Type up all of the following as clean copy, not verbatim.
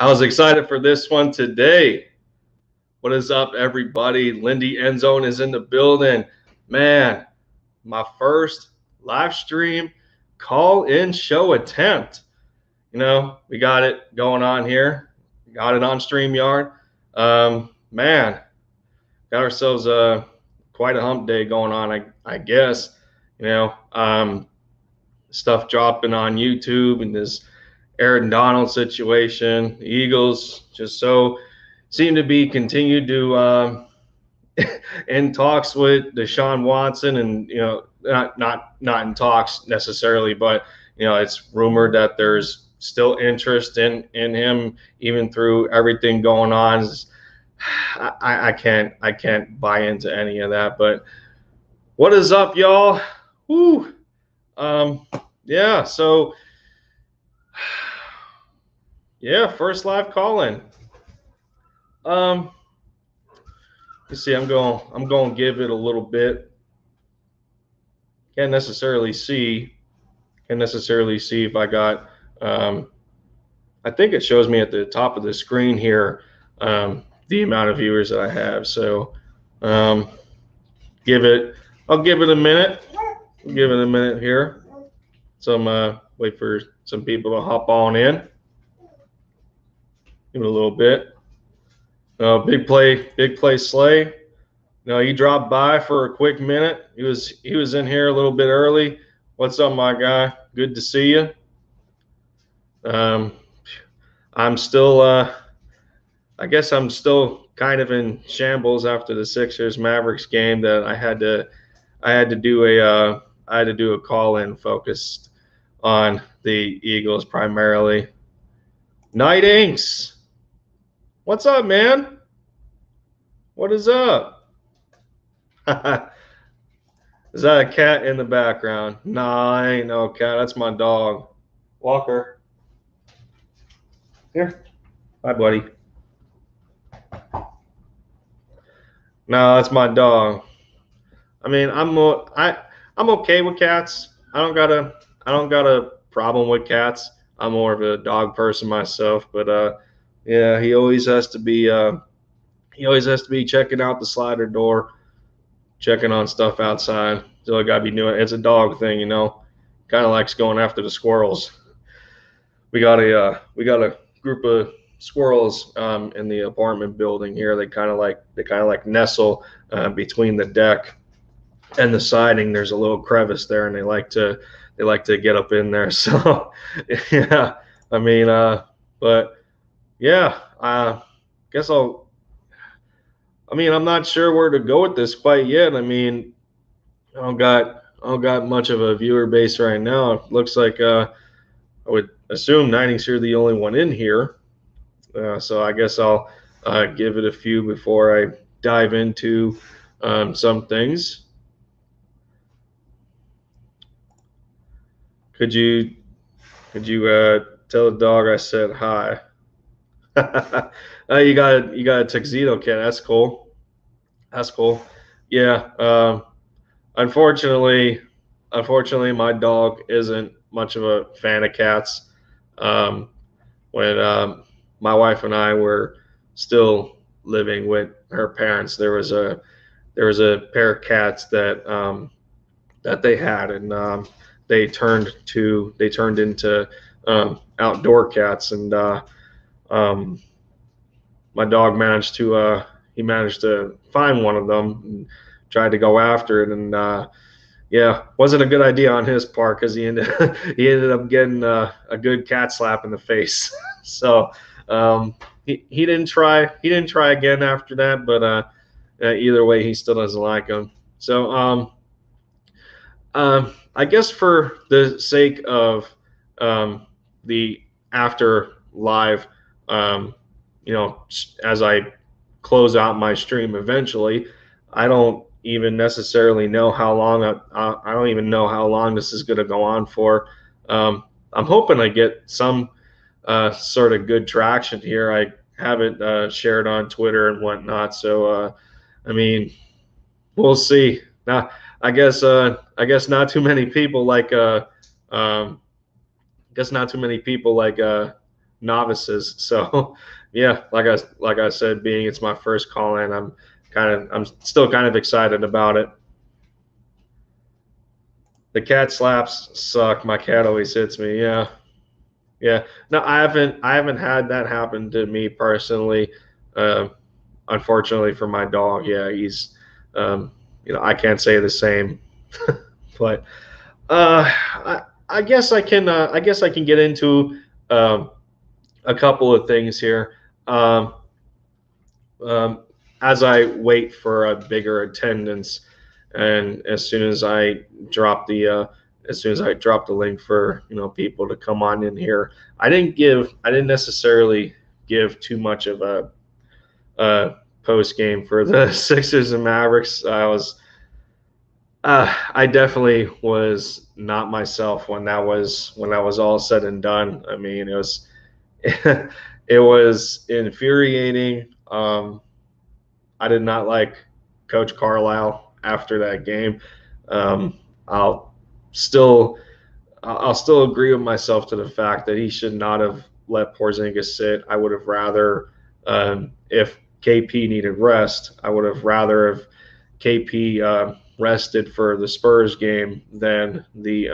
I was excited for this one today. What is up, everybody? Lindy Endzone is in the building. Man, my first live stream call-in show attempt. We got it going on here. Got it on StreamYard. Man, got ourselves quite a hump day going on, I guess. Stuff dropping on YouTube and this Aaron Donald situation. The Eagles just so seem to be continued to in talks with Deshaun Watson, and not in talks necessarily, but it's rumored that there's still interest in him even through everything going on. I can't buy into any of that. But what is up, y'all? Woo. Yeah, so yeah, first live call-in. You see, I'm going to give it a little bit. Can't necessarily see if I got. I think it shows me at the top of the screen here the amount of viewers that I have. So I'll give it a minute. Give it a minute here. Wait for some people to hop on in. Give it a little bit. Big play Slay. He dropped by for a quick minute. He was in here a little bit early. What's up, my guy? Good to see you. I'm still I guess I'm still kind of in shambles after the Sixers Mavericks game that I had to do a call-in focused on the Eagles primarily. Night Inks. What's up, man? What is up? Is that a cat in the background? Nah, I ain't no cat. That's my dog. Walker. Here. Hi, buddy. No, that's my dog. I mean, I'm okay with cats. I don't got a problem with cats. I'm more of a dog person myself, but yeah, he always has to be checking out the slider door, checking on stuff outside. So I gotta be doing. It's a dog thing, Kind of likes going after the squirrels. We got a group of squirrels in the apartment building here. They kind of like nestle between the deck and the siding. There's a little crevice there, and they like to get up in there. So yeah, I mean, but yeah, guess I'm not sure where to go with this quite yet. I mean, I don't got much of a viewer base right now. It looks like I would assume Ninings are the only one in here. So I guess I'll give it a few before I dive into some things. Could you tell the dog I said hi? You got a tuxedo cat. That's cool. That's cool. Yeah. Unfortunately, my dog isn't much of a fan of cats. When my wife and I were still living with her parents, there was a pair of cats that they had, and they turned into outdoor cats, and my dog managed to find one of them and tried to go after it, and yeah, wasn't a good idea on his part because he ended up getting a good cat slap in the face. So he didn't try again after that, but either way, he still doesn't like him. So I guess for the sake of the after live, as I close out my stream eventually, I don't even necessarily know how long I don't even know how long this is going to go on for. I'm hoping I get some sort of good traction here. I haven't shared on Twitter and whatnot, so I mean, we'll see. Now, I guess not too many people like novices. So yeah, like I said, being it's my first call in, I'm still kind of excited about it. The cat slaps suck. My cat always hits me. Yeah. Yeah. No, I haven't had that happen to me personally. Uh, Unfortunately for my dog, yeah, he's um, I can't say the same. But I guess I can get into um, a couple of things here. Um, um, as I wait for a bigger attendance, and as soon as I drop the link for people to come on in here, I didn't necessarily give too much of a post game for the Sixers and Mavericks. I definitely was not myself when that was all said and done. I mean, it was it was infuriating. I did not like Coach Carlisle after that game. Um, I'll still I'll still agree with myself to the fact that he should not have let Porzingis sit. I would have rather, if KP needed rest, I would have rather have KP rested for the Spurs game than the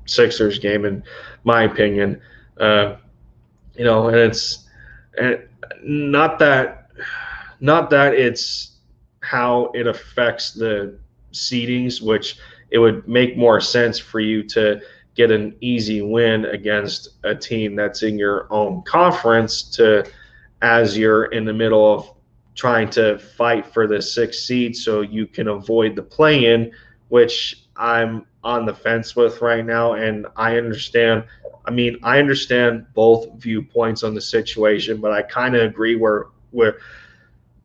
Sixers game, in my opinion. Uh, and it's and not that not that it's how it affects the seedings, which it would make more sense for you to get an easy win against a team that's in your own conference to as you're in the middle of trying to fight for the sixth seed so you can avoid the play-in, which I'm on the fence with right now. And I understand. I mean, I understand both viewpoints on the situation, but I kind of agree where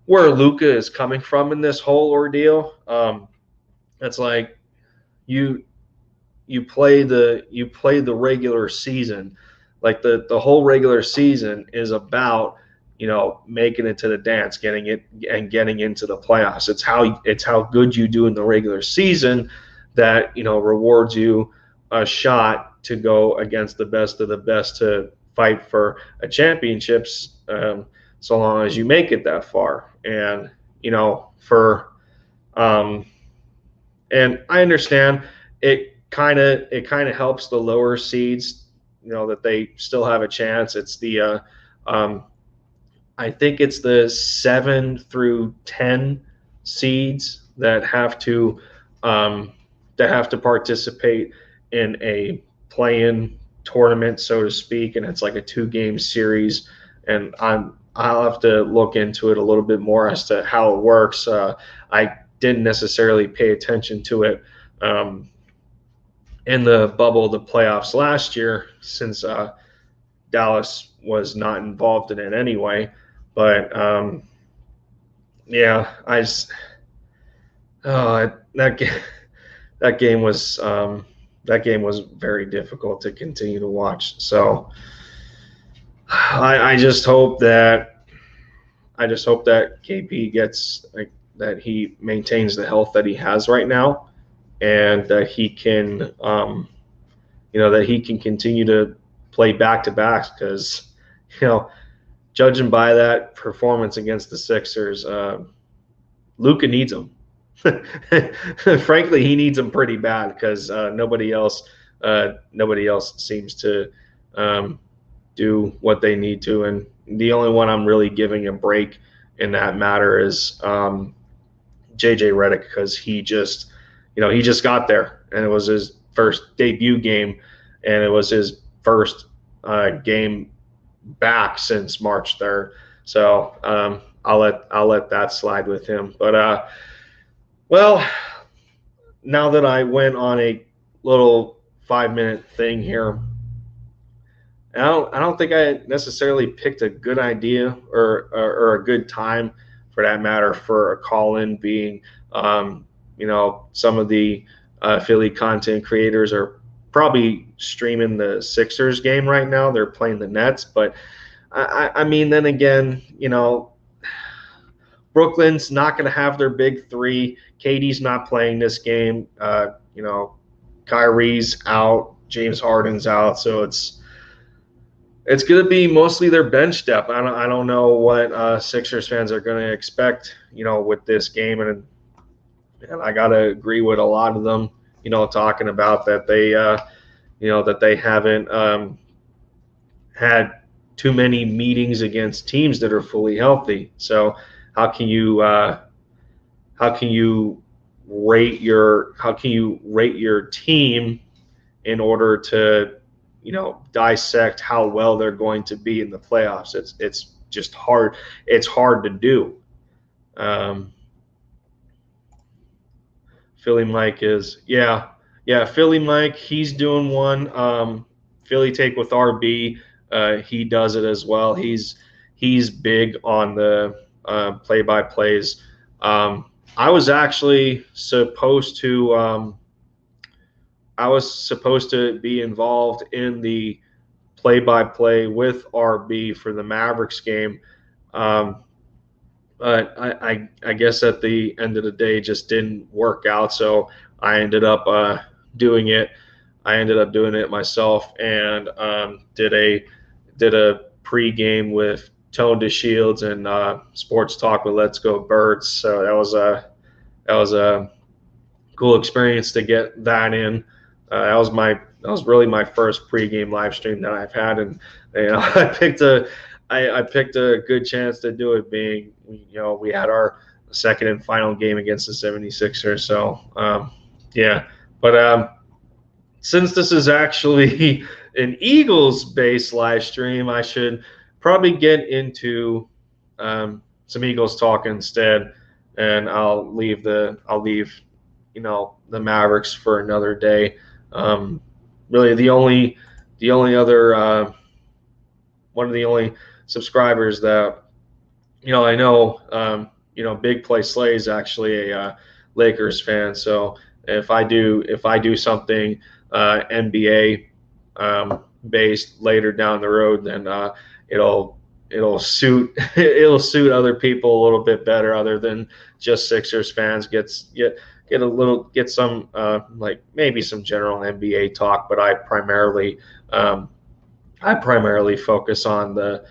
Luka is coming from in this whole ordeal. It's like you you play the regular season, like the whole regular season is about making it to the dance, getting it and getting into the playoffs. It's how good you do in the regular season that rewards you a shot to go against the best of the best to fight for a championships. So long as you make it that far, and for um, and I understand it kind of helps the lower seeds, that they still have a chance. It's the I think it's the 7 through 10 seeds um, that have to participate in a play-in tournament, so to speak, and it's like a 2 game series. And I'll have to look into it a little bit more as to how it works. I didn't necessarily pay attention to it in the bubble of the playoffs last year, since Dallas was not involved in it anyway. But yeah, I just that game that game was very difficult to continue to watch. So I just hope that KP gets that he maintains the health that he has right now, and that he can that he can continue to play back to backs, because judging by that performance against the Sixers, Luka needs him. Frankly, he needs him pretty bad, because nobody else seems to do what they need to, and the only one I'm really giving a break in that matter is JJ Redick, because he just got there, and it was his first debut game, and it was his first game back since March 3rd. So I'll let that slide with him. But well, now that I went on a little 5-minute thing here, I don't think I necessarily picked a good idea or a good time, for that matter, for a call-in, being some of the Philly content creators are probably streaming the Sixers game right now. They're playing the Nets, but I mean, then again, Brooklyn's not going to have their big three. KD's not playing this game. Kyrie's out. James Harden's out. So It's going to be mostly their bench depth. I don't know what Sixers fans are going to expect, with this game, and I got to agree with a lot of them, talking about that they haven't had too many meetings against teams that are fully healthy. So how can you rate your team in order to dissect how well they're going to be in the playoffs? It's just hard. It's hard to do. Philly Mike is Philly Mike. He's doing one. Philly Take with RB. He does it as well. He's big on the play-by-plays. I was actually supposed to be involved in the play-by-play with RB for the Mavericks game. But I guess at the end of the day, just didn't work out. So I ended up doing it. I ended up doing it myself, and did a pregame with Tone DeShields and Sports Talk with Let's Go Birds. So that was a cool experience to get that in. That was really my first pregame live stream that I've had, and I picked a good chance to do it, being we had our second and final game against the 76ers. So but since this is actually an Eagles-based live stream, I should probably get into some Eagles talk instead, and I'll leave the Mavericks for another day. Really, the only other one of the only subscribers that I know, Big Play Slay is actually a Lakers fan. So if I do something NBA based later down the road, then it'll suit other people a little bit better, other than just Sixers fans. Get some like maybe some general NBA talk, but I primarily focus on the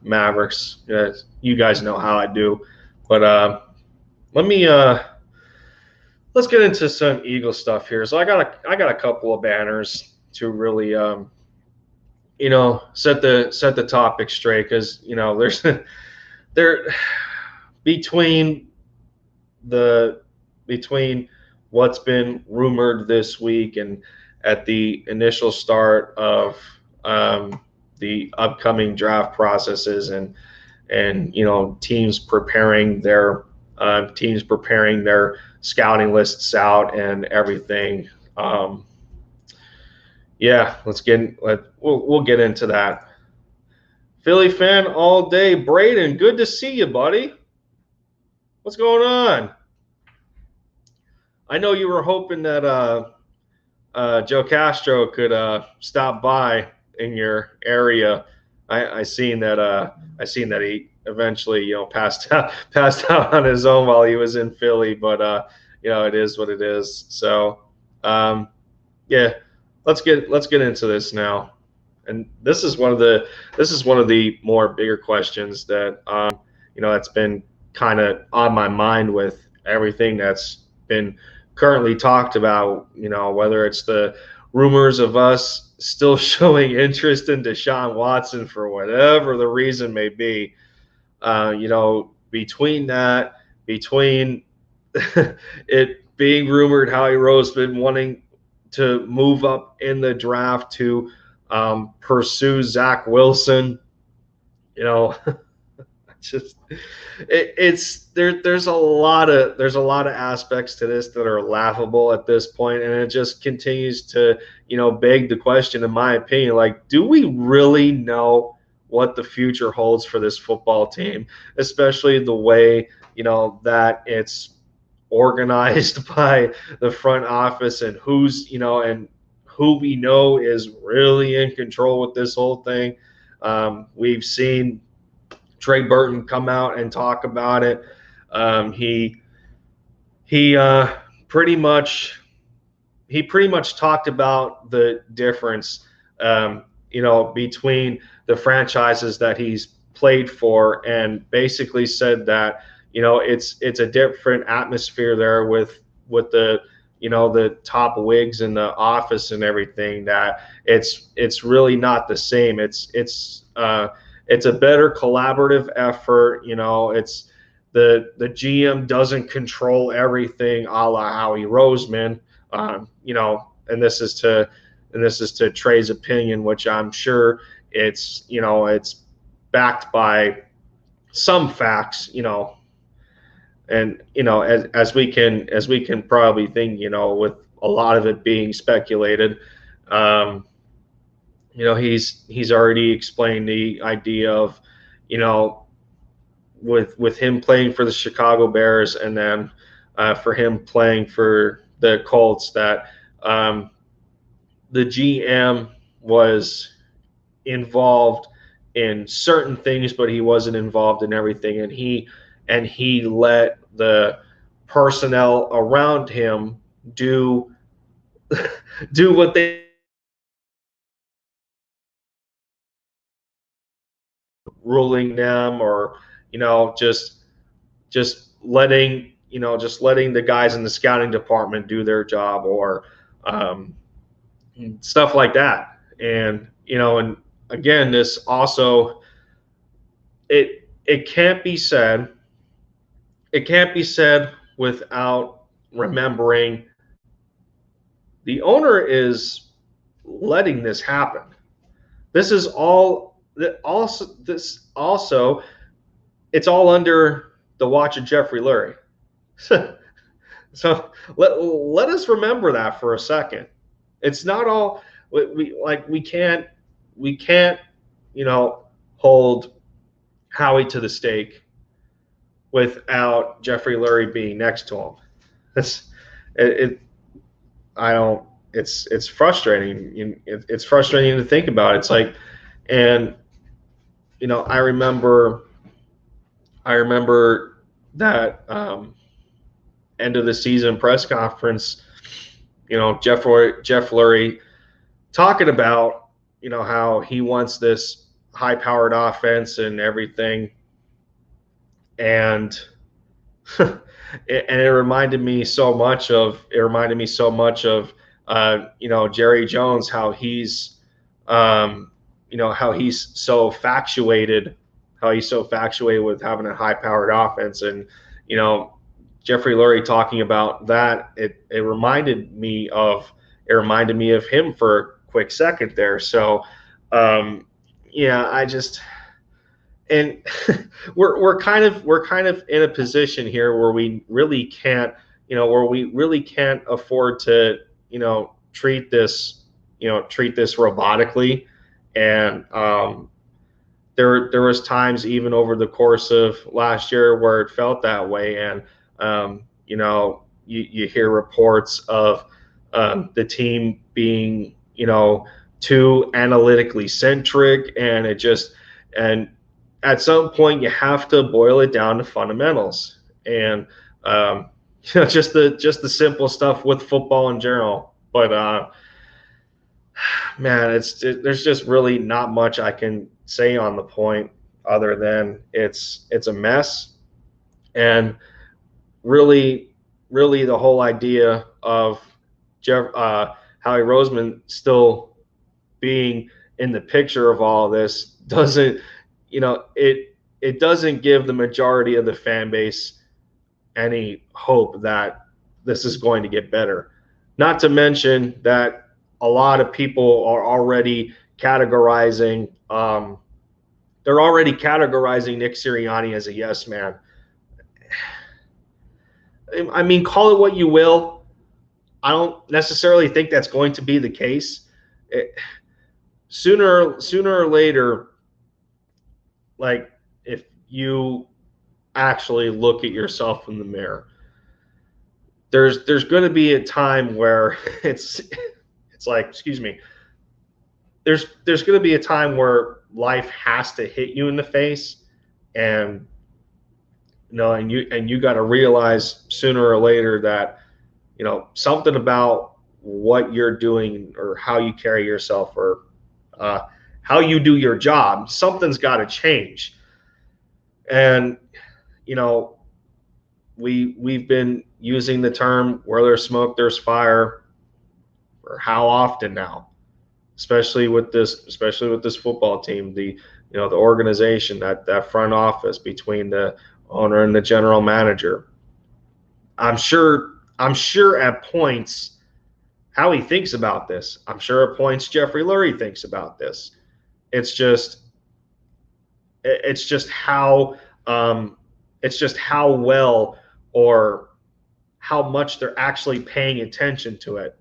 Mavericks. You guys know how I do, but let's get into some Eagle stuff here. So I got a couple of banners to really set the topic straight, because there's between what's been rumored this week and at the initial start of the upcoming draft processes, and teams preparing their scouting lists out and everything. We'll get into that. Philly fan all day, Braden. Good to see you, buddy. What's going on? I know you were hoping that Joe Castro could stop by in your area. I seen that he eventually passed out on his own while he was in Philly, but it is what it is. So let's get into this now. And this is one of the more bigger questions that that's been kind of on my mind with everything that's been currently talked about, whether it's the rumors of us still showing interest in Deshaun Watson for whatever the reason may be. Between it being rumored Howie Rose's been wanting to move up in the draft to pursue Zach Wilson, there's a lot of aspects to this that are laughable at this point, and it just continues to beg the question, in my opinion, like, do we really know what the future holds for this football team, especially the way that it's organized by the front office, and and who we know is really in control with this whole thing. We've seen Trey Burton come out and talk about it. He pretty much talked about the difference, between the franchises that he's played for, and basically said that it's a different atmosphere there with the the top wigs in the office and everything, that it's really not the same. It's a better collaborative effort. It's the GM doesn't control everything, a la Howie Roseman. And this is to Trey's opinion, which I'm sure it's backed by some facts, and as we can probably think, with a lot of it being speculated, he's already explained the idea of, with him playing for the Chicago Bears, and then for him playing for the Colts, that the GM was involved in certain things, but he wasn't involved in everything, and he let the personnel around him do what they ruling them, or just letting the guys in the scouting department do their job, or stuff like that. And again, this also, it can't be said without remembering the owner is letting this happen. This is all also it's all under the watch of Jeffrey Lurie. So let us remember that for a second. It's not all we can't hold Howie to the stake without Jeffrey Lurie being next to him. It's frustrating. It's frustrating to think about. It's like, and I remember that end of the season press conference, Jeff Lurie talking about how he wants this high powered offense and everything, and it reminded me so much of Jerry Jones, how he's how he's so factuated with having a high powered offense. And Jeffrey Lurie talking about that, it reminded me of him for a quick second there. So I just, and we're kind of in a position here where we really can't afford to treat this robotically. And there was times even over the course of last year where it felt that way. And you hear reports of the team being too analytically centric, and and at some point you have to boil it down to fundamentals, and just the simple stuff with football in general. But man, there's just really not much I can say on the point, other than it's a mess. And really the whole idea of Howie Roseman still being in the picture of all this doesn't it doesn't give the majority of the fan base any hope that this is going to get better. Not to mention that a lot of people are already categorizing Nick Sirianni as a yes man. I mean, call it what you will. I don't necessarily think that's going to be the case. Sooner or later, like, if you actually look at yourself in the mirror, there's going to be a time where it's like, excuse me, there's going to be a time where life has to hit you in the face, and and you got to realize sooner or later that something about what you're doing or how you carry yourself, or how you do your job. Something's got to change. And you know, we've been using the term where there's smoke, there's fire for how often now, especially with this football team, the the organization, that front office between the owner and the general manager. I'm sure at points Howie thinks about this. I'm sure at points Jeffrey Lurie thinks about this. It's just it's just how it's just how well or how much they're actually paying attention to it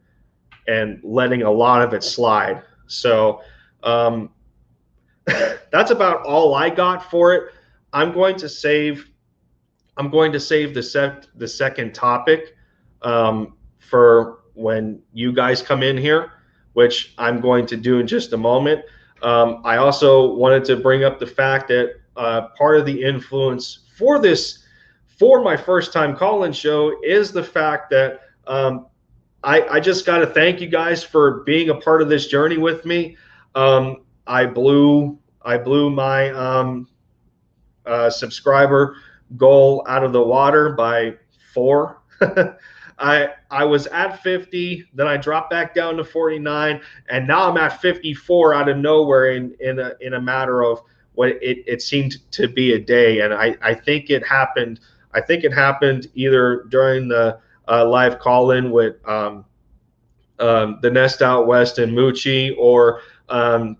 and letting a lot of it slide. So that's about all I got for it. I'm going to save the second topic for when you guys come in here, which I'm going to do in just a moment. I also wanted to bring up the fact that part of the influence for my first time call-in show is the fact that I just got to thank you guys for being a part of this journey with me. I blew my subscriber goal out of the water by 4. I was at 50, then I dropped back down to 49, and now I'm at 54 out of nowhere in a matter of what it seemed to be a day. And I think it happened. I think it happened either during the live call-in with the Nest Out West and Moochie, or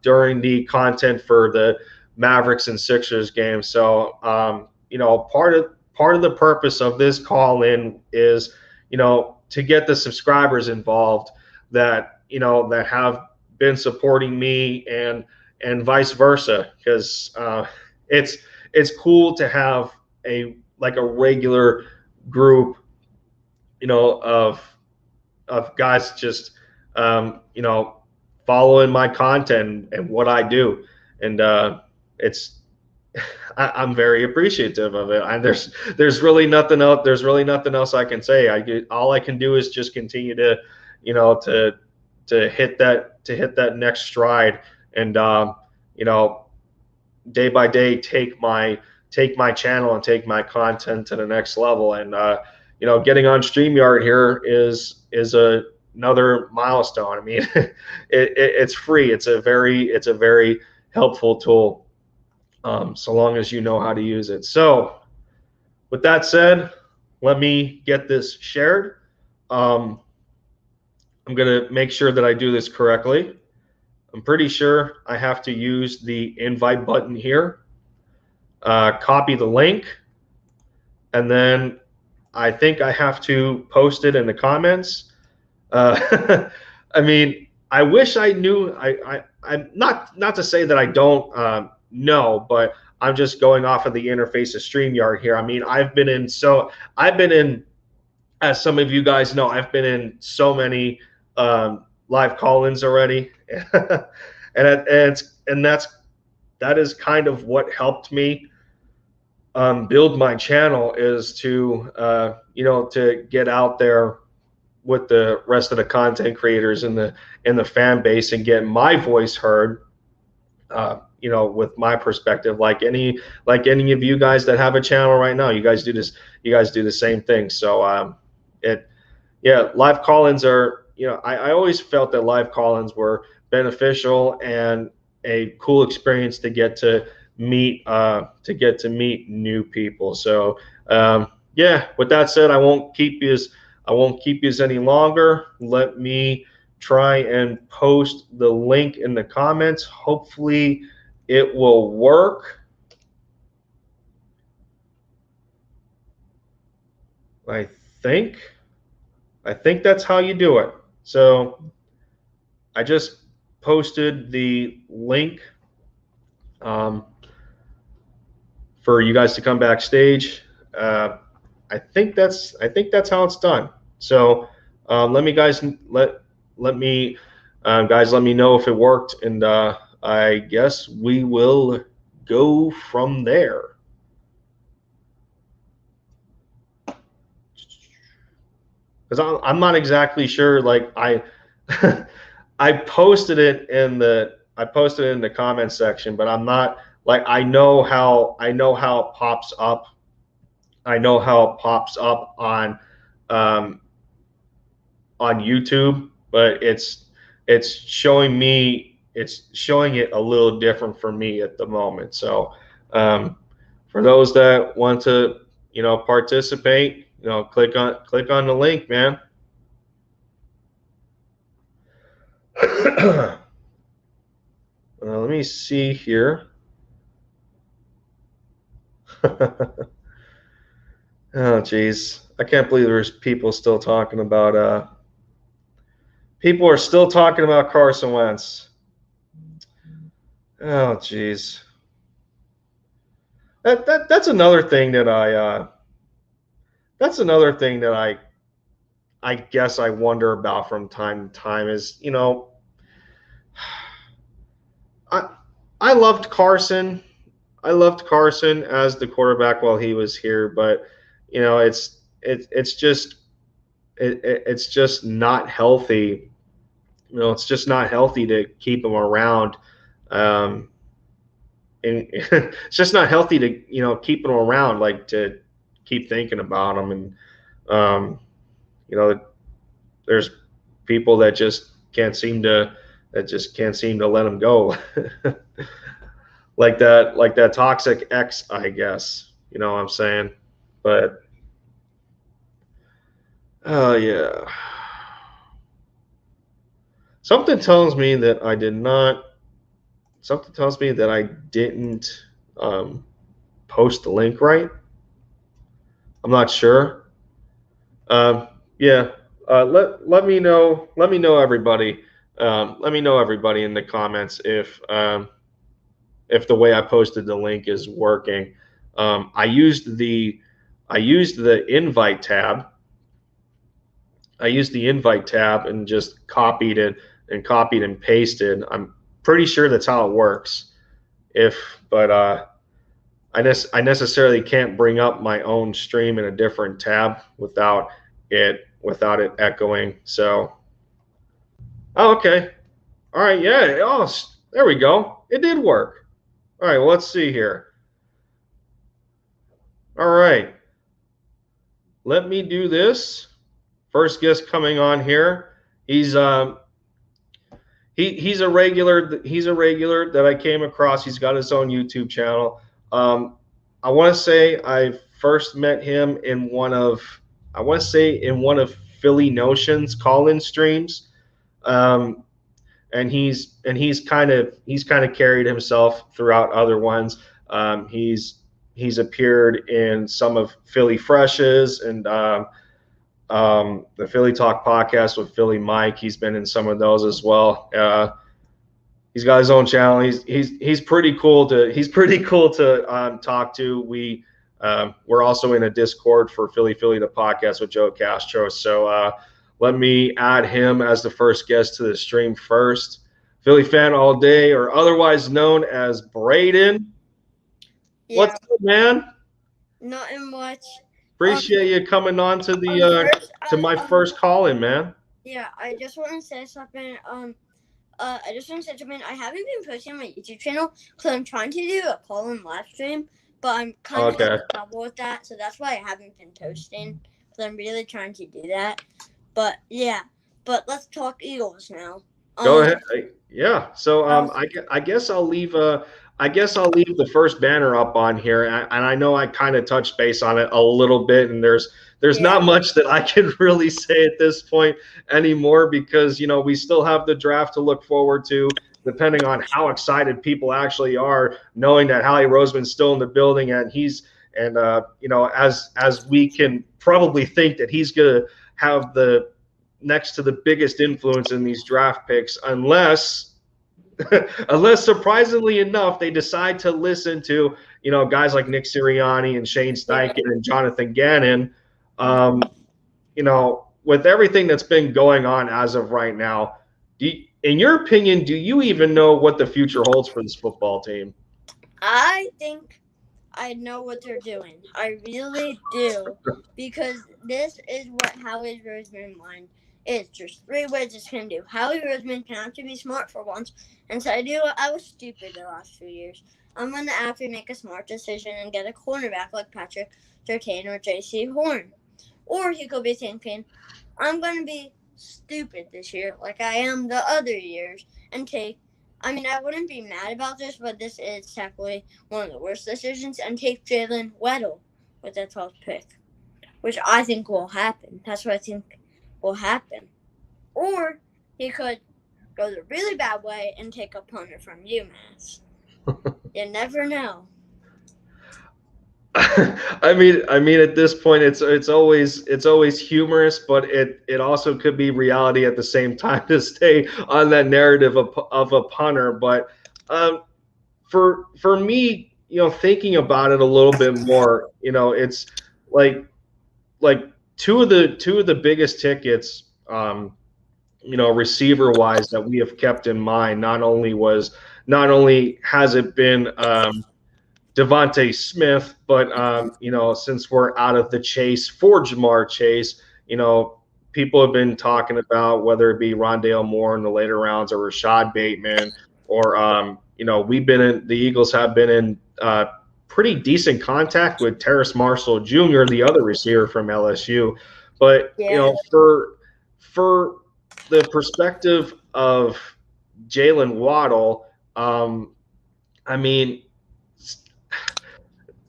during the content for the Mavericks and Sixers game. So part of the purpose of this call-in is to get the subscribers involved that that have been supporting me, and vice versa, because it's cool to have a regular group of guys just following my content and what I do, and I'm very appreciative of it. There's really nothing else. There's really nothing else I can say. All I can do is just continue to to hit that next stride, and day by day take my channel and take my content to the next level. And getting on StreamYard here is another milestone. I mean, it's free. It's a very helpful tool, so long as you know how to use it. So with that said, let me get this shared. I'm going to make sure that I do this correctly. I'm pretty sure I have to use the invite button here, copy the link, and then I think I have to post it in the comments. I mean, I wish I knew. I'm not to say that I don't know, but I'm just going off of the interface of StreamYard here. I mean, I've been in, as some of you guys know, I've been in so many live call-ins already, and that is kind of what helped me build my channel, is to to get out there with the rest of the content creators in the fan base and get my voice heard, with my perspective, like any of you guys that have a channel right now. You guys do the same thing. So live call-ins are, I always felt that live call-ins were beneficial and a cool experience to get to meet new people. So with that said, I won't keep you any longer. Let me try and post the link in the comments. Hopefully it will work. I think that's how you do it. So I just posted the link for you guys to come backstage. I think that's how it's done. So let me guys let me know if it worked, and I guess we will go from there. Because I'm not exactly sure. Like I posted it in the posted it in the comment section, but I'm not like I know how it pops up. I know how it pops up um, on YouTube, but it's showing it a little different for me at the moment. So for those that want to participate, click on the link, man. Let me see here. Oh, geez. I can't believe there's people still talking about people are still talking about Carson Wentz. Oh, geez. That's another thing that I guess I wonder about from time to time is, I I loved Carson. I loved Carson as the quarterback while he was here, but it's just it's just not healthy. It's just not healthy to keep him around. And it's just not healthy to keep him around, like to keep thinking about him. And you know, there's people that just can't seem to let him go. Like that toxic ex, I guess. You know what I'm saying? But oh yeah. Something tells me that I did not. Something tells me that I didn't post the link right. I'm not sure. Yeah. Let me know. Let me know, everybody. Let me know, everybody, in the comments if the way I posted the link is working. I used the invite tab. I used the invite tab and just copied and pasted. I'm pretty sure that's how it works. But I necessarily can't bring up my own stream in a different tab without it echoing. So, oh, okay, all right, yeah. Oh, there we go. It did work. All right, well, let's see here. All right, let me do this. First guest coming on here. He's he's a regular. He's a regular that I came across. He's got his own YouTube channel. I want to say I first met him in one of Philly Notion's call-in streams. And he's kind of carried himself throughout other ones. He's appeared in some of Philly Fresh's and the Philly Talk podcast with Philly Mike. He's been in some of those as well. He's got his own channel. He's pretty cool to talk to. We're also in a Discord for Philly the podcast with Joe Castro. So let me add him as the first guest to the stream first. Philly fan all day, or otherwise known as Braden. Yeah. What's up, man? Nothing much. Appreciate you coming on to my first call in, man. Yeah, I just want to say something. I haven't been posting on my YouTube channel because I'm trying to do a call-in live stream, but I'm kind of in trouble with that, so that's why I haven't been posting. Because I'm really trying to do that. But yeah, let's talk Eagles now. Go ahead. Yeah. So I guess I'll leave the first banner up on here, and I know I kind of touched base on it a little bit, and there's not much that I can really say at this point anymore because we still have the draft to look forward to, depending on how excited people actually are, knowing that Howie Roseman's still in the building, and as we can probably think that he's gonna have the next to the biggest influence in these draft picks, unless surprisingly enough they decide to listen to guys like Nick Sirianni and Shane Steichen and Jonathan Gannon. With everything that's been going on as of right now, in your opinion, do you even know what the future holds for this football team? I think I know what they're doing. I really do, because this is what Howie Roseman wanted. It's just 3 ways it's going to do. Howie Roseman can actually be smart for once and say, I was stupid the last few years. I'm going to actually make a smart decision and get a cornerback like Patrick Surtain or J.C. Horn. Or he could be thinking, I'm going to be stupid this year like I am the other years and take – I mean, I wouldn't be mad about this, but this is technically one of the worst decisions, and take Jalen Weddle with that 12th pick, which I think will happen. That's what I think will happen. Or he could go the really bad way and take a punter from UMass. You never know. I mean, at this point, it's always humorous, but it also could be reality at the same time to stay on that narrative of a punter. But for me, thinking about it a little bit more, it's like two of the biggest tickets, receiver wise, that we have kept in mind. Not only has it been DeVonta Smith, but since we're out of the chase for Ja'Marr Chase, people have been talking about whether it be Rondale Moore in the later rounds or Rashad Bateman, or the Eagles have been in pretty decent contact with Terrace Marshall Jr., the other receiver from LSU. But for the perspective of Jalen Waddle, I mean,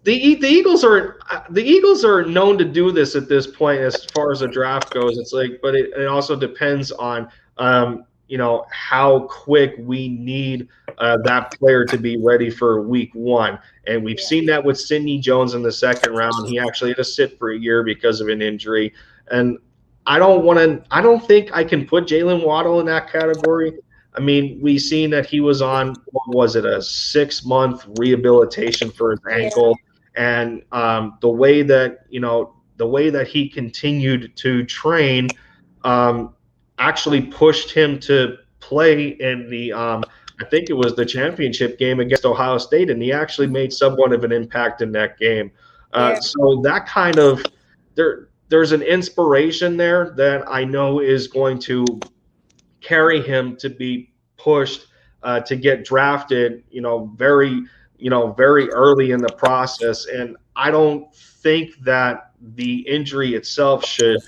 the Eagles are known to do this at this point as far as the draft goes. It's like, but it also depends on how quick we need that player to be ready for week 1. And we've seen that with Sidney Jones in the second round. He actually had to sit for a year because of an injury. And I don't think I can put Jalen Waddle in that category. I mean, we've seen that he was on, what was it, a 6-month rehabilitation for his ankle. And the way that he continued to train actually pushed him to play in the I think it was the championship game against Ohio State, and he actually made somewhat of an impact in that game. So that kind of there's an inspiration there that I know is going to carry him to be pushed to get drafted, very early in the process. And I don't think that the injury itself should,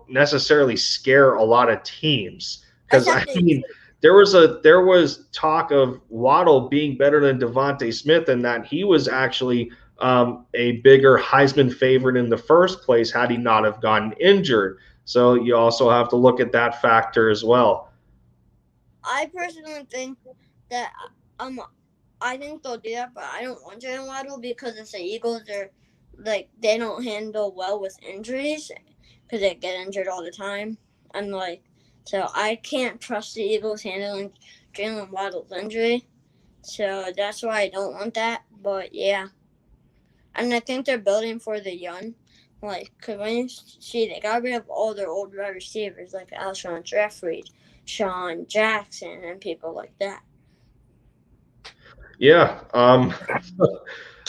necessarily scare a lot of teams. Because I mean, there was talk of Waddle being better than DeVonta Smith, and that he was actually a bigger Heisman favorite in the first place had he not have gotten injured. So you also have to look at that factor as well. I personally think that I think they'll do that, but I don't want Jalen Waddle because if the Eagles are they don't handle well with injuries because they get injured all the time, and so I can't trust the Eagles handling Jalen Waddle's injury, so that's why I don't want that. But yeah, and I think they're building for the young. Because when you see they got rid of all their old wide receivers like Alshon Jeffrey, Sean Jackson, and people like that. Yeah.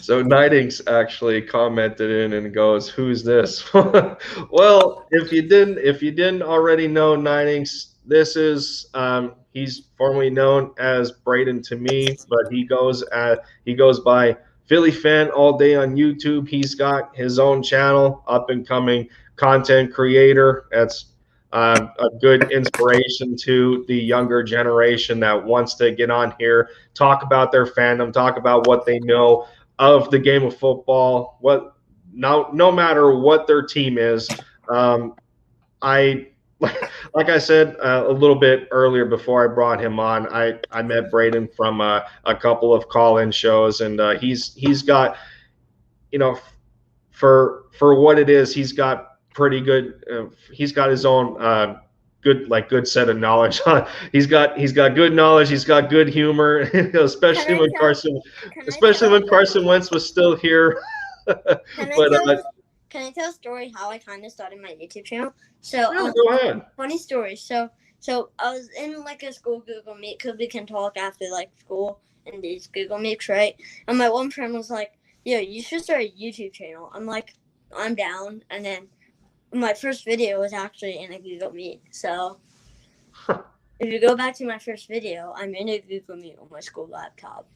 So Nidings actually commented in and goes, "Who's this?" Well, if you didn't already know, Nidings, this is he's formerly known as Braden to me, but he goes by Philly Fan all day on YouTube. He's got his own channel, up and coming content creator. That's a good inspiration to the younger generation that wants to get on here, talk about their fandom, talk about what they know of the game of football. No matter what their team is. Like I said a little bit earlier before I brought him on, I met Braden from a couple of call-in shows, and he's got, for what it is, he's got pretty good. He's got his own good set of knowledge. He's got good knowledge. He's got good humor, especially when Carson Wentz was still here. Can I tell a story how I kind of started my YouTube channel? So go ahead. Funny story. So I was in a school Google Meet because we can talk after school in these Google Meets, right? And my one friend was like, "Yo, you should start a YouTube channel." I'm like, "I'm down." And then my first video was actually in a Google Meet. So if you go back to my first video, I'm in a Google Meet on my school laptop.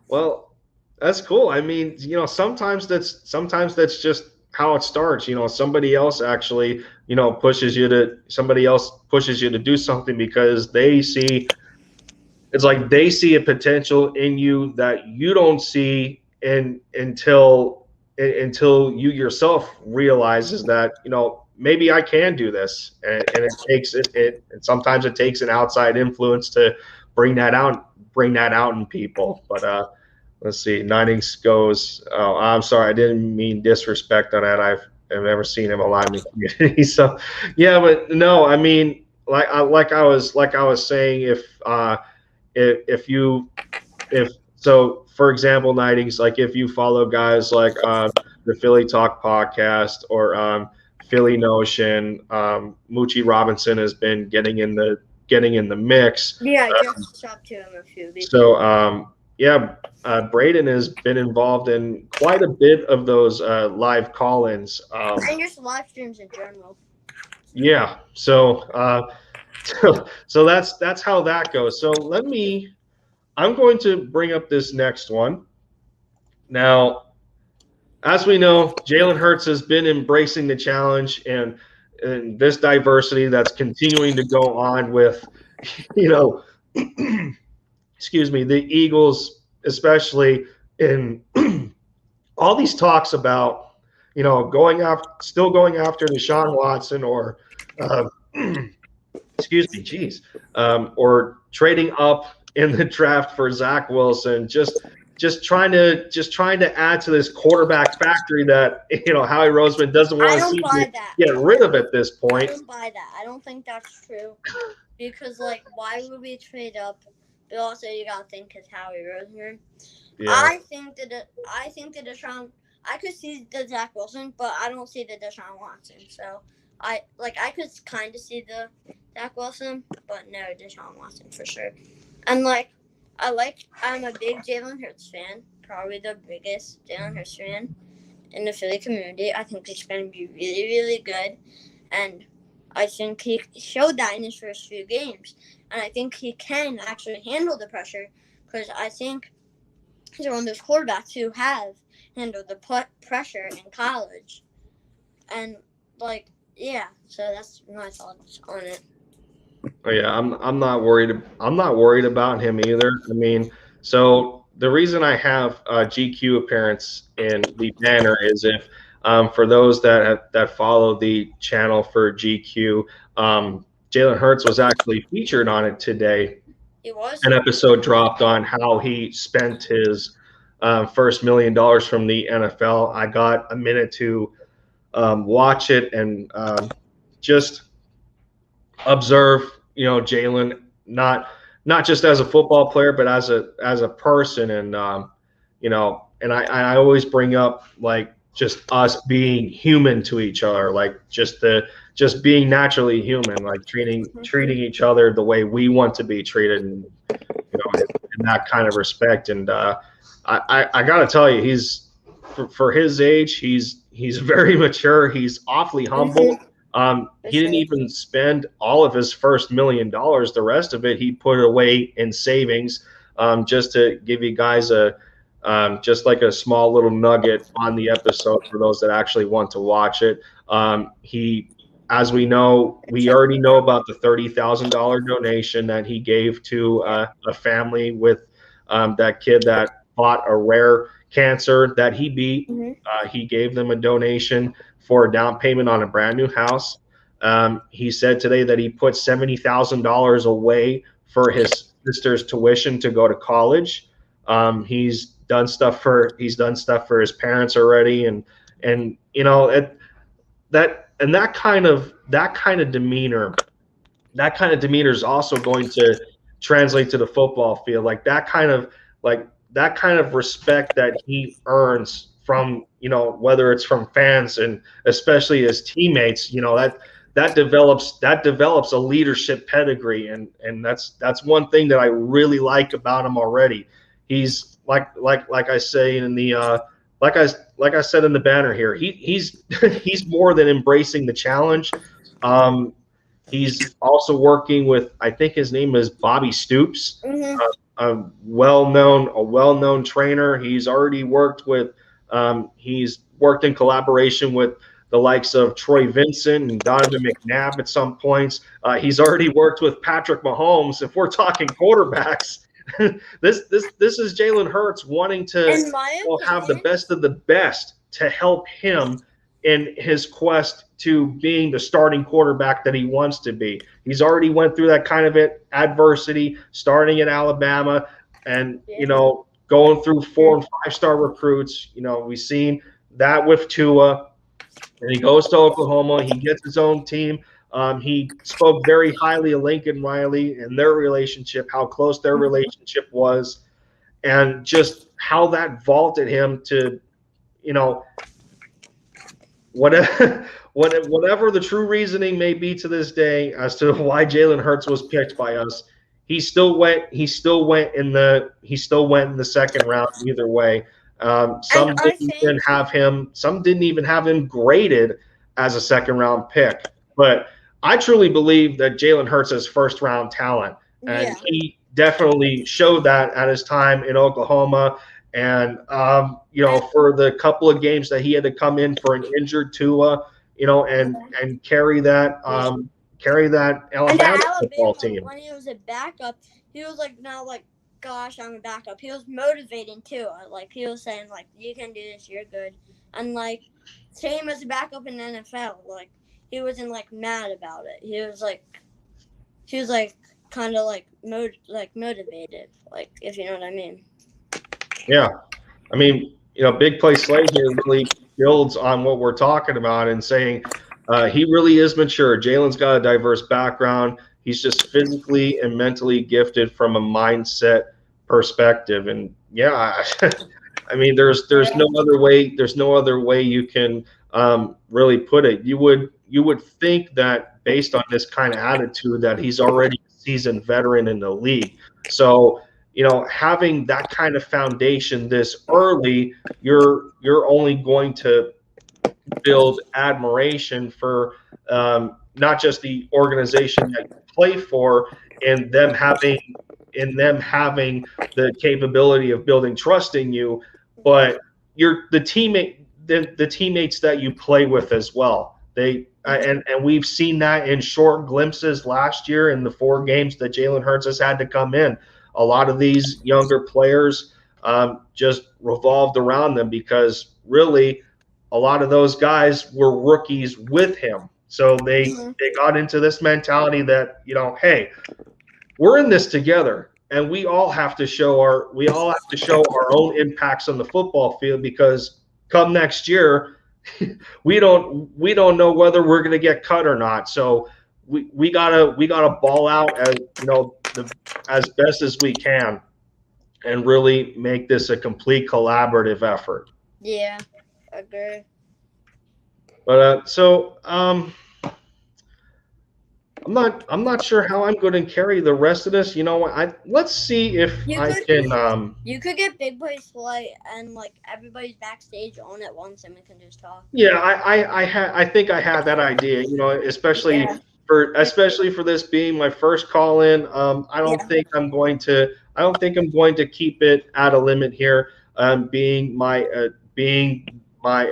Well, that's cool. I mean, sometimes that's just how it starts. Somebody else actually, pushes you to do something because they see a potential in you that you don't see until you yourself realizes that, maybe I can do this. And and sometimes it takes an outside influence to bring that out in people. But let's see. Ninings goes, oh, I'm sorry, I didn't mean disrespect on that. I've never seen him a lot in the community. So yeah, but no, I mean, like I was saying, so for example, Nightings, like if you follow guys like the Philly Talk podcast or Philly Notion, Moochie Robinson has been getting in the mix. Yeah, I just talked to him a few weeks ago. Braden has been involved in quite a bit of those live call-ins. And just live streams in general. Yeah, so that's how that goes. So I'm going to bring up this next one. Now, as we know, Jalen Hurts has been embracing the challenge and this diversity that's continuing to go on with, excuse me, the Eagles, especially in all these talks about, still going after Deshaun Watson or, excuse me, or trading up in the draft for Zach Wilson, just trying to add to this quarterback factory that Howie Roseman doesn't want to see get rid of at this point. I don't buy that. I don't think that's true because why would we trade up? But also you gotta think it's Howie Roseman. Yeah. I think that Deshaun. I could see the Zach Wilson, but I don't see the Deshaun Watson. So I could kind of see the Zach Wilson, but no Deshaun Watson for sure. And I'm a big Jalen Hurts fan, probably the biggest Jalen Hurts fan in the Philly community. I think he's going to be really, really good. And I think he showed that in his first few games. And I think he can actually handle the pressure because I think he's one of those quarterbacks who have handled the pressure in college. And, so that's my thoughts on it. Oh yeah, I'm not worried. I'm not worried about him either. I mean, so the reason I have a GQ appearance in the banner is if for those that follow the channel for GQ, Jalen Hurts was actually featured on it today. It was an episode dropped on how he spent his first $1 million from the NFL. I got a minute to watch it and just observe, Jalen, not just as a football player, but as a person. And, and I always bring up just us being human to each other, just being naturally human, treating each other the way we want to be treated and, in that kind of respect. And I got to tell you, he's for his age, he's very mature. He's awfully humble. He didn't even spend all of his first $1 million. The rest of it he put away in savings. Just to give you guys just like a small little nugget on the episode for those that actually want to watch it. As we already know about the $30,000 donation that he gave to a family with that kid that fought a rare cancer that he beat. Mm-hmm. He gave them a donation for a down payment on a brand new house. He said today that he put $70,000 away for his sister's tuition to go to college. He's done stuff for his parents already, and that kind of demeanor is also going to translate to the football field. That kind of respect that he earns from, whether it's from fans and especially his teammates, that develops a leadership pedigree. And that's one thing that I really like about him already. He's like I say in the like I said in the banner here, he's he's more than embracing the challenge. He's also working with, I think his name is Bobby Stoops, Mm-hmm. a well-known trainer. He's already worked with, he's worked in collaboration with the likes of Troy Vincent and Donovan McNabb at some points. He's already worked with Patrick Mahomes. If we're talking quarterbacks, this is Jalen Hurts wanting to have the best of the best to help him in his quest to being the starting quarterback that he wants to be. He's already went through that kind of adversity, starting at Alabama, and going through 4 and 5-star recruits. We've seen that with Tua, and he goes to Oklahoma. He gets his own team. He spoke very highly of Lincoln Riley and their relationship, how close their relationship was, and just how that vaulted him to, whatever the true reasoning may be to this day as to why Jalen Hurts was picked by us. He still went in the second round either way. Some didn't even have him graded as a second round pick. But I truly believe that Jalen Hurts is first round talent, and he definitely showed that at his time in Oklahoma. And for the couple of games that he had to come in for an injured Tua, and carry that Alabama football team. When he was a backup, he was gosh, I'm a backup. He was motivating too. He was saying you can do this, you're good. And same as a backup in the NFL, he wasn't mad about it. He was kind of motivated, if you know what I mean. Yeah, I mean, Big Play Slade here really builds on what we're talking about and saying he really is mature. Jalen's got a diverse background. He's just physically and mentally gifted from a mindset perspective. And yeah, I mean, there's no other way. There's no other way you can really put it. You would think that based on this kind of attitude that he's already a seasoned veteran in the league. So, having that kind of foundation this early, you're only going to build admiration for not just the organization that you play for, and them having the capability of building trust in you, but the teammates that you play with as well. And we've seen that in short glimpses last year in the 4 games that Jalen Hurts has had to come in. A lot of these younger players just revolved around them because really a lot of those guys were rookies with him. So they got into this mentality that, hey, we're in this together, and we all have to show our own impacts on the football field, because come next year, we don't know whether we're going to get cut or not. So we gotta ball out as best as we can, and really make this a complete collaborative effort. Yeah, agree. But I'm not sure how I'm going to carry the rest of this. Let's see if I can. You could get Big Play Slate and everybody's backstage on at once, and we can just talk. Yeah, I think I have that idea. Especially for this being my first call in. I don't think I'm going to keep it at a limit here. Being my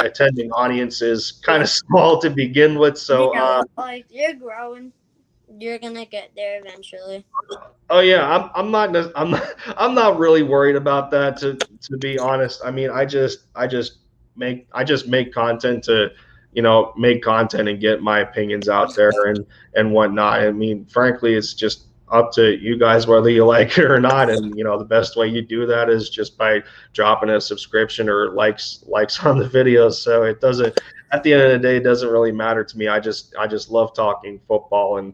attending audience is kind of small to begin with, so you're growing. You're gonna get there eventually. Oh yeah, I'm not really worried about that, to be honest. I mean, I just make content to make content and get my opinions out there and whatnot. I mean, frankly, it's just up to you guys whether you like it or not. And the best way you do that is just by dropping a subscription or likes on the videos. So it doesn't, at the end of the day, it doesn't really matter to me. I just love talking football and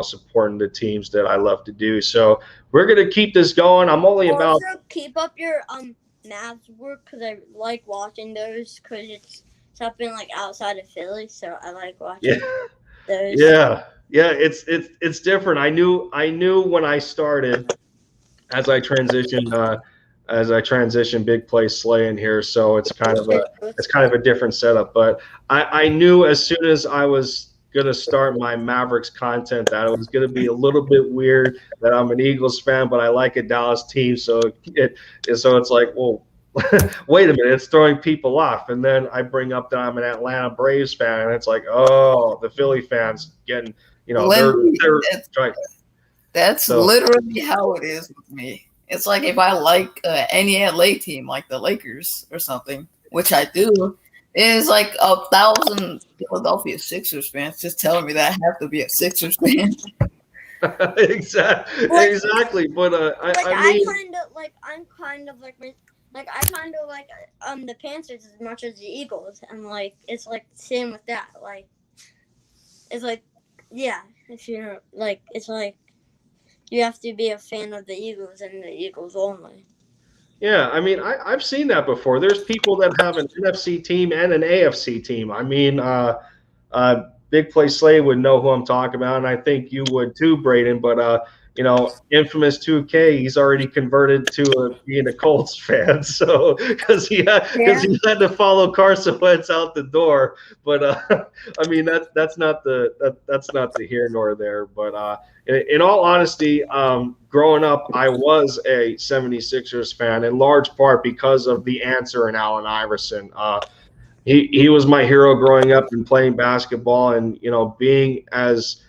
supporting the teams that I love to do. So we're gonna keep this going. I'm only about keep up your Mavs work, because I like watching those, because it's something outside of Philly, so I like watching those. Yeah, it's different. I knew when I started, as I transitioned as I transition Big Play Slay in here. So it's kind of a different setup. But I knew as soon as I was gonna start my Mavericks content that it was gonna be a little bit weird that I'm an Eagles fan, but I like a Dallas team. So it's like, well, wait a minute, it's throwing people off. And then I bring up that I'm an Atlanta Braves fan, and it's like, oh, the Philly fans getting, that's literally how it is with me. It's like if I like any LA team, like the Lakers or something, which I do, it's like 1,000 Philadelphia Sixers fans just telling me that I have to be a Sixers fan. Exactly. But I kind of like the Panthers as much as the Eagles, and like it's like the same with that. Like it's like, yeah, if you're like, it's like you have to be a fan of the Eagles and the Eagles only. Yeah, I mean, I've seen that before. There's people that have an NFC team and an AFC team. I mean, Big Play Slay would know who I'm talking about, and I think you would too, Braden. But infamous 2K, he's already converted to being a Colts fan. So because he had to follow Carson Wentz out the door. But I mean, that's not the here nor there. But in all honesty, growing up, I was a 76ers fan in large part because of the answer in Allen Iverson. He was my hero growing up and playing basketball, and being as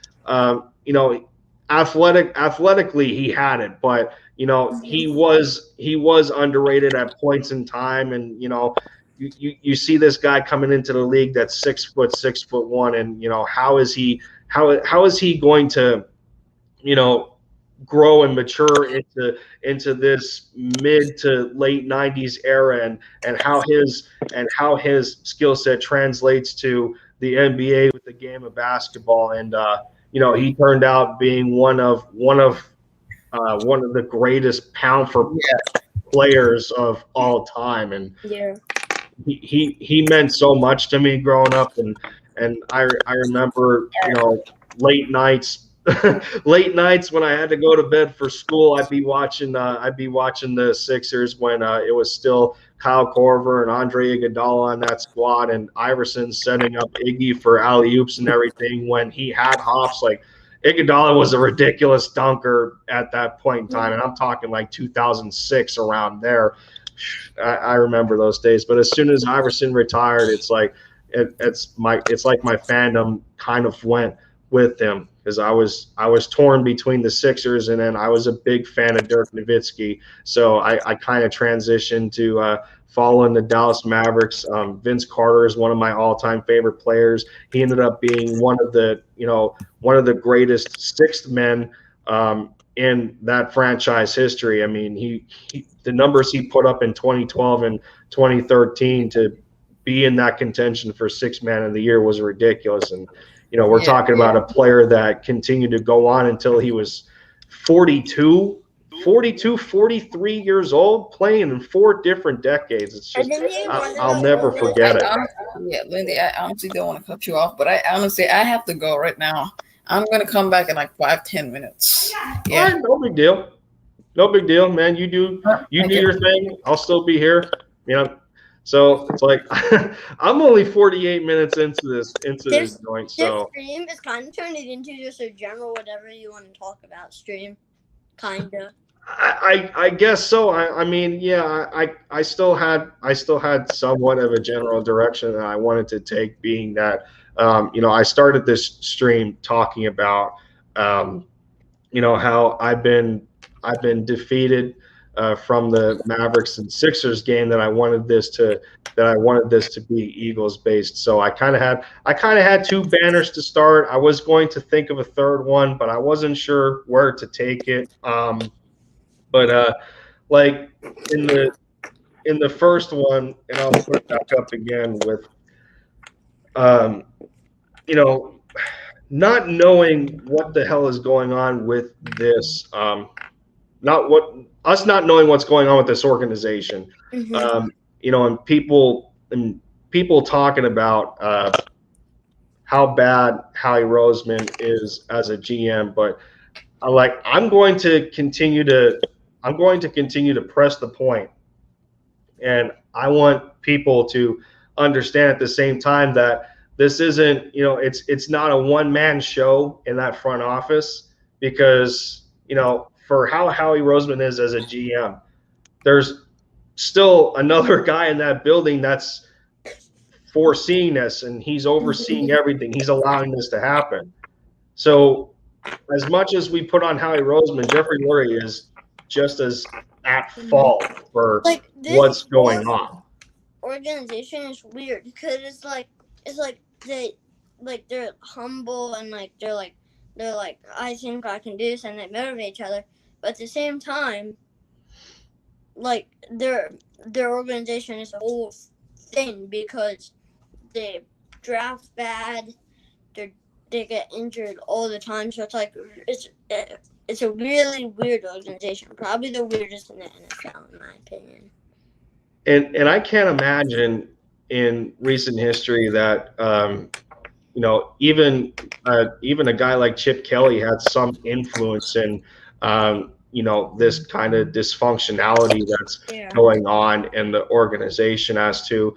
athletically he had it, but he was underrated at points in time. And you see this guy coming into the league that's 6'1", and how is he going to grow and mature into this mid to late 90s era, and how his skill set translates to the NBA with the game of basketball. And he turned out being one of the greatest pound for players of all time. And he meant so much to me growing up. And I remember, late nights when I had to go to bed for school, I'd be watching the Sixers when it was still Kyle Korver and Andre Iguodala on that squad, and Iverson setting up Iggy for alley-oops and everything when he had hops. Like, Iguodala was a ridiculous dunker at that point in time, and I'm talking like 2006, around there. I remember those days. But as soon as Iverson retired, it's like it's like my fandom kind of went with him, because I was torn between the Sixers, and then I was a big fan of Dirk Nowitzki. So I kind of transitioned to following the Dallas Mavericks. Vince Carter is one of my all-time favorite players. He ended up being one of the greatest sixth men in that franchise history. I mean, the numbers he put up in 2012 and 2013 to be in that contention for sixth man of the year was ridiculous. And we're talking about a player that continued to go on until he was 43 years old, playing in 4 different decades. It's just, I'll never forget it. Yeah, Lindy, I honestly don't want to cut you off, but I have to go right now. I'm going to come back in like 5-10 minutes. Yeah. All right, no big deal. No big deal, man. You do your thing. I'll still be here. So it's like I'm only 48 minutes into this joint. So this stream is kind of turning into just a general whatever you want to talk about stream, kind of. I guess so. I mean, yeah. I still had somewhat of a general direction that I wanted to take, being that I started this stream talking about how I've been defeated from the Mavericks and Sixers game, that I wanted this to be Eagles based. So I kind of had 2 banners to start. I was going to think of a third one, but I wasn't sure where to take it. But like in the first one, and I'll put it back up again with not knowing what the hell is going on with this, not knowing what's going on with this organization. Mm-hmm. And people talking about how bad Howie Roseman is as a GM, but I'm going to continue to I'm going to continue to press the point, and I want people to understand at the same time that this isn't, it's not a one-man show in that front office, because, for how Howie Roseman is as a GM, there's still another guy in that building that's foreseeing this, and he's overseeing everything. He's allowing this to happen. So as much as we put on Howie Roseman, Jeffrey Lurie is just as at fault for what's going on. Organization is weird because it's like they're humble, and they're like I think I can do this, and they motivate each other. But at the same time, their organization is a whole thing because they draft bad, they get injured all the time. So it's a really weird organization, probably the weirdest in the NFL in my opinion. And I can't imagine in recent history that even a guy like Chip Kelly had some influence in this kind of dysfunctionality that's going on in the organization, as to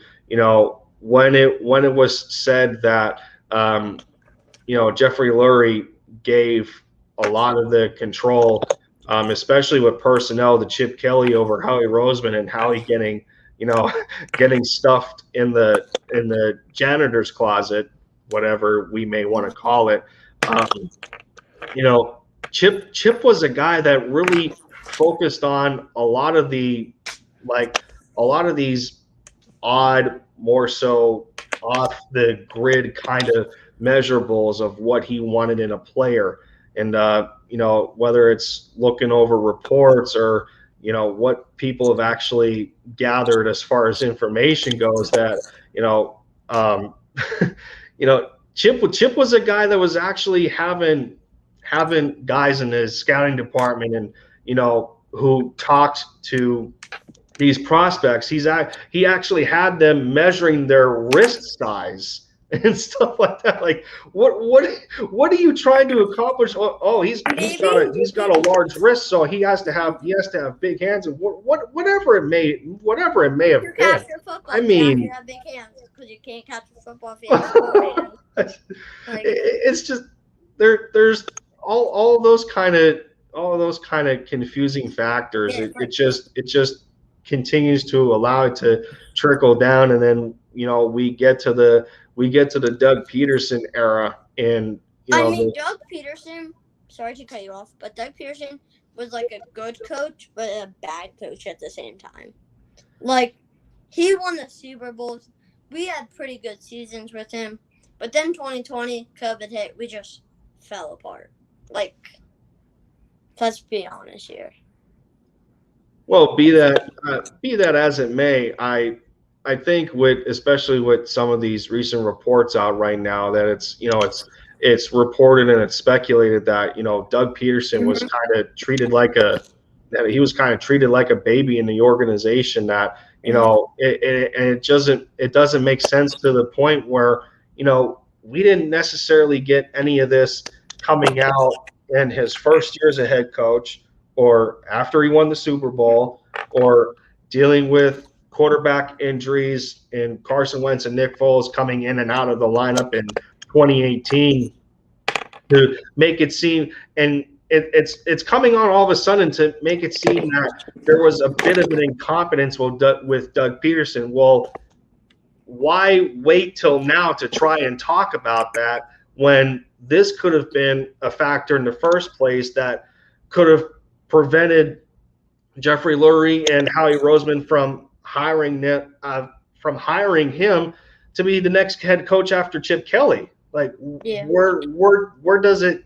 when it was said that Jeffrey Lurie gave a lot of the control, especially with personnel, to Chip Kelly over Howie Roseman, and Howie getting stuffed in the janitor's closet, whatever we may want to call it. Chip was a guy that really focused on a lot of these odd, more so off the grid kind of measurables of what he wanted in a player. And whether it's looking over reports or what people have actually gathered as far as information goes, that Chip was a guy that was actually having guys in his scouting department, and who talked to these prospects. He actually had them measuring their wrist size and stuff like that. Like, what are you trying to accomplish? Oh, he's got a large wrist, so he has to have big hands, and whatever it may have been. I mean, you have big hands because you can't catch a football field. It's just there's all those kind of confusing factors. Yeah, it just continues to allow it to trickle down, and then we get to the Doug Peterson era, and Doug Peterson, sorry to cut you off, but Doug Peterson was like a good coach, but a bad coach at the same time. He won the Super Bowls. We had pretty good seasons with him, but then 2020 COVID hit. We just fell apart. Let's be honest here. Well, be that as it may, I think especially with some of these recent reports out right now, that it's reported and it's speculated that Doug Peterson was kind of treated like a baby in the organization, that it doesn't make sense, to the point where we didn't necessarily get any of this coming out in his first year as a head coach, or after he won the Super Bowl, or dealing with quarterback injuries and Carson Wentz and Nick Foles coming in and out of the lineup in 2018, to make it seem, and it's coming on all of a sudden to make it seem that there was a bit of an incompetence with Doug Peterson. Well, why wait till now to try and talk about that, when this could have been a factor in the first place that could have prevented Jeffrey Lurie and Howie Roseman from hiring him to be the next head coach after Chip Kelly? Where does it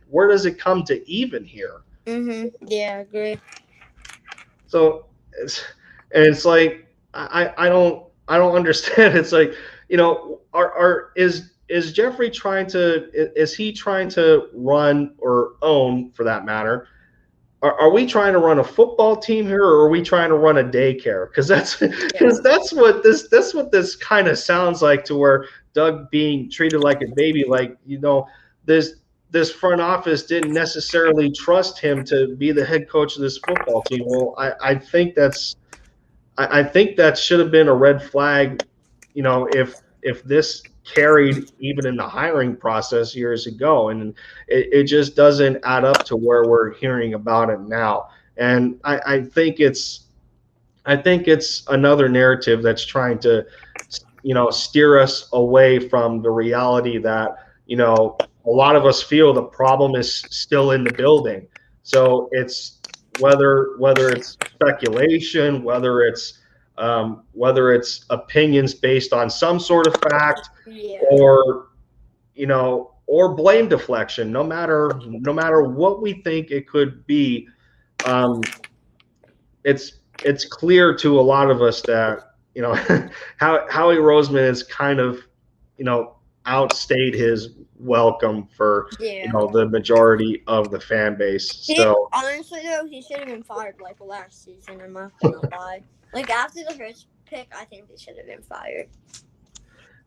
come to even here? Yeah, I agree. So it's like I don't understand. It's like, is Jeffrey trying to run, or own for that matter? Are we trying to run a football team here, or are we trying to run a daycare? Because that's what this kind of sounds like, to where Doug being treated like a baby. this front office didn't necessarily trust him to be the head coach of this football team. Well, I think that should have been a red flag, if this carried even in the hiring process years ago, and it just doesn't add up to where we're hearing about it now. And I think it's another narrative that's trying to, steer us away from the reality that, a lot of us feel the problem is still in the building. So it's whether it's speculation, whether it's opinions based on some sort of fact, or blame deflection. No matter what we think it could be, it's clear to a lot of us that Howie Roseman has kind of outstayed his welcome for the majority of the fan base. So honestly though, he should have been fired like last season. I'm not gonna lie. Like after the first pick, I think they should have been fired.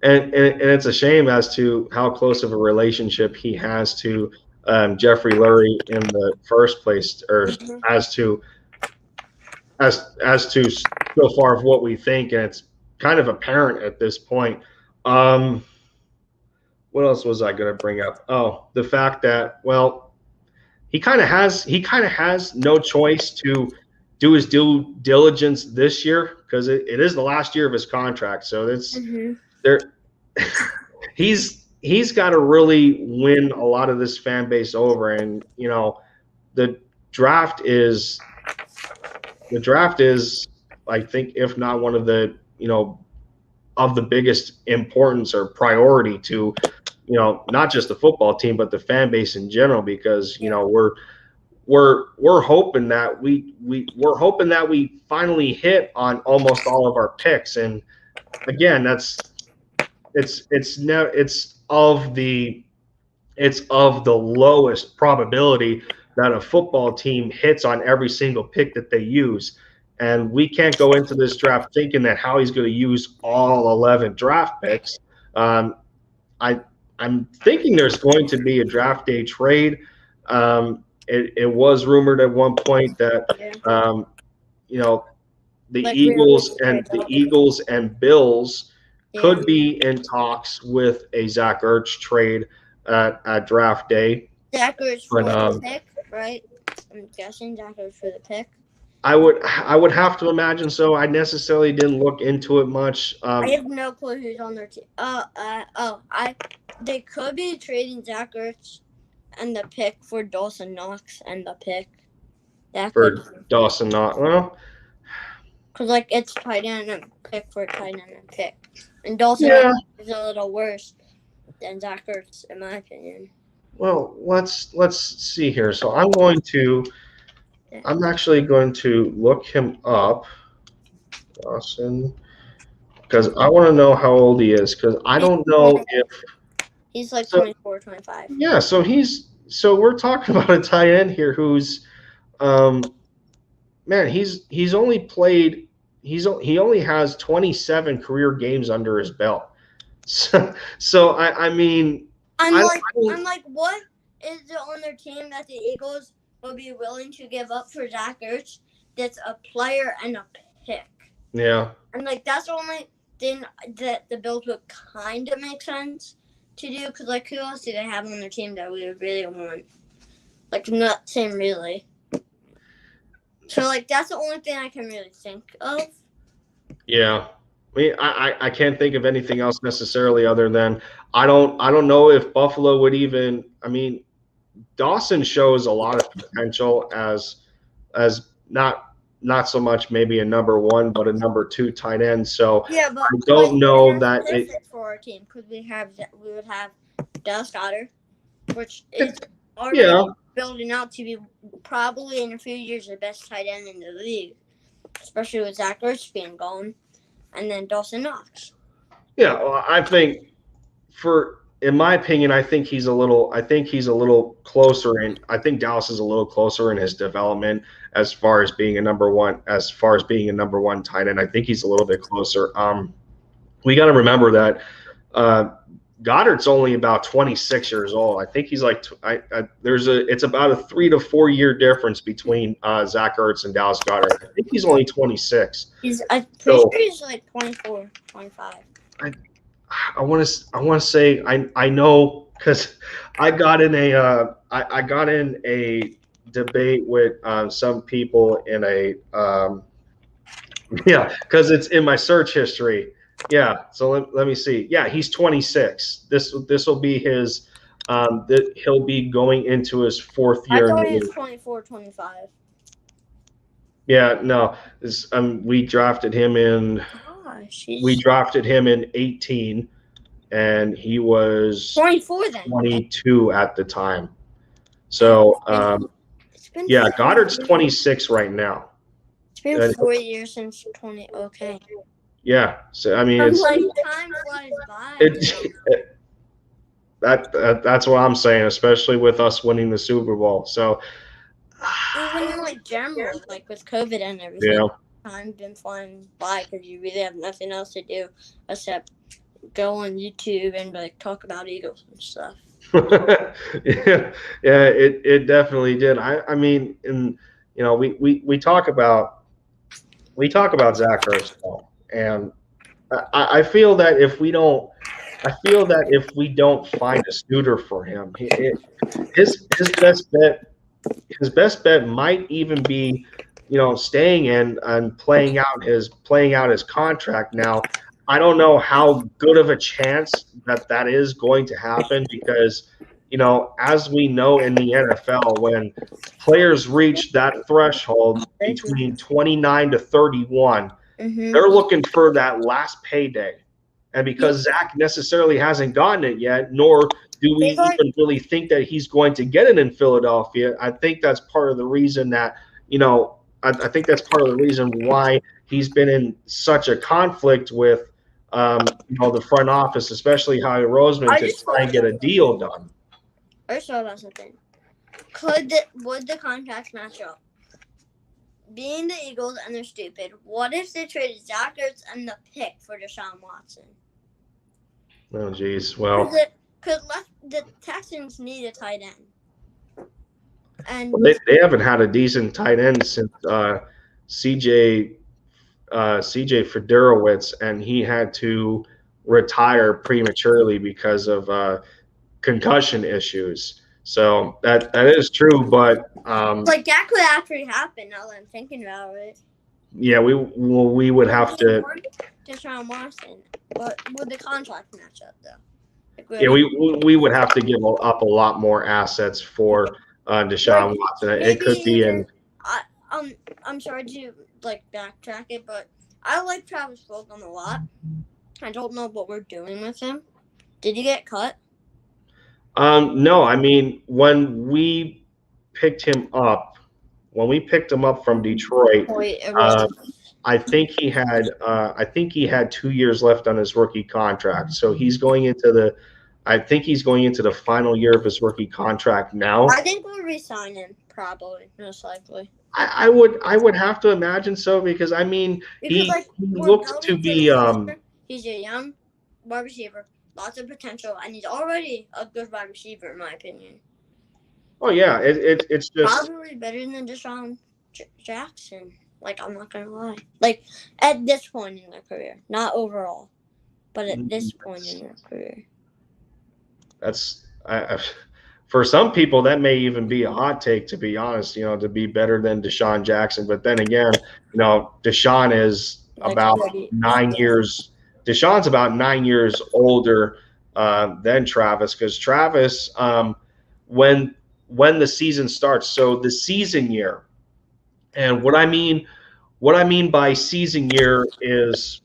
And it's a shame as to how close of a relationship he has to Jeffrey Lurie in the first place, or as to so far of what we think, and it's kind of apparent at this point. What else was I going to bring up? Oh, the fact that, well, he kind of has no choice to do his due diligence this year, because it is the last year of his contract. So it's there. He's got to really win a lot of this fan base over, and the draft is, I think, if not one of the of the biggest importance or priority to not just the football team but the fan base in general, because we're hoping that we finally hit on almost all of our picks. And again, it's of the lowest probability that a football team hits on every single pick that they use. And we can't go into this draft thinking that Howie's going to use all 11 draft picks. I'm thinking there's going to be a draft day trade. It was rumored at one point that the Eagles and Bills could be in talks with a Zach Ertz trade at draft day. Zach Ertz for the pick, right? I'm guessing Zach Ertz for the pick. I would have to imagine so. I necessarily didn't look into it much. I have no clue who's on their team. They could be trading Zach Ertz and the pick for Dawson Knox and the pick. Dawson Knox, well, because it's tight end and pick for tight end and pick, and Dawson Knox is a little worse than Zach Ertz in my opinion. Well, let's see here. So I'm actually going to look him up, Dawson, because I want to know how old he is, because I don't know if he's 24, 25. Yeah, so we're talking about a tight end here who's he's only played he only has 27 career games under his belt. So I mean, I'm like, what is it on their team that the Eagles will be willing to give up for Zach Ertz? That's a player and a pick. Yeah. And that's the only thing that the Bills would kind of make sense to do, because who else do they have on their team that we would really want? I'm not saying really. So that's the only thing I can really think of. Yeah. I mean, I can't think of anything else necessarily other than I don't know if Buffalo would even. I mean, Dawson shows a lot of potential as not so much maybe a number one, but a number two tight end. So yeah, but I don't know that for our team, because we would have Dallas Goedert, which is already building out to be probably in a few years the best tight end in the league, especially with Zach Ertz being gone, and then Dawson Knox. Yeah, well, I think in my opinion, I think he's a little closer, and I think Dallas is a little closer in his development as far as being a number one tight end. I think he's a little bit closer. We got to remember that Goddard's only about 26 years old. I think he's like it's about a 3 to 4 year difference between Zach Ertz and Dallas Goedert. I think he's only 26. I'm pretty sure he's like 24, 25. I want to say I know because I got in a debate with some people in a because it's in my search history. Yeah, so let me see. Yeah, he's 26. This will be his. He'll be going into his 4th year. I thought he was 24, 25. Yeah, no. We drafted him in. We drafted him in 18, and he was 24 then. 22 at the time. So yeah, Goddard's 26 right now. It's been 4 years since 20. Okay. Yeah, so I mean, I'm like, time flies by. That's what I'm saying, especially with us winning the Super Bowl. So even in like general, like with COVID and everything, yeah, time's been flying by because you really have nothing else to do except go on YouTube and like talk about Eagles and stuff. yeah, it definitely did. I mean, and you know, we talk about Zach Ertz, and I feel that if we don't find a suitor for him, his best bet might even be, you know, staying in and playing out his contract. Now, I don't know how good of a chance that is going to happen because, you know, as we know in the NFL, when players reach that threshold between 29 to 31, they're looking for that last payday. And because Zach necessarily hasn't gotten it yet, nor do we even really think that he's going to get it in Philadelphia, I think that's part of the reason that, you know, I think that's part of the reason why he's been in such a conflict with, you know, the front office, especially Howie Roseman, to try and get a deal done. I just thought about something. Would the contracts match up? Being the Eagles and they're stupid, what if they traded Zach Ertz and the pick for Deshaun Watson? Oh, geez. Well, because the Texans need a tight end. And they haven't had a decent tight end since CJ Fedorowicz, and he had to retire prematurely because of concussion issues. So that is true, but like that could actually happen now that I'm thinking about it. Yeah, we would have to. Deshaun Watson, but would the contract match up though? Yeah, we would have to give up a lot more assets for Deshaun Watson. It could be in. I'm sorry to like backtrack it, but I like Travis Fulgham a lot. I don't know what we're doing with him. Did he get cut? No, I mean when we picked him up from Detroit, I think he had 2 years left on his rookie contract. So he's going into the final year of his rookie contract now. I think we'll re-sign him, probably, most likely. I would have to imagine so because I mean he looks to be he's a young wide receiver, lots of potential, and he's already a good wide receiver in my opinion. Oh yeah, it's just probably better than Deshaun Jackson. Like, I'm not gonna lie. Like, at this point in their career, not overall, but at this point in their career. That's for some people that may even be a hot take, to be honest. You know, to be better than Deshaun Jackson, but then again, you know, Deshaun is about 9 years. Deshaun's about 9 years older than Travis, because Travis, when the season starts, so the season year. And what I mean by season year is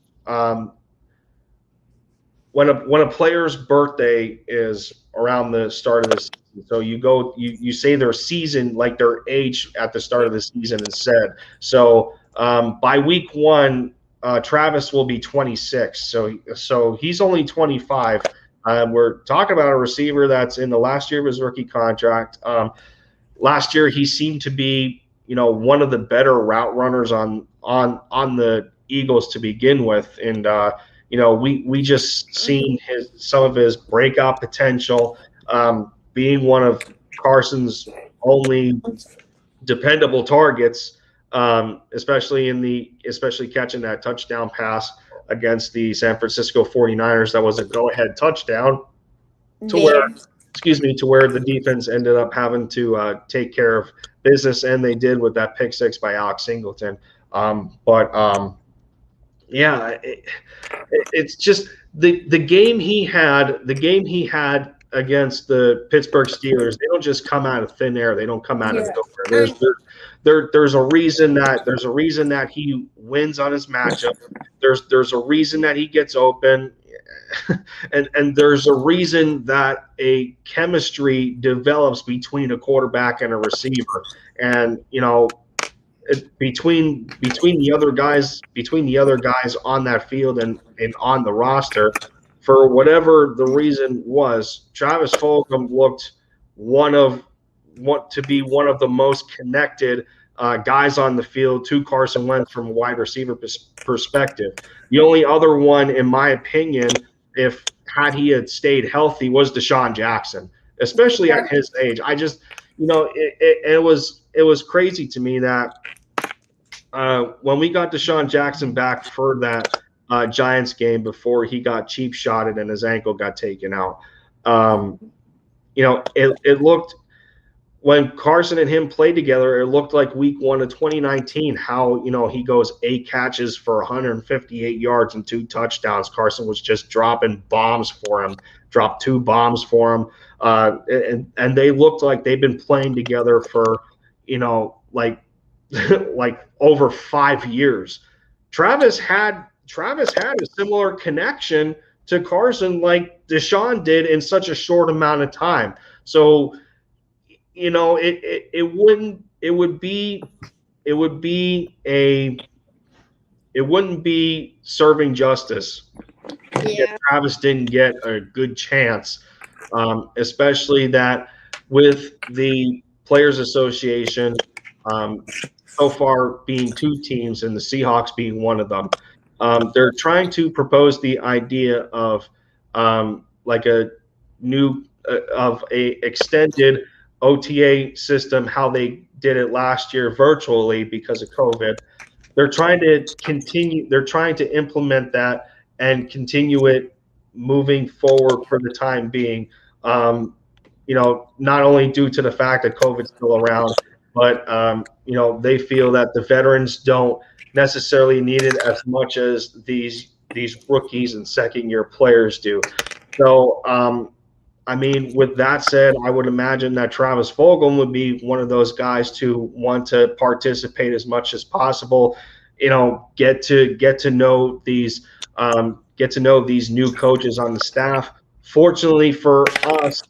when a player's birthday is around the start of the season. So you say their season, like their age at the start of the season instead. So by week 1, Travis will be 26. So he's only 25. We're talking about a receiver that's in the last year of his rookie contract. Last year he seemed to be, you know, one of the better route runners on the Eagles to begin with, and we just seen some of his breakout potential, being one of Carson's only dependable targets, especially catching that touchdown pass against the San Francisco 49ers. That was a go-ahead touchdown to where the defense ended up having to take care of business, and they did with that pick six by Alex Singleton. It's just the game he had against the Pittsburgh Steelers. They don't just come out of thin air. They don't come out of nowhere. There's a reason that he wins on his matchup. There's a reason that he gets open, and there's a reason that a chemistry develops between a quarterback and a receiver. And between the other guys on that field and on the roster, for whatever the reason was, Travis Fulgham looked to be one of the most connected guys on the field to Carson Wentz from a wide receiver perspective. The only other one, in my opinion, had he stayed healthy, was Deshaun Jackson, especially at his age. I just, it was crazy to me that when we got Deshaun Jackson back for that Giants game before he got cheap shotted and his ankle got taken out, it looked, when Carson and him played together, it looked like week 1 of 2019, how, he goes 8 catches for 158 yards and 2 touchdowns. Carson was just dropping bombs for him, dropped 2 bombs for him. And they looked like they've been playing together for, like over 5 years. Travis had a similar connection to Carson like Deshaun did in such a short amount of time. So, it wouldn't be serving justice if Travis didn't get a good chance, especially that with the Players Association so far being 2 teams and the Seahawks being one of them. They're trying to propose the idea of like a new of a extended OTA system, how they did it last year virtually because of COVID. They're trying to implement that and continue it moving forward for the time being. Not only due to the fact that COVID's still around, but they feel that the veterans don't necessarily need it as much as these rookies and second-year players do. So, with that said, I would imagine that Travis Fulgham would be one of those guys to want to participate as much as possible. Get to know these new coaches on the staff. Fortunately for us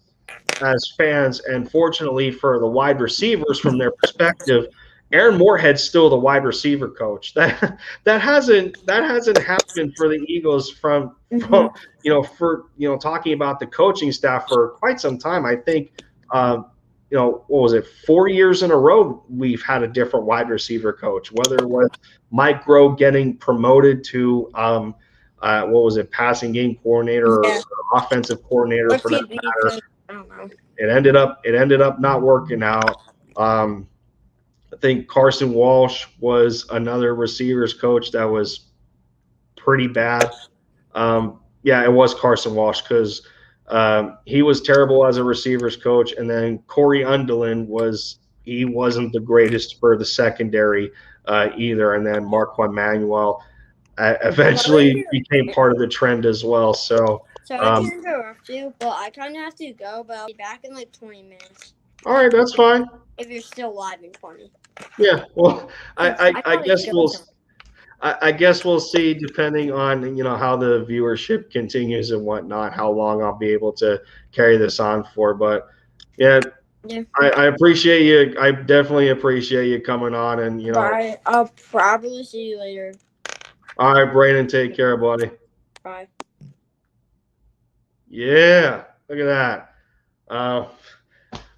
as fans, and fortunately for the wide receivers from their perspective, Aaron Moorhead's still the wide receiver coach. That hasn't happened for the Eagles from talking about the coaching staff for quite some time. I think what was it, 4 years in a row we've had a different wide receiver coach, whether it was Mike Groh getting promoted to passing game coordinator or offensive coordinator for that matter. I don't know. It ended up not working out. I think Carson Walsh was another receivers coach that was pretty bad. It was Carson Walsh because he was terrible as a receivers coach. And then Corey Undelin wasn't the greatest for the secondary either. And then Marquand Manuel eventually became part of the trend as well. So I can interrupt you, but I kind of have to go, but I'll be back in like 20 minutes. All right, that's fine. If you're still live in 20. Yeah, well, I guess we'll see, depending on how the viewership continues and whatnot, how long I'll be able to carry this on for. But yeah. I appreciate you. I definitely appreciate you coming on, and Bye. I'll probably see you later. All right, Braden, take care, buddy. Bye. Yeah, look at that.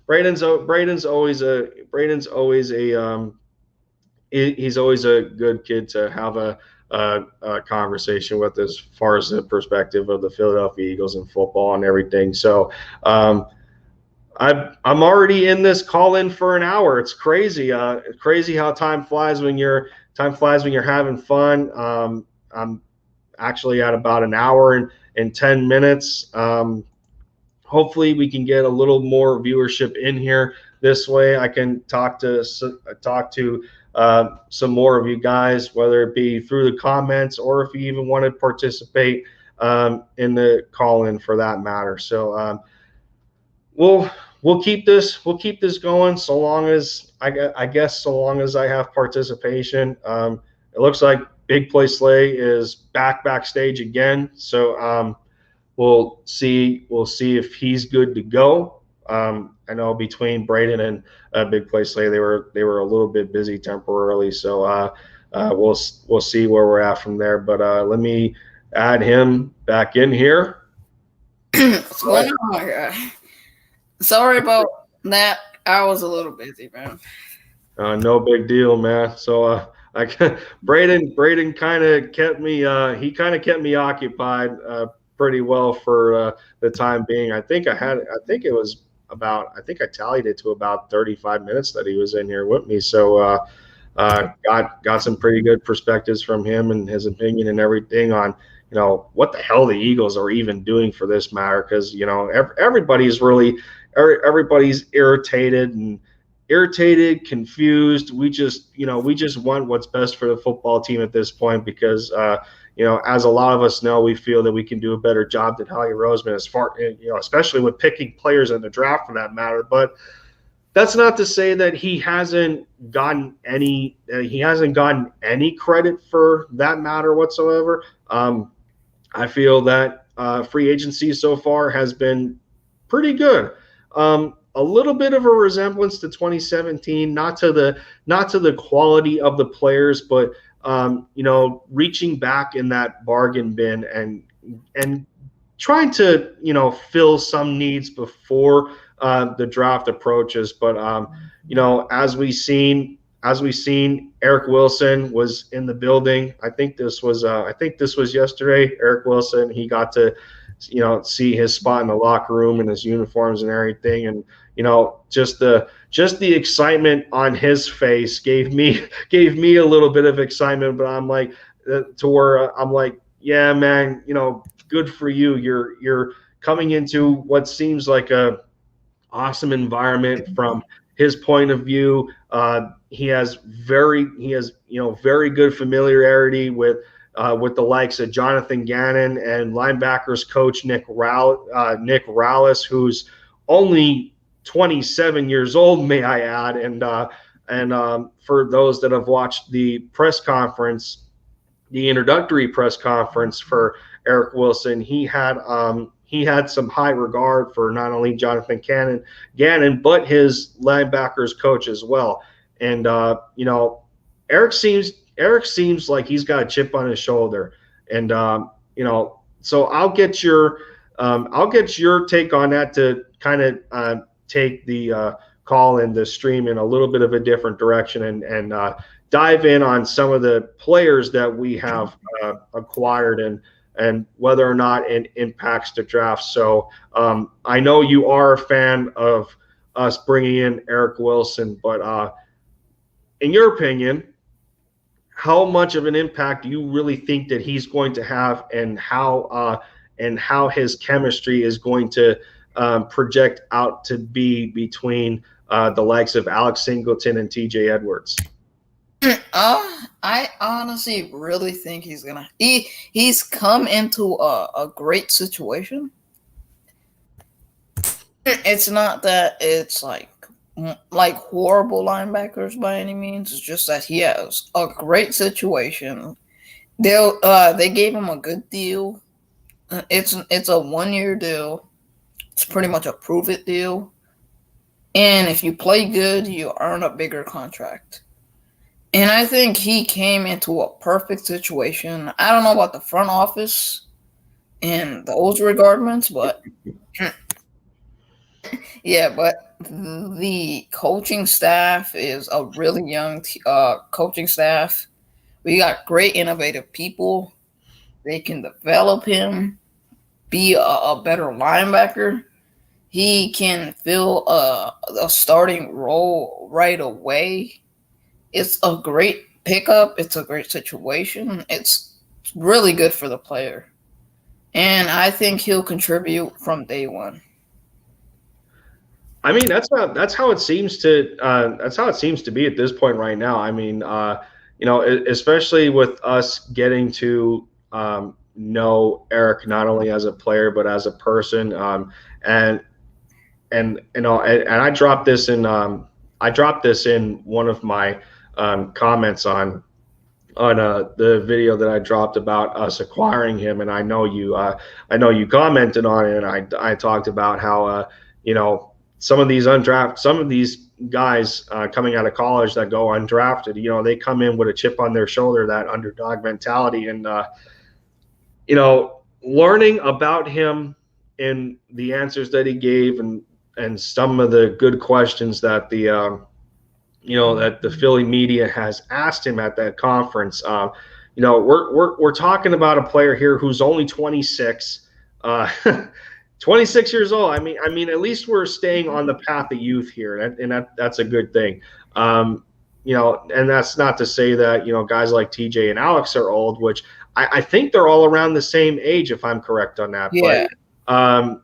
Braden's always a good kid to have a conversation with as far as the perspective of the Philadelphia Eagles and football and everything. So I'm already in this call in for an hour. It's crazy. Crazy how time flies when you're having fun. I'm actually at about an hour and 10 minutes. Hopefully we can get a little more viewership in here. This way I can talk to some more of you guys, whether it be through the comments or if you even want to participate in the call in for that matter. So we'll keep this going so long as I guess so long as I have participation. It looks like Big Play Slay is backstage again. So we'll see if he's good to go. I know between Braden and Big Play Slay, they were a little bit busy temporarily. So we'll see where we're at from there. But let me add him back in here. Sorry about that. I was a little busy, man. No big deal, man. So Braden kind of kept me occupied pretty well for the time being. I think I tallied it to about 35 minutes that he was in here with me. So got some pretty good perspectives from him and his opinion and everything on what the hell the Eagles are even doing for this matter, because everybody's irritated, confused. We just want what's best for the football team at this point, because as a lot of us know, we feel that we can do a better job than Howie Roseman as far, especially with picking players in the draft for that matter. But that's not to say that he hasn't gotten any credit for that matter whatsoever. I feel that free agency so far has been pretty good. A little bit of a resemblance to 2017, not to the quality of the players, but reaching back in that bargain bin and trying to fill some needs before the draft approaches. But as we seen, Eric Wilson was in the building. I think this was yesterday. Eric Wilson, he got to see his spot in the locker room and his uniforms and everything, and just the excitement on his face gave me a little bit of excitement. But I'm like, to where I'm like, yeah, man, good for you. You're coming into what seems like a awesome environment from his point of view. He has very good familiarity with the likes of Jonathan Gannon and linebackers coach Nick Rallis, who's only 27 years old, may I add. And for those that have watched the press conference, the introductory press conference for Eric Wilson, he had some high regard for not only Jonathan Gannon, but his linebackers coach as well. And Eric seems like he's got a chip on his shoulder. And so I'll get your take on that, to kind of take the call and the stream in a little bit of a different direction, and dive in on some of the players that we have acquired and whether or not it impacts the draft. So I know you are a fan of us bringing in Eric Wilson, but in your opinion, how much of an impact do you really think that he's going to have, and how his chemistry is going to project out to be between the likes of Alex Singleton and TJ Edwards? I honestly really think he's come into a great situation. It's not that it's like horrible linebackers by any means. It's just that he has a great situation. They gave him a good deal. It's a 1-year deal. It's pretty much a prove it deal. And if you play good, you earn a bigger contract. And I think he came into a perfect situation. I don't know about the front office and those regardments, but yeah, but the coaching staff is a really young coaching staff We got great innovative people. They can develop him, be a better linebacker. He can fill a starting role right away. It's a great pickup. It's a great situation. It's really good for the player. And I think he'll contribute from day one. I mean, that's how it seems to be at this point right now. I mean, especially with us getting to know Eric not only as a player but as a person, and I dropped this in one of my comments on the video that I dropped about us acquiring him, and I know you commented on it, and I talked about how some of these guys coming out of college that go undrafted, they come in with a chip on their shoulder, that underdog mentality, and learning about him and the answers that he gave, and some of the good questions that that the Philly media has asked him at that conference. We're talking about a player here who's only 26. 26 years old. I mean, at least we're staying on the path of youth here, and that's a good thing. And that's not to say that guys like TJ and Alex are old, which I think they're all around the same age, if I'm correct on that. Yeah. But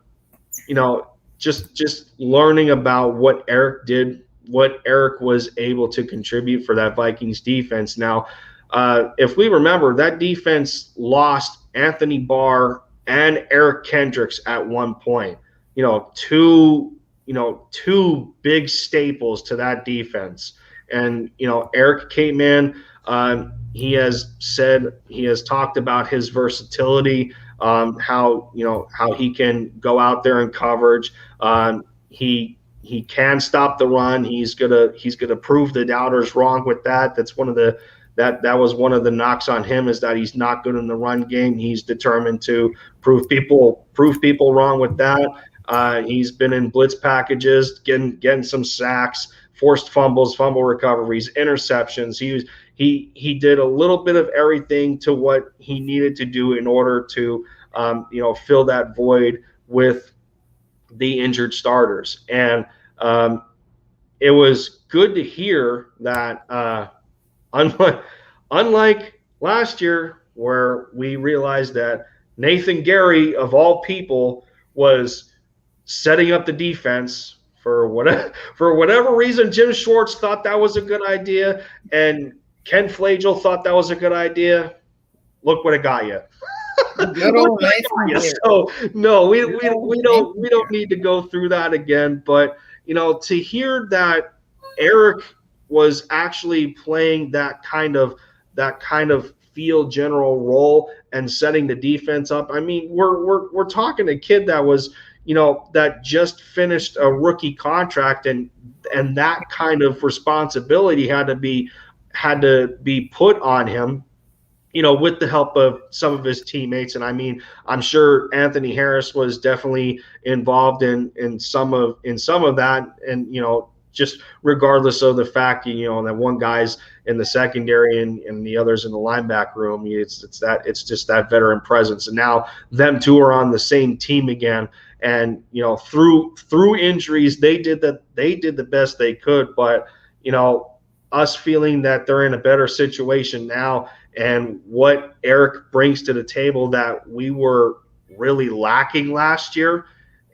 just learning about what Eric did, what Eric was able to contribute for that Vikings defense. Now, if we remember, that defense lost Anthony Barr and Eric Kendricks at one point. Two big staples to that defense. And Eric came in. He has talked about his versatility, how he can go out there in coverage. He can stop the run. He's gonna prove the doubters wrong with that. That's one of the that was one of the knocks on him, is that he's not good in the run game. He's determined to prove people wrong with that. He's been in blitz packages, getting some sacks, forced fumbles, fumble recoveries, interceptions. He did a little bit of everything to what he needed to do in order to fill that void with the injured starters. And it was good to hear that unlike last year, where we realized that Nathan Gary, of all people, was setting up the defense for whatever reason. Jim Schwartz thought that was a good idea, and Ken Flagel thought that was a good idea. Look what it got you. So no, we don't need to go through that again. But to hear that Eric was actually playing that kind of field general role and setting the defense up. I mean, we're talking a kid that was that just finished a rookie contract, and that kind of responsibility had to be put on him, with the help of some of his teammates. And I mean, I'm sure Anthony Harris was definitely involved in some of that, and just regardless of the fact that one guy's in the secondary and the others in the linebacker room, it's just that veteran presence. And now them two are on the same team again, and through injuries they did the best they could. But us feeling that they're in a better situation now, and what Eric brings to the table that we were really lacking last year.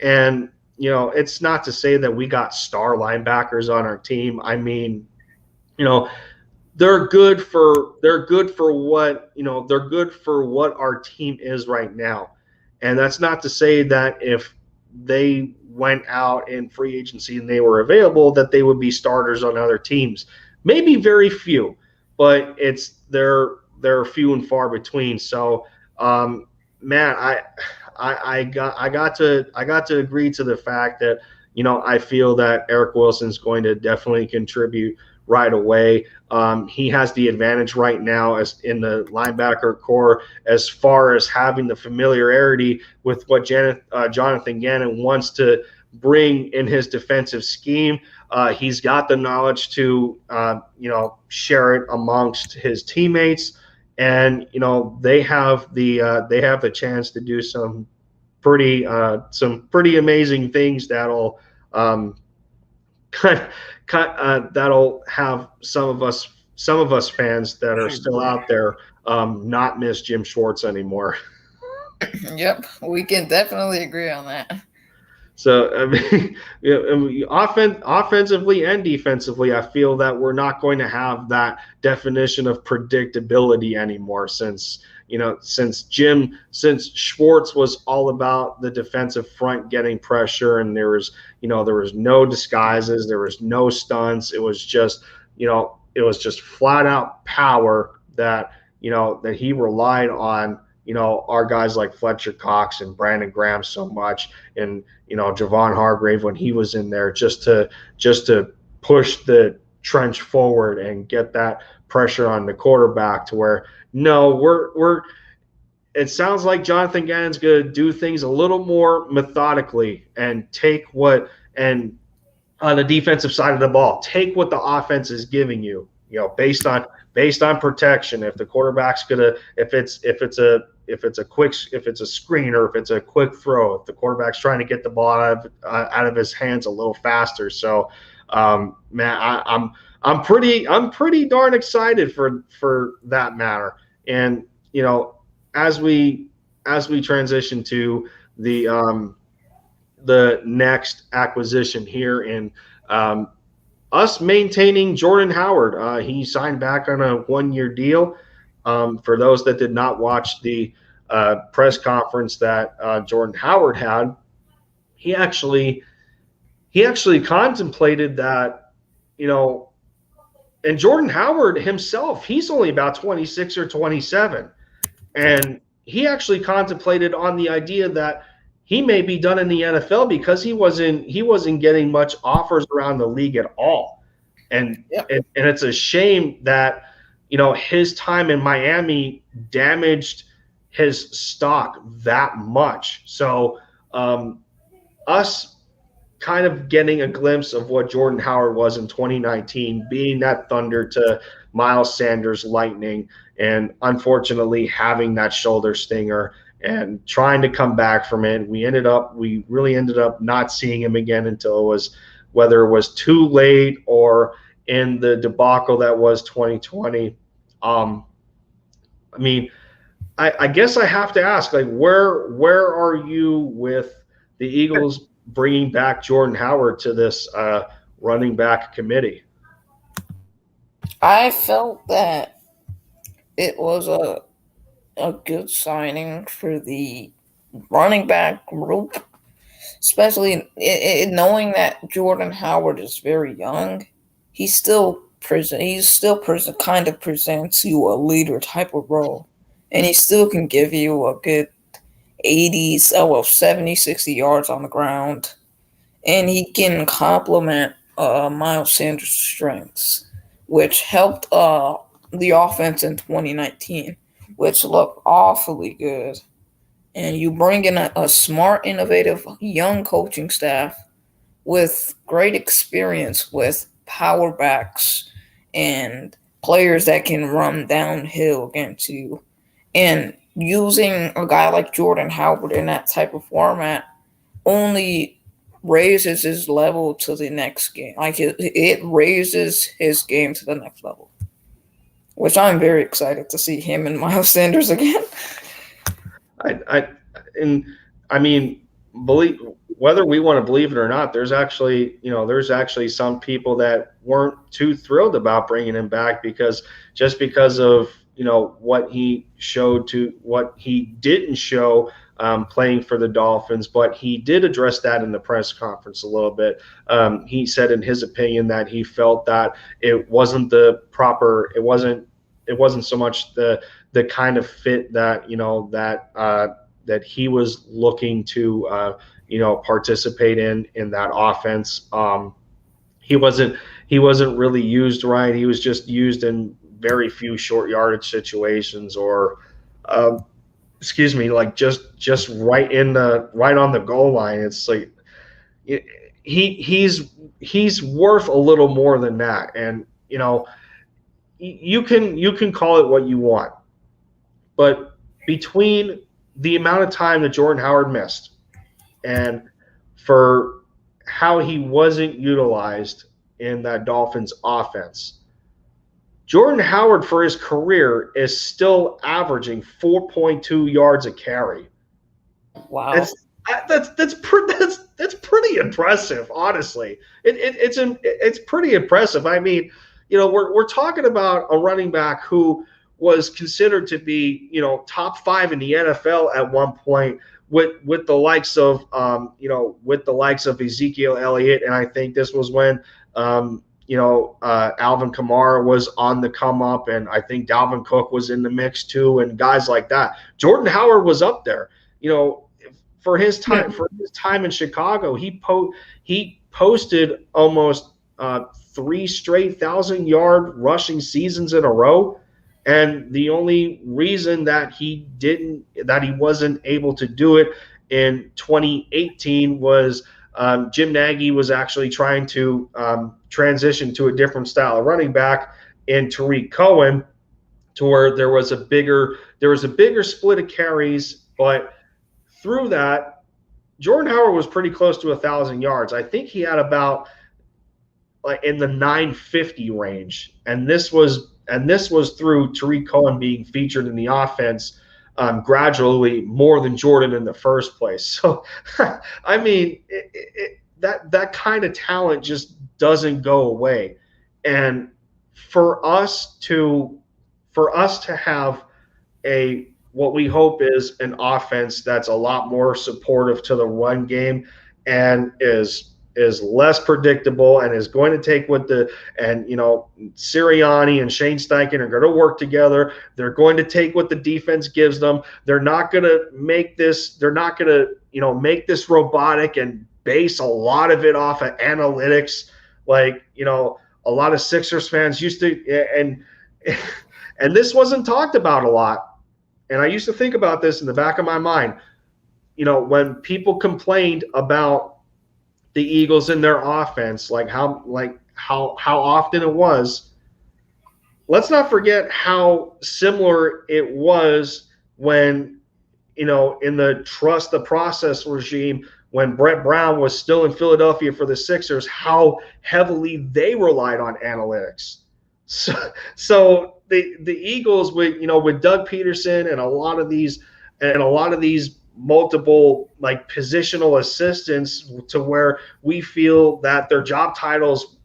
And it's not to say that we got star linebackers on our team. I mean, they're good for what our team is right now. And that's not to say that if they went out in free agency and they were available, that they would be starters on other teams. Maybe very few, but they're few and far between. So, man, I got to agree to the fact that I feel that Eric Wilson's going to definitely contribute right away. He has the advantage right now as in the linebacker core, as far as having the familiarity with what Jonathan Gannon wants to bring in his defensive scheme. He's got the knowledge to, share it amongst his teammates, and they have the chance to do some pretty amazing things that'll that'll have some of us fans that are still out there not miss Jim Schwartz anymore. Yep, we can definitely agree on that. So, I mean, offensively and defensively, I feel that we're not going to have that definition of predictability anymore since Schwartz was all about the defensive front getting pressure, and there was no disguises, there was no stunts. It was just flat out power that he relied on, our guys like Fletcher Cox and Brandon Graham so much, and Javon Hargrave when he was in there, just to push the trench forward and get that pressure on the quarterback to where it sounds like Jonathan Gannon's going to do things a little more methodically and and on the defensive side of the ball, take what the offense is giving you, based on protection. If the quarterback's if it's a screen or if it's a quick throw, if the quarterback's trying to get the ball out of his hands a little faster. So, man, I'm pretty darn excited for that matter. And as we transition to the next acquisition here, and us maintaining Jordan Howard, he signed back on a 1-year deal. For those that did not watch the press conference that Jordan Howard had, he actually contemplated that, and Jordan Howard himself, he's only about 26 or 27. And he actually contemplated on the idea that he may be done in the NFL because he wasn't getting much offers around the league at all. And it's a shame that, his time in Miami damaged his stock that much. So us kind of getting a glimpse of what Jordan Howard was in 2019, being that thunder to Miles Sanders lightning, and unfortunately having that shoulder stinger and trying to come back from it. We really ended up not seeing him again until whether it was too late or in the debacle that was 2020. I guess I have to ask, like, where are you with the Eagles bringing back Jordan Howard to this running back committee? I felt that it was a good signing for the running back group, especially knowing that Jordan Howard is very young. He still kind of presents you a leader type of role, and he still can give you a good 70, 60 yards on the ground, and he can complement Miles Sanders' strengths, which helped the offense in 2019, which looked awfully good. And you bring in a smart, innovative, young coaching staff with great experience with power backs and players that can run downhill against you. And using a guy like Jordan Howard in that type of format only raises his level to the next game. Like it raises his game to the next level, which I'm very excited to see him and Miles Sanders again. Believe whether we want to believe it or not, there's actually some people that weren't too thrilled about bringing him back because of what he showed to what he didn't show playing for the Dolphins, but he did address that in the press conference a little bit. He said in his opinion that he felt that it wasn't so much the kind of fit that that he was looking to participate in that offense. He wasn't really used right. He was just used in very few short yardage situations, or like just right on the goal line. It's like, he's worth a little more than that. And you can call it what you want, but between the amount of time that Jordan Howard missed and for how he wasn't utilized in that Dolphins offense, Jordan Howard for his career is still averaging 4.2 yards a carry. Wow. That's pretty impressive, honestly. It's pretty impressive. I mean, we're talking about a running back who was considered to be, top 5 in the NFL at one point with the likes of Ezekiel Elliott, and I think this was when Alvin Kamara was on the come up, and I think Dalvin Cook was in the mix too, and guys like that. Jordan Howard was up there. For his time in Chicago, he posted almost 3 straight 1,000-yard rushing seasons in a row, and the only reason that he wasn't able to do it in 2018 was Jim Nagy was actually trying to transition to a different style of running back in Tariq Cohen, to where there was a bigger split of carries, but through that, Jordan Howard was pretty close to 1,000 yards. I think he had about in the 950 range, and this was through Tariq Cohen being featured in the offense gradually more than Jordan in the first place. So, I mean, that kind of talent just doesn't go away, and for us to have what we hope is an offense that's a lot more supportive to the run game and is less predictable and is going to take Sirianni and Shane Steichen are going to work together. They're going to take what the defense gives them. They're not going to make this robotic and base a lot of it off of analytics. Like, a lot of Sixers fans used to, and this wasn't talked about a lot. And I used to think about this in the back of my mind, when people complained about the Eagles and their offense, how often it was. Let's not forget how similar it was when, in the trust the process regime, when Brett Brown was still in Philadelphia for the Sixers, how heavily they relied on analytics. So the Eagles with Doug Peterson and a lot of these multiple positional assistants, to where we feel that their job titles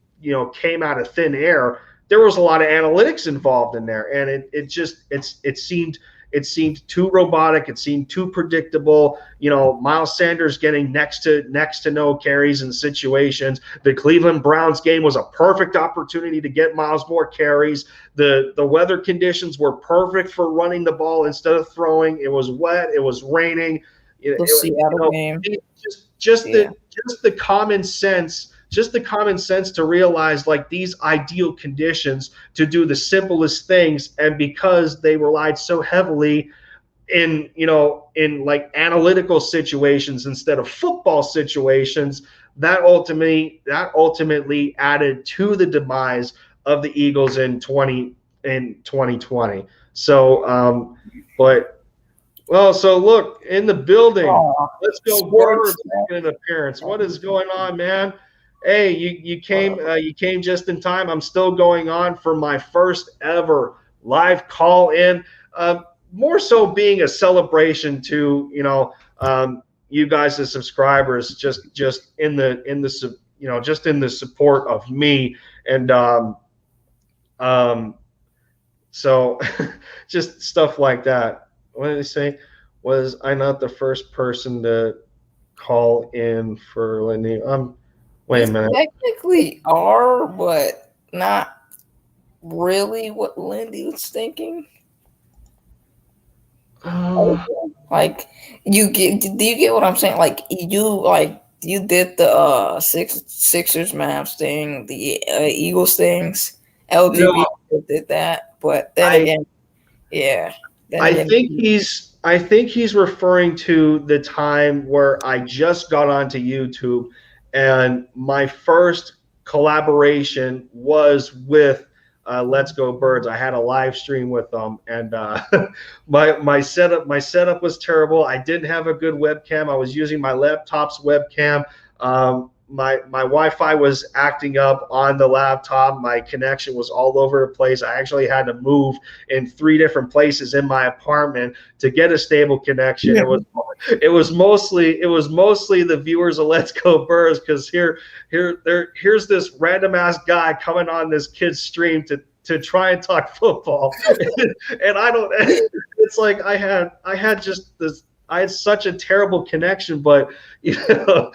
came out of thin air. There was a lot of analytics involved in there, and it seemed too robotic. It seemed too predictable. Miles Sanders getting next to no carries in situations. The Cleveland Browns game was a perfect opportunity to get Miles more carries. The weather conditions were perfect for running the ball instead of throwing. It was wet. It was raining. Seattle game. The common sense. Just the common sense to realize these ideal conditions to do the simplest things, and because they relied so heavily in analytical situations instead of football situations, that ultimately added to the demise of the Eagles in 2020. So, so look in the building. Let's go forward. Making an appearance. What is going on, man? Hey, you came just in time. I'm still going on for my first ever live call in. More so being a celebration to you guys as subscribers, just in the support of me, and so just stuff like that. What did they say? Was I not the first person to call in for Lindy? Wait a minute. Technically are, but not really what Lindy was thinking. Do you get what I'm saying? You did the Sixers Mavs thing, the Eagles things. LGBT did that, but then again, yeah. I think he's referring to the time where I just got onto YouTube and my first collaboration was with Let's Go Birds. I had a live stream with them, and my setup was terrible. I didn't have a good webcam. I was using my laptop's webcam. My Wi-Fi was acting up on the laptop. My connection was all over the place. I actually had to move in 3 different places in my apartment to get a stable connection. Yeah. It was mostly the viewers of Let's Go Birds, because here's this random ass guy coming on this kid's stream to try and talk football, and I don't. It's like I had just this. I had such a terrible connection, but but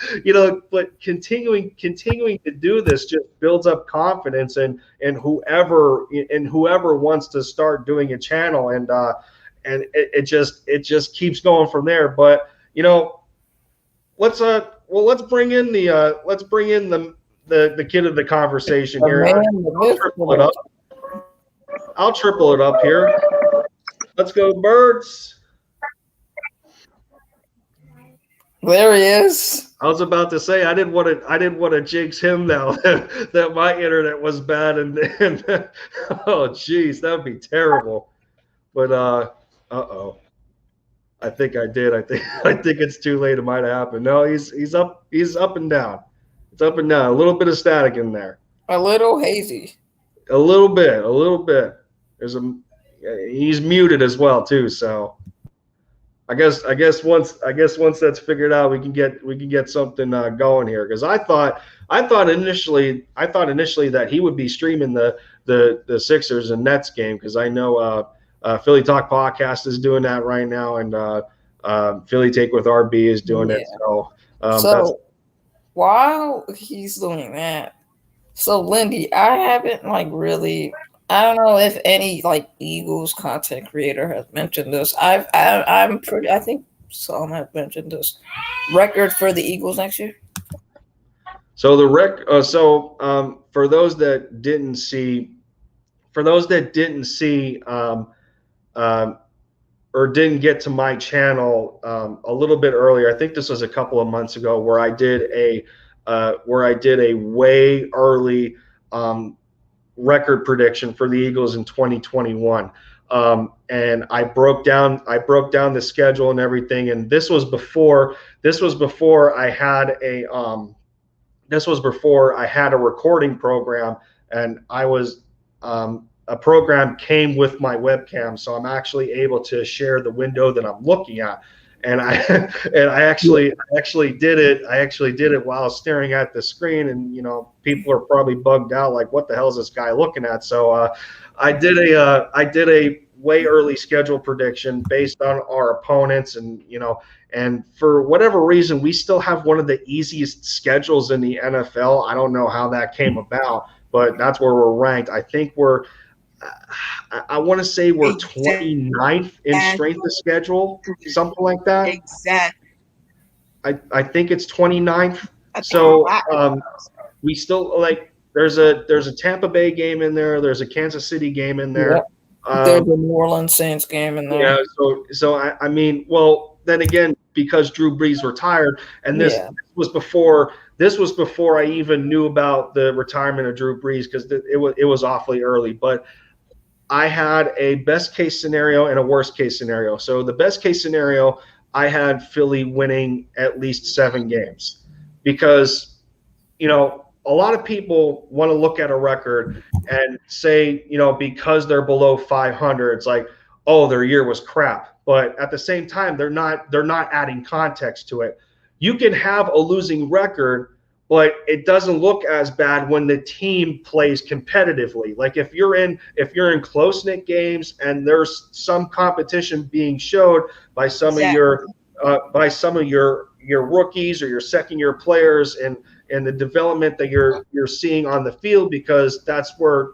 continuing to do this just builds up confidence, and whoever wants to start doing a channel, and it just keeps going from there. But let's bring in the kid of the conversation here. I'll triple it up here. Let's go Birds. There he is. I was about to say I didn't want to jinx him now that my internet was bad, and oh geez, that would be terrible. But I think I did. I think it's too late. It might have happened. No, he's up and down. It's up and down. A little bit of static in there. A little hazy. A little bit. He's muted as well too, so I guess once that's figured out, we can get something going here, because I thought initially that he would be streaming the Sixers and Nets game, because I know Philly Talk Podcast is doing that right now, and Philly Take with RB is doing it. So while he's doing that, so Lindy, I haven't really. I don't know if any Eagles content creator has mentioned this. I think some have mentioned this record for the Eagles next year. So for those that didn't see, or didn't get to my channel a little bit earlier, I think this was a couple of months ago, where I did a way early record prediction for the Eagles in 2021, and I broke down the schedule and everything. And this was before I had a recording program, and a program came with my webcam, so I'm actually able to share the window that I'm looking at. And I actually did it while staring at the screen, and people are probably bugged out, like, what the hell is this guy looking at? So I did a way early schedule prediction based on our opponents, and for whatever reason, we still have one of the easiest schedules in the NFL. I don't know how that came about, but that's where we're ranked. I think I want to say we're 29th in strength of schedule, something like that. Exactly. I think it's 29th. So we still there's a Tampa Bay game in there. There's a Kansas City game in there. Yeah. There's a New Orleans Saints game in there. Yeah. So I mean, well, then again, because Drew Brees retired, and this was before I even knew about the retirement of Drew Brees, because it was awfully early. But I had a best case scenario and a worst case scenario. So the best case scenario, I had Philly winning at least 7 games, because a lot of people want to look at a record and say, because they're below 500, it's like, oh, their year was crap. But at the same time, they're not adding context to it. You can have a losing record, but it doesn't look as bad when the team plays competitively. Like if you're in close-knit games and there's some competition being showed by some of your rookies or your second-year players, and the development that you're seeing on the field, because that's where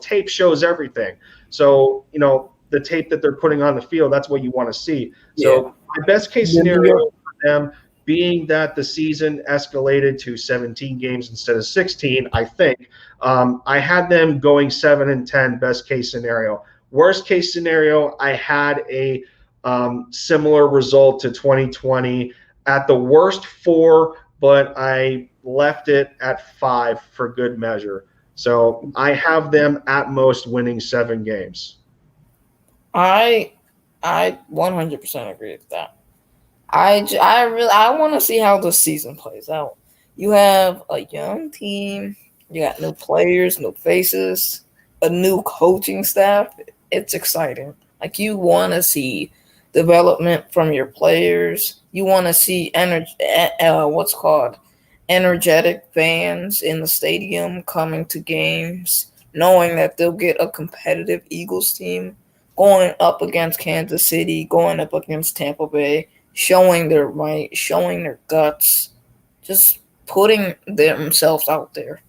tape shows everything. So the tape that they're putting on the field, that's what you want to see. So my best case scenario for them, being that the season escalated to 17 games instead of 16, I think I had them going 7-10, best case scenario. Worst case scenario, I had a similar result to 2020. At the worst for but I left it at 5 for good measure. So I have them at most winning 7 games. I 100% agree with that. I want to see how the season plays out. You have a young team, you got new players, new faces, a new coaching staff. It's exciting. Like, you want to see development from your players. You want to see energetic fans in the stadium coming to games, knowing that they'll get a competitive Eagles team going up against Kansas City, going up against Tampa Bay, showing their might, showing their guts, just putting themselves out there.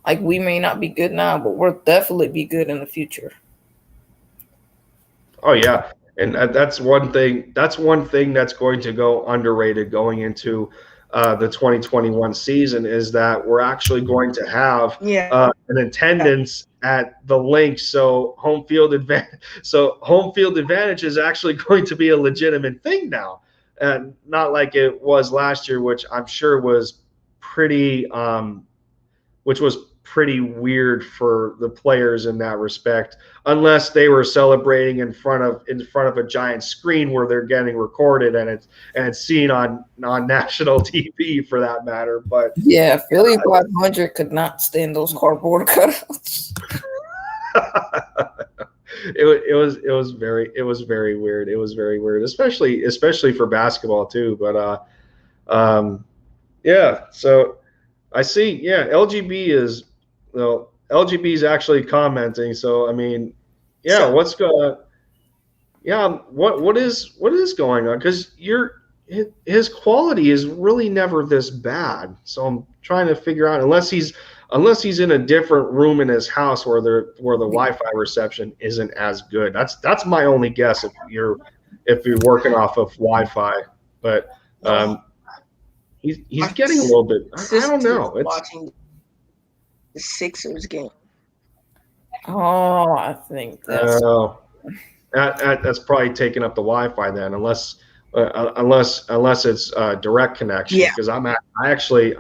Like, we may not be good now, but we'll definitely be good in the future. Oh yeah, and that's one thing. That's one thing that's going to go underrated going into the 2021 season, is that we're actually going to have an attendance at the Lynx. So home field advantage is actually going to be a legitimate thing now, and not like it was last year, which I'm sure was pretty weird for the players in that respect, unless they were celebrating in front of a giant screen where they're getting recorded and it's seen on national TV for that matter. But yeah, Philly 500 could not stand those cardboard cutouts. It was very weird. It was very weird, especially for basketball too. But yeah. So I see. Yeah, LGB is. Well, LGB is actually commenting. So I mean, yeah, So- what's going? Yeah, what is going on? Because his quality is really never this bad. So I'm trying to figure out, unless he's in a different room in his house where the Wi-Fi reception isn't as good. That's my only guess if you're working off of Wi-Fi. But he's getting a little bit. I don't know. It's watching the Sixers game. Oh, I think that's that's probably taking up the Wi-Fi then, unless it's direct connection. Yeah. Because I actually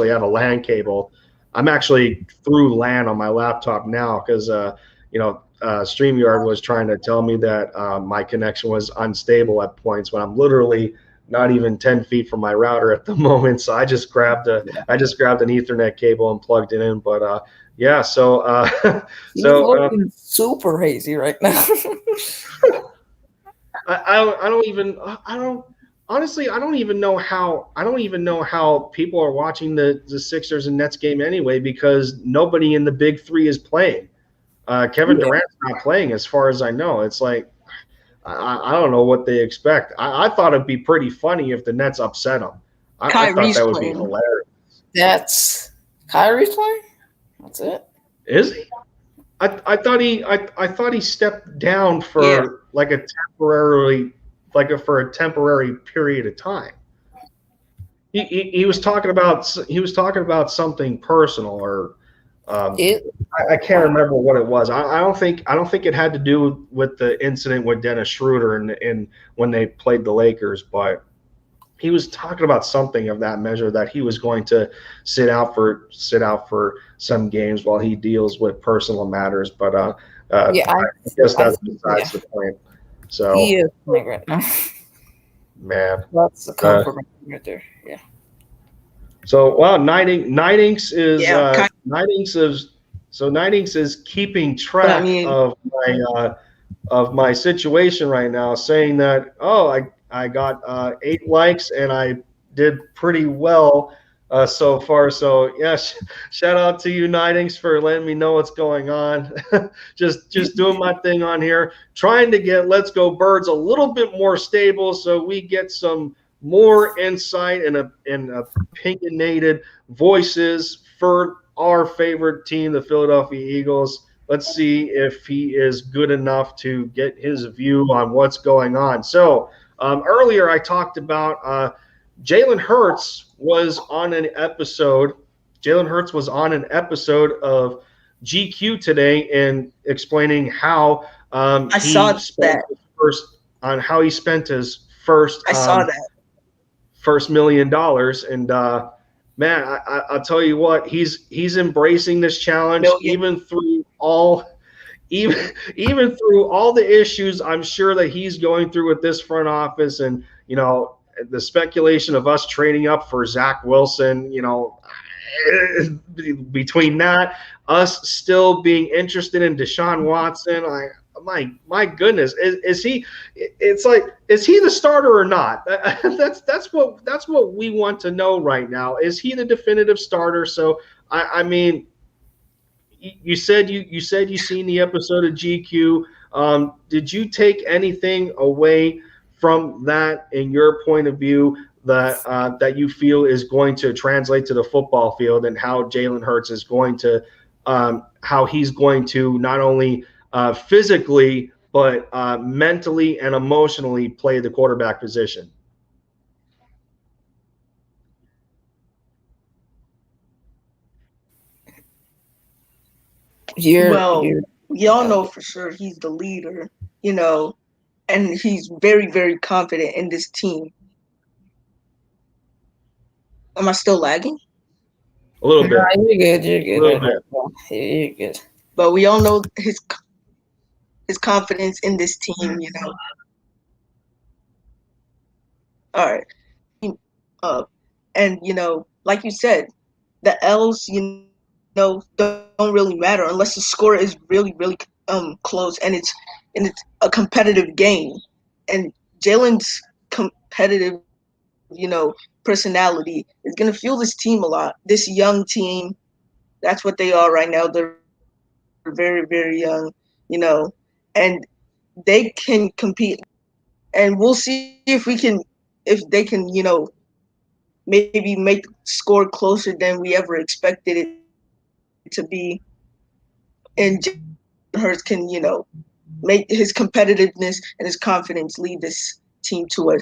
have a LAN cable. I'm actually through LAN on my laptop now because StreamYard was trying to tell me that my connection was unstable at points when I'm literally not even 10 feet from my router at the moment. So I just grabbed an Ethernet cable and plugged it in. But yeah, so so looking super hazy right now. I don't even know how people are watching the Sixers and Nets game anyway, because nobody in the big three is playing. Kevin Durant's not playing as far as I know. It's like, I don't know what they expect. I thought it'd be pretty funny if the Nets upset them. I thought that would be hilarious. That's Kyrie's playing? That's it? Is he? I thought he stepped down for for a temporary period of time. He was talking about something personal, or I can't remember what it was. I don't think it had to do with the incident with Dennis Schroeder and when they played the Lakers, but he was talking about something of that measure, that he was going to sit out for some games while he deals with personal matters. But I guess that's besides the point. So he is playing right now. Man, that's the confirmation right there. Yeah. So Night Inks is keeping track of my situation right now, saying that I got 8 likes and I did pretty well so far. So yes, shout out to you, Night Inks, for letting me know what's going on. just doing my thing on here, trying to get Let's Go Birds a little bit more stable, so we get some more insight and opinionated voices for our favorite team, the Philadelphia Eagles. Let's see if he is good enough to get his view on what's going on. So earlier I talked about Jalen Hurts was on an episode. Jalen Hurts was on an episode of GQ today and explaining how he spent his first first $1 million. And man, I'll tell you what, he's embracing this challenge even through all the issues I'm sure that he's going through with this front office, and the speculation of us trading up for Zach Wilson, between that, us still being interested in Deshaun Watson, my goodness, is he? It's like, is he the starter or not? That's what we want to know right now. Is he the definitive starter? So I mean, you said you seen the episode of GQ. Did you take anything away from that in your point of view that you feel is going to translate to the football field, and how Jalen Hurts is going to how he's going to not only physically but mentally and emotionally play the quarterback position? Y'all know for sure he's the leader, and he's very, very confident in this team. Am I still lagging? A little bit. No, you're good. You're good. But we all know his confidence in this team, All right. And like you said, the L's, don't really matter unless the score is really, really close and it's a competitive game. And Jalen's competitive, personality is going to fuel this team a lot. This young team, that's what they are right now. They're very, very young, and they can compete. And we'll see if they can, maybe make the score closer than we ever expected it to be. And Jalen Hurts can, make his competitiveness and his confidence lead this team to a,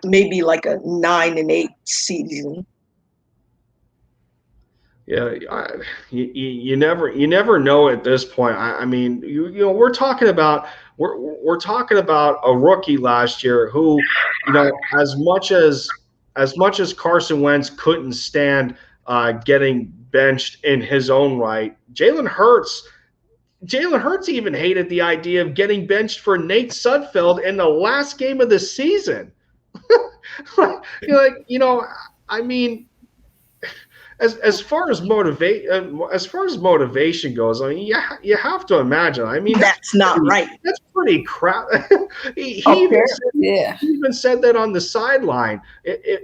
maybe like a 9-8 season. Yeah, you never know at this point. I mean, we're talking about a rookie last year who, as much as Carson Wentz couldn't stand getting benched in his own right, Jalen Hurts even hated the idea of getting benched for Nate Sudfeld in the last game of the season. I mean, as far as motivation goes, I mean, you have to imagine. I mean, that's not right. That's pretty crap. He even said that on the sideline.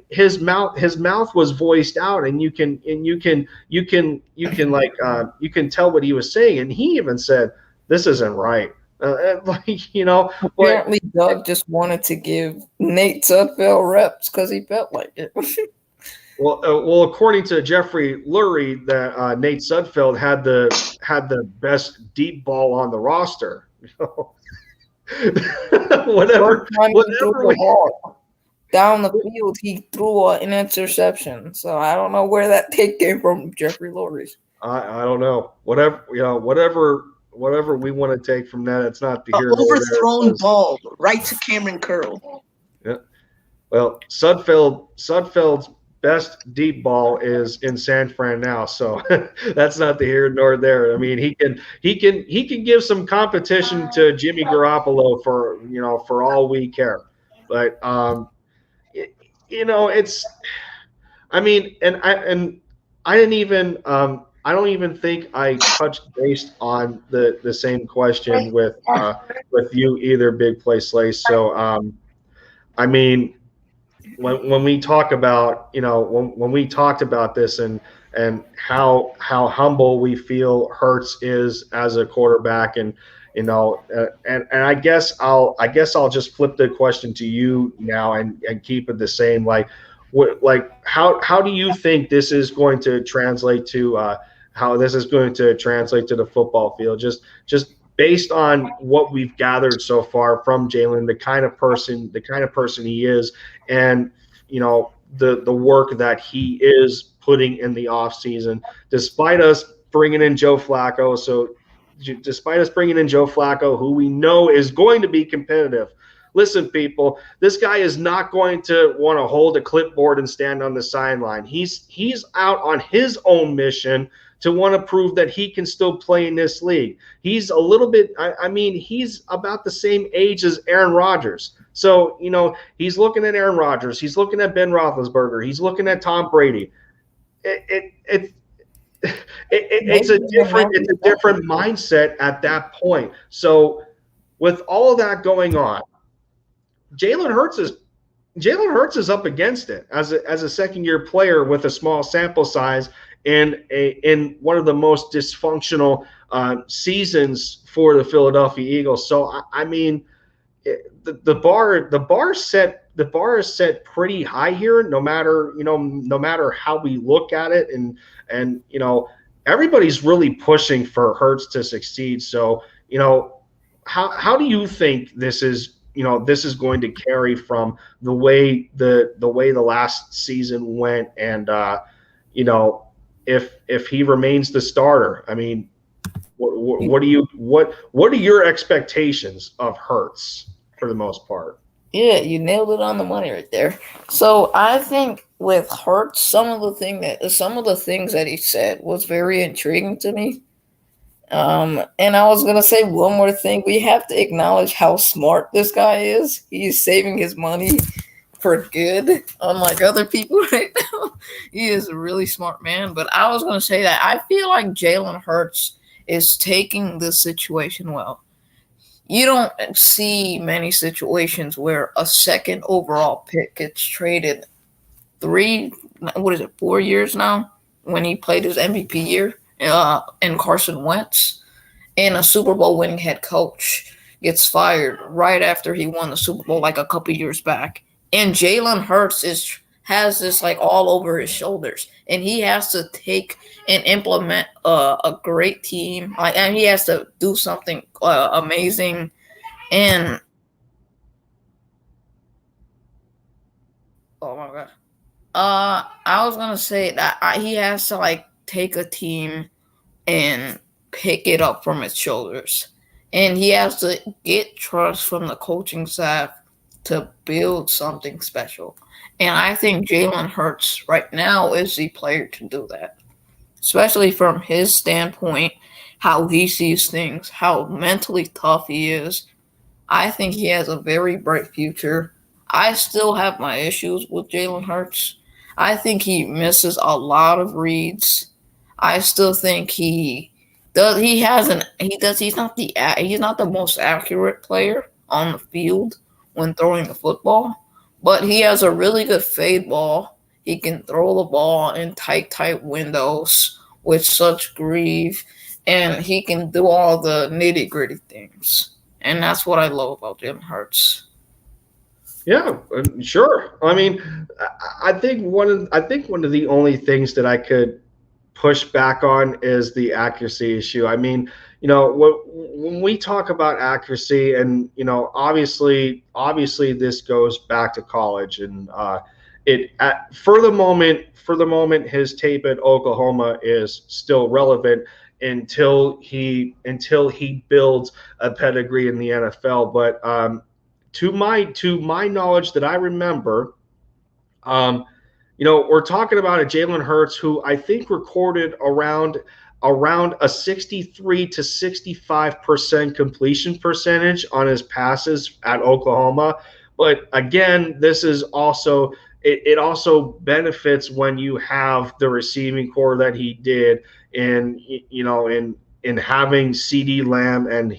His mouth was voiced out, and you can tell what he was saying, and he even said, "This isn't right." Apparently, Doug just wanted to give Nate Sudfeld reps because he felt like it. Well, according to Jeffrey Lurie, that Nate Sudfeld had the best deep ball on the roster. whatever down the field, he threw an interception. So I don't know where that take came from, Jeffrey Lurie. I don't know. Whatever we want to take from that, it's not the overthrown ball right to Cameron Curl. Yeah. Well, Sudfeld's best deep ball is in San Fran now, so that's not the here nor there. I mean, he can give some competition to Jimmy Garoppolo for all we care. But it's, I mean, and I didn't even I don't even think I touched base on the same question with you either, Big Play Slice. So I mean, when we talk about, when we talked about this and how humble we feel Hurts is as a quarterback, and and I guess I'll just flip the question to you now and keep it the same. How do you think this is going to translate to the football field? Just based on what we've gathered so far from Jalen, the kind of person he is, and the work that he is putting in the offseason, despite us bringing in Joe Flacco. So despite us bringing in Joe Flacco, who we know is going to be competitive, listen, people, this guy is not going to want to hold a clipboard and stand on the sideline. He's out on his own mission to want to prove that he can still play in this league. He's a little bit, I mean, he's about the same age as Aaron Rodgers. So, you know, he's looking at Aaron Rodgers. He's looking at Ben Roethlisberger. He's looking at Tom Brady. It's a different mindset at that point. So with all of that going on, Jalen Hurts is up against it as a second-year player with a small sample size in one of the most dysfunctional seasons for the Philadelphia Eagles. So I mean, the bar is set pretty high here. No matter how we look at it, and you know, everybody's really pushing for Hurts to succeed. So you know, how do you think this is going to carry from the way the last season went, and you know, if he remains the starter? I mean, what are your expectations of Hurts for the most part? Yeah, you nailed it on the money right there. So I think with Hurts, some of the things that he said was very intriguing to me. And I was gonna say one more thing. We have to acknowledge how smart this guy is. He's saving his money for good, unlike other people right now. He is a really smart man. But I was gonna say that I feel like Jalen Hurts is taking this situation well. You don't see many situations where a second overall pick gets traded 4 years now, when he played his MVP year, and Carson Wentz, and a Super Bowl winning head coach gets fired right after he won the Super Bowl like a couple years back. And Jalen Hurts has this like all over his shoulders, and he has to take and implement a great team, and he has to do something amazing. And oh my god, I was gonna say that he has to like take a team and pick it up from its shoulders, and he has to get trust from the coaching staff to build something special. And I think Jalen Hurts right now is the player to do that, especially from his standpoint, how he sees things, how mentally tough he is. I think he has a very bright future. I still have my issues with Jalen Hurts. I think he misses a lot of reads. I still think he's not the most accurate player on the field when throwing the football, but he has a really good fade ball. He can throw the ball in tight windows with such groove, and he can do all the nitty-gritty things. And that's what I love about Jalen Hurts. Yeah, sure. I mean, I think one of the only things that I could push back on is the accuracy issue. I mean, you know, when we talk about accuracy, and you know, obviously this goes back to college, and for the moment, his tape at Oklahoma is still relevant until he builds a pedigree in the NFL. But to my knowledge that I remember, you know, we're talking about a Jalen Hurts who I think recorded around a 63 to 65% completion percentage on his passes at Oklahoma. But again, this is also it also benefits when you have the receiving core that he did in having CeeDee Lamb, and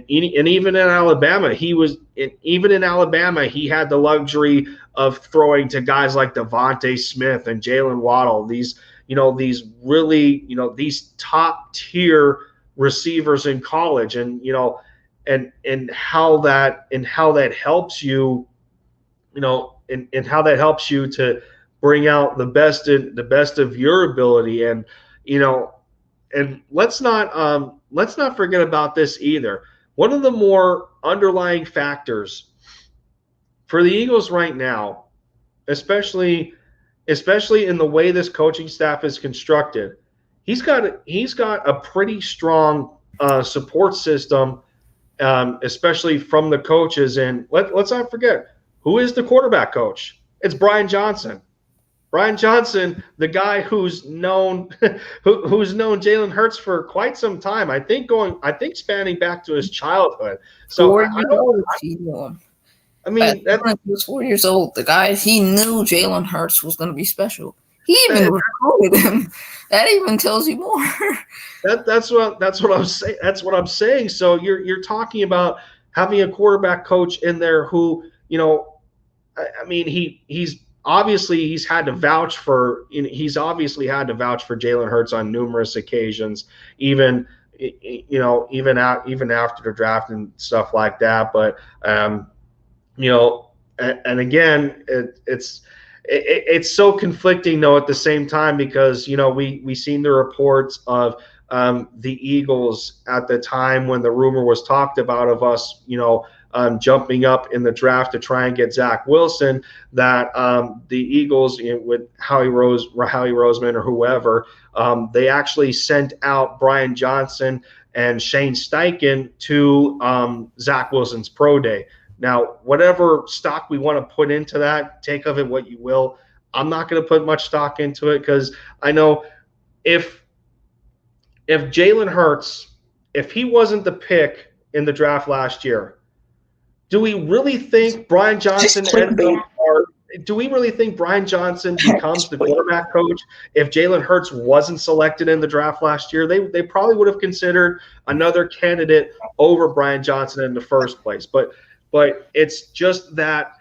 even in Alabama, he had the luxury of throwing to guys like Devontae Smith and Jalen Waddle. These top tier receivers in college, and how that helps you, and how that helps you to bring out the best of your ability. And let's not forget about this either. One of the more underlying factors for the Eagles right now, especially in the way this coaching staff is constructed, he's got a pretty strong support system especially from the coaches. And let's not forget, who is the quarterback coach? It's Brian Johnson. Brian Johnson, the guy who's known Jalen Hurts for quite some time. I think spanning back to his childhood. So I mean, he was 4 years old. The guy, he knew Jalen Hurts was going to be special. He even recruited him. That even tells you more. That's what I'm saying. That's what I'm saying. So you're talking about having a quarterback coach in there who, I mean, he's obviously had to vouch for Jalen Hurts on numerous occasions, even after the draft and stuff like that. But and again, it's so conflicting though at the same time, because we seen the reports of the Eagles at the time when the rumor was talked about of us jumping up in the draft to try and get Zach Wilson, that the Eagles, with Howie Roseman or whoever, they actually sent out Brian Johnson and Shane Steichen to Zach Wilson's pro day. Now, whatever stock we want to put into that, take of it what you will. I'm not going to put much stock into it, because I know if Jalen Hurts, if he wasn't the pick in the draft last year, do we really think Brian Johnson do we really think Brian Johnson becomes the quarterback coach if Jalen Hurts wasn't selected in the draft last year? They probably would have considered another candidate over Brian Johnson in the first place. But it's just that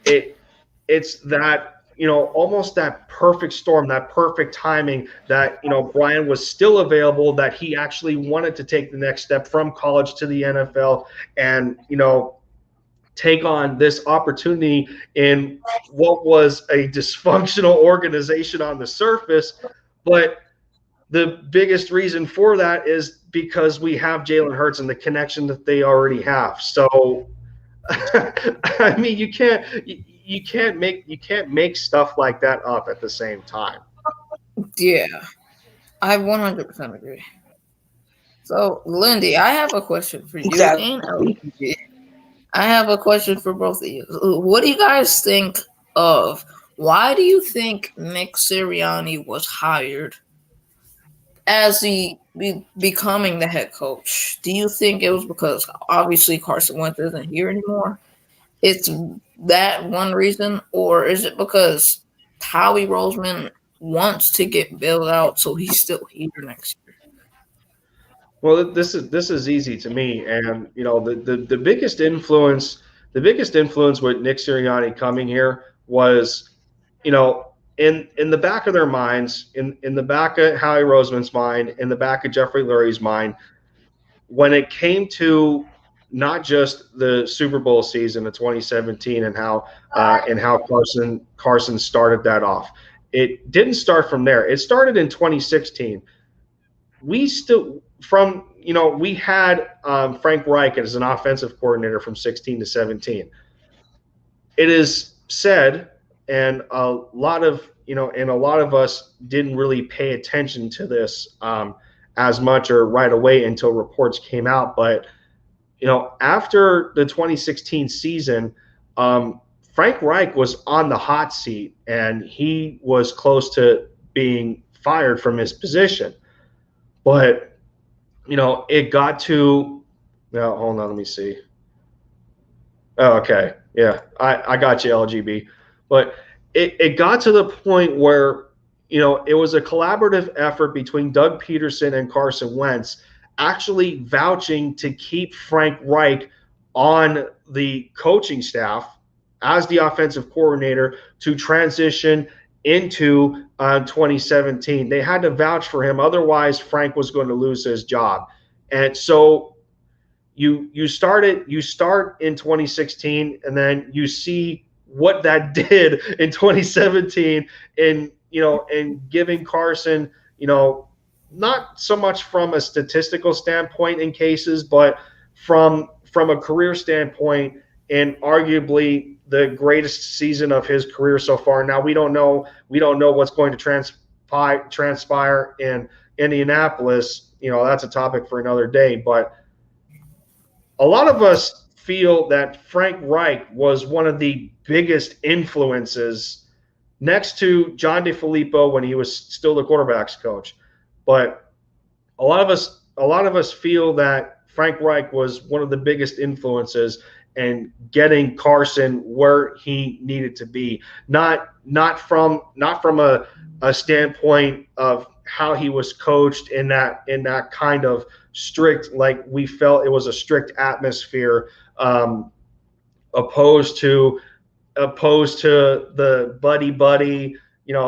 it's that almost that perfect storm, that perfect timing, that Brian was still available, that he actually wanted to take the next step from college to the NFL, and take on this opportunity in what was a dysfunctional organization on the surface. But the biggest reason for that is because we have Jalen Hurts and the connection that they already have. So I mean, you can't make stuff like that up at the same time. Yeah, I 100% agree. So, Lindy, I have a question for you. Exactly. And LPG. I have a question for both of you. What do you guys think of? Why do you think Nick Sirianni was hired as becoming the head coach? Do you think it was because obviously Carson Wentz isn't here anymore? It's that one reason, or is it because Howie Roseman wants to get bailed out so he's still here next year? Well, this is easy to me, and the biggest influence with Nick Sirianni coming here was, in the back of their minds, in the back of Howie Roseman's mind, in the back of Jeffrey Lurie's mind, when it came to not just the Super Bowl season of 2017 and how Carson started that off. It didn't start from there. It started in 2016. We had Frank Reich as an offensive coordinator from 16 to 17. It is said, and a lot of us didn't really pay attention to this as much or right away until reports came out. But after the 2016 season, Frank Reich was on the hot seat, and he was close to being fired from his position. But it got to hold on, let me see. Oh, okay. Yeah, I got you, LGB. But it got to the point where, it was a collaborative effort between Doug Peterson and Carson Wentz actually vouching to keep Frank Reich on the coaching staff as the offensive coordinator to transition into 2017. They had to vouch for him. Otherwise, Frank was going to lose his job. And so you start in 2016, and then you see what that did in 2017 in giving Carson, not so much from a statistical standpoint in cases, but from a career standpoint, and arguably the greatest season of his career so far. Now we don't know what's going to transpire in Indianapolis. That's a topic for another day. But a lot of us feel that Frank Reich was one of the biggest influences next to John DeFilippo when he was still the quarterbacks coach. But a lot of us feel that Frank Reich was one of the biggest influences in getting Carson where he needed to be. Not from a standpoint of how he was coached in that kind of strict, like we felt it was a strict atmosphere, opposed to the buddy,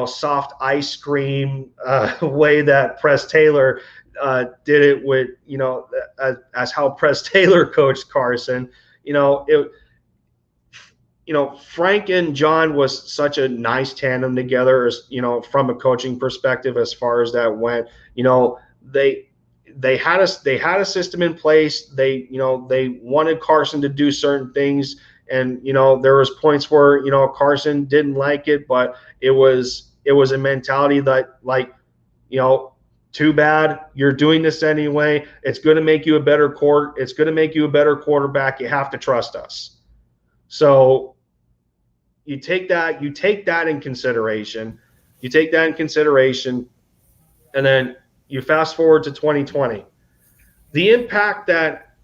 soft ice cream way that Press Taylor did it with, as how Press Taylor coached Carson. Frank and John was such a nice tandem together, as from a coaching perspective, as far as that went. They had a system in place. They wanted Carson to do certain things, and there was points where Carson didn't like it, but it was a mentality that, like, too bad, you're doing this anyway. It's going to make you a better quarterback. You have to trust us. So you take that in consideration. And then you fast forward to 2020. The impact that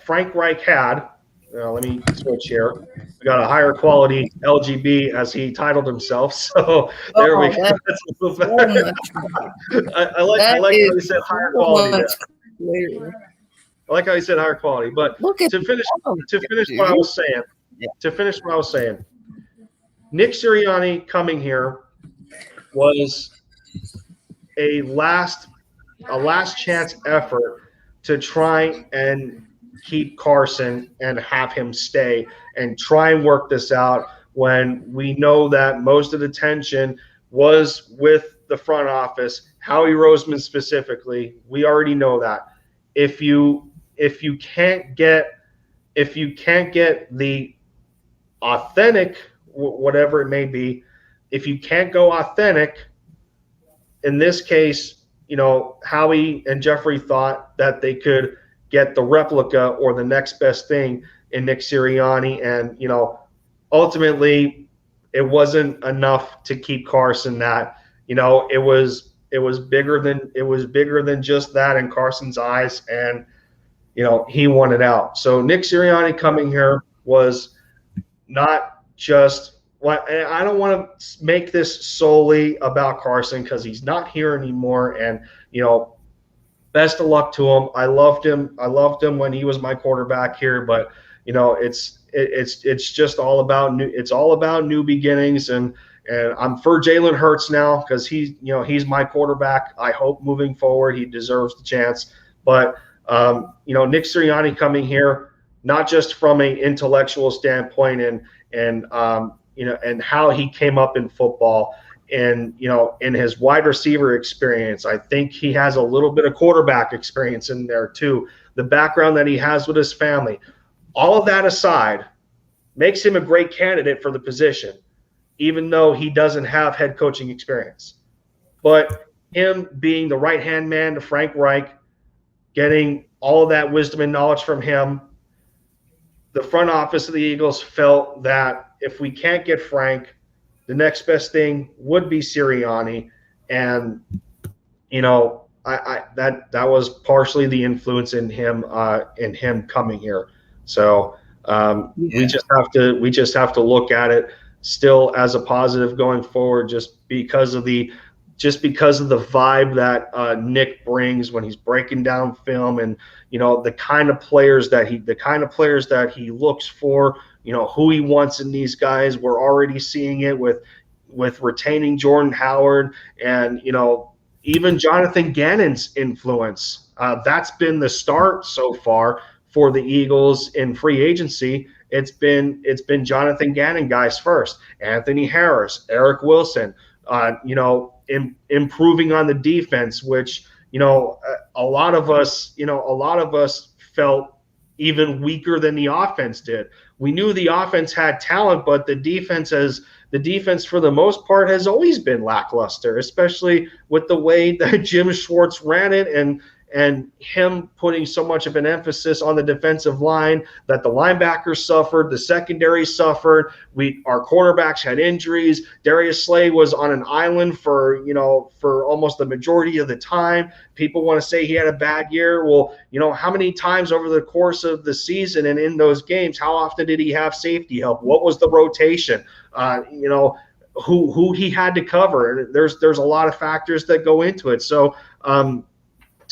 Frank Reich had. Let me switch here. We got a higher quality LGB, as he titled himself. So there we go. That's a little better. I like how he said higher quality. I like how he said higher quality. But to finish what I was saying, Nick Sirianni coming here was a last chance effort to try and keep Carson and have him stay and try and work this out, when we know that most of the tension was with the front office, Howie Roseman specifically. We already know that. If you can't get the authentic, whatever it may be, if you can't go authentic, in this case, Howie and Jeffrey thought that they could get the replica or the next best thing in Nick Sirianni, and ultimately it wasn't enough to keep Carson. That it was bigger than just that in Carson's eyes, and he wanted out. So Nick Sirianni coming here was not just. I don't want to make this solely about Carson, because he's not here anymore, and best of luck to him. I loved him when he was my quarterback here, but it's just all about new beginnings, and I'm for Jalen Hurts now, because he's my quarterback. I hope moving forward he deserves the chance, but Nick Sirianni coming here, not just from an intellectual standpoint and how he came up in football, and in his wide receiver experience. I think he has a little bit of quarterback experience in there too. The background that he has with his family, all of that aside, makes him a great candidate for the position, even though he doesn't have head coaching experience. But him being the right-hand man to Frank Reich, getting all of that wisdom and knowledge from him, the front office of the Eagles felt that if we can't get Frank, the next best thing would be Sirianni, and that was partially the influence in him coming here. So we just have to look at it still as a positive going forward, just because of the vibe that Nick brings when he's breaking down film, and the kind of players that he looks for. Who he wants in these guys. We're already seeing it with retaining Jordan Howard, and even Jonathan Gannon's influence. That's been the start so far for the Eagles in free agency. It's been Jonathan Gannon guys first. Anthony Harris, Eric Wilson. Improving on the defense, which a lot of us felt even weaker than the offense did. We knew the offense had talent, but the defense for the most part has always been lackluster, especially with the way that Jim Schwartz ran it, and and him putting so much of an emphasis on the defensive line that the linebackers suffered, the secondary suffered. Our quarterbacks had injuries. Darius Slay was on an island for almost the majority of the time. People want to say he had a bad year. Well, how many times over the course of the season and in those games, how often did he have safety help? What was the rotation? Who he had to cover. There's a lot of factors that go into it. So to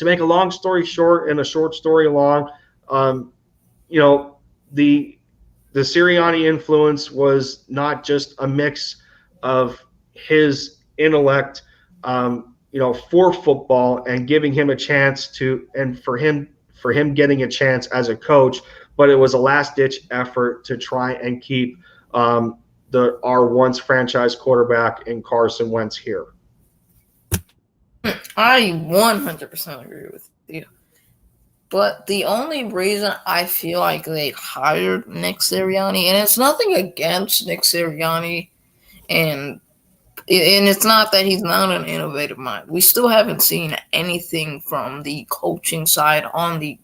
make a long story short and a short story long, the Sirianni influence was not just a mix of his intellect, for football and giving him a chance for him getting a chance as a coach, but it was a last-ditch effort to try and keep our once franchise quarterback in Carson Wentz here. I 100% agree with you. But the only reason I feel like they hired Nick Sirianni, and it's nothing against Nick Sirianni, and it's not that he's not an innovative mind. We still haven't seen anything from the coaching side on the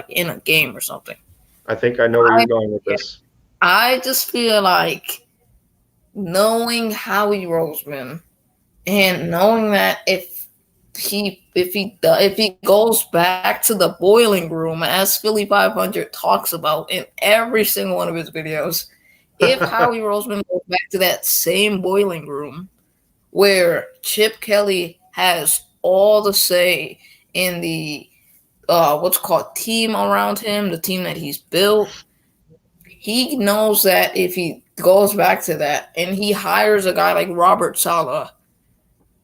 in a game or something. I think I know where you're going with this. I just feel like knowing Howie Roseman and knowing that if he goes back to the boiling room, as Philly 500 talks about in every single one of his videos, if Howie Roseman goes back to that same boiling room where Chip Kelly has all the say in the team around him, the team that he's built, he knows that if he goes back to that and he hires a guy like Robert Saleh,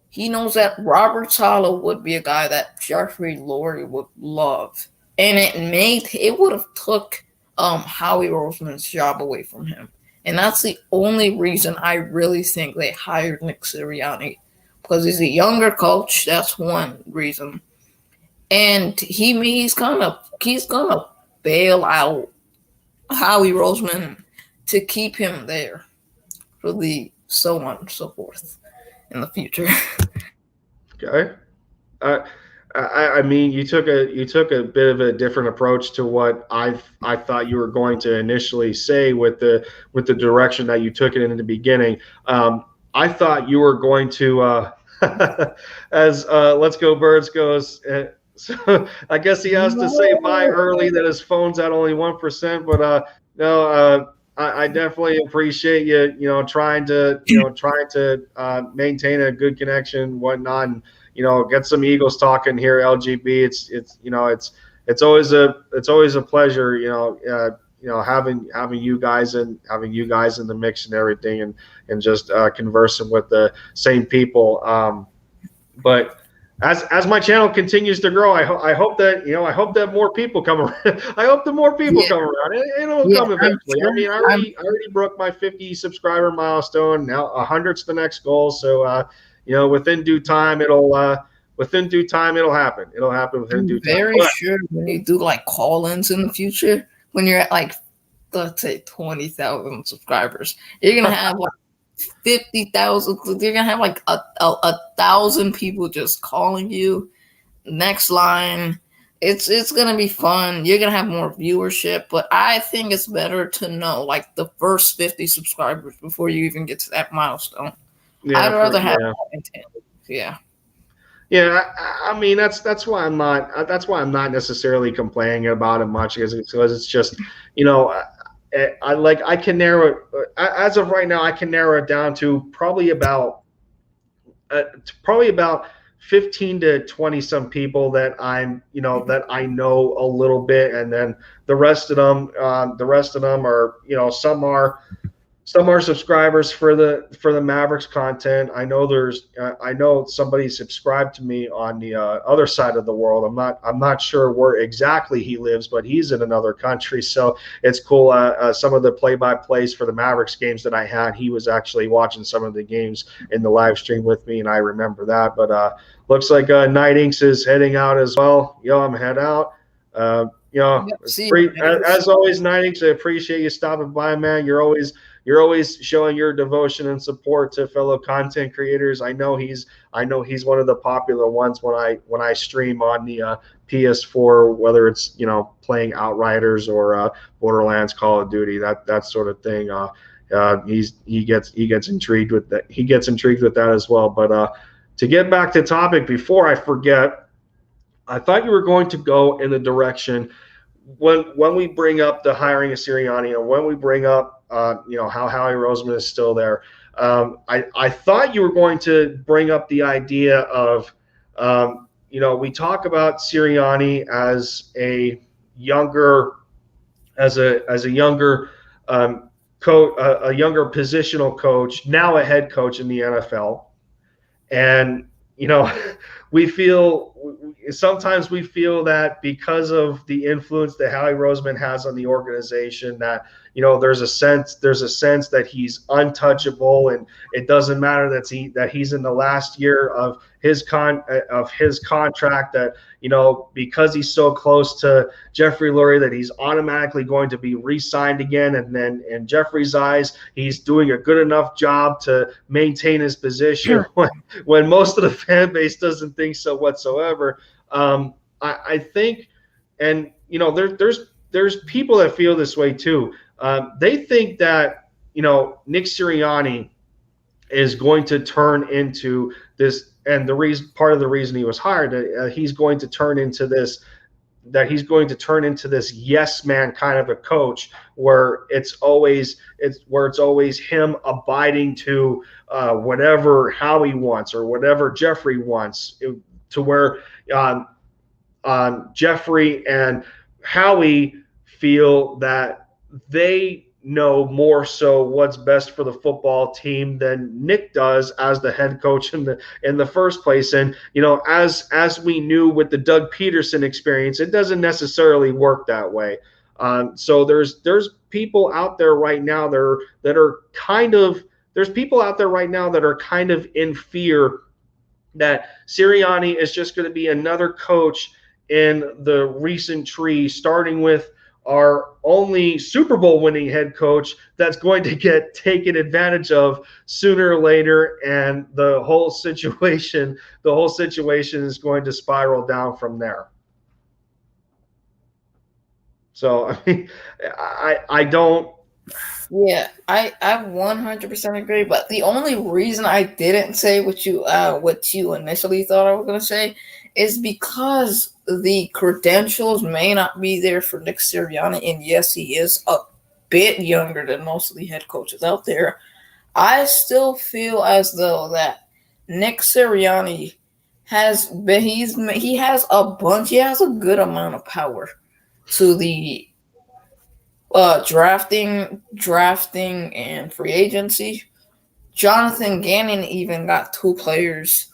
he knows that Robert Saleh would be a guy that Jeffrey Lurie would love. And it would have took Howie Roseman's job away from him. And that's the only reason I really think they hired Nick Sirianni. Because he's a younger coach, that's one reason. And he's gonna bail out Howie Roseman to keep him there for the so on and so forth in the future. Okay. I mean, you took a bit of a different approach to what I thought you were going to initially say with the direction that you took it in the beginning. I thought you were going to, as Let's Go Birds goes. So I guess he has to say bye early, that his phone's at only 1%. But no, I definitely appreciate you, trying to maintain a good connection, whatnot, and get some Eagles talking here. LGB, it's always a pleasure, having you guys in the mix and everything, and just conversing with the same people. But as my channel continues to grow, I hope that more people come around. I hope that more people come around. It'll come eventually. I mean, I already broke my 50 subscriber milestone. Now 100's the next goal. So within due time it'll happen. It'll happen within due time. Very sure when you do call-ins in the future, when you're at let's say 20,000 subscribers, you're gonna have 50,000. You're gonna have 1,000 people just calling you. Next line, it's gonna be fun. You're gonna have more viewership, but I think it's better to know the first 50 subscribers before you even get to that milestone. Yeah, I'd rather have that intent. Yeah. Yeah, I mean that's why I'm not necessarily complaining about it much, because it's just I can narrow it, as of right now, I can narrow it down to probably about 15 to 20 some people that that I know a little bit, and then the rest of them are some are subscribers for the Mavericks content. I know somebody subscribed to me on the other side of the world. I'm not sure where exactly he lives, but he's in another country, so it's cool. Some of the play-by-plays for the Mavericks games that I had, he was actually watching some of the games in the live stream with me, and I remember that. But looks like Night Inks is heading out as well. I'm head out. As always, Night Inks, I appreciate you stopping by, man. You're always always showing your devotion and support to fellow content creators. I know he's one of the popular ones when I stream on the PS4, whether it's playing Outriders or Borderlands, Call of Duty, that sort of thing. He gets intrigued with that. He gets intrigued with that as well. But to get back to topic, before I forget, I thought you were going to go in the direction when we bring up the hiring of Sirianni, and when we bring up how Howie Roseman is still there. I thought you were going to bring up the idea of we talk about Sirianni as a younger coach, a younger positional coach, now a head coach in the NFL. And, sometimes we feel that because of the influence that Howie Roseman has on the organization, that, there's a sense that he's untouchable, and it doesn't matter that he's in the last year of his contract, that, because he's so close to Jeffrey Lurie, that he's automatically going to be re-signed again. And then in Jeffrey's eyes, he's doing a good enough job to maintain his position when most of the fan base doesn't think so whatsoever. I think, and there's people that feel this way too. They think that Nick Sirianni is going to turn into this, and part of the reason he was hired, he's going to turn into this yes man kind of a coach, where it's always him abiding to whatever Howie wants or whatever Jeffrey wants, to where Jeffrey and Howie feel that they know more so what's best for the football team than Nick does as the head coach in the first place. And as we knew with the Doug Peterson experience, it doesn't necessarily work that way. So there's people out there right now that are kind of in fear that Sirianni is just going to be another coach in the recent tree, starting with our only Super Bowl winning head coach that's going to get taken advantage of sooner or later, and the whole situation is going to spiral down from there. So I mean, I don't. Yeah, I 100% agree. But the only reason I didn't say what you initially thought I was going to say is because the credentials may not be there for Nick Sirianni. And yes, he is a bit younger than most of the head coaches out there. I still feel as though that Nick Sirianni has a good amount of power to the drafting and free agency. Jonathan Gannon even got 2 players,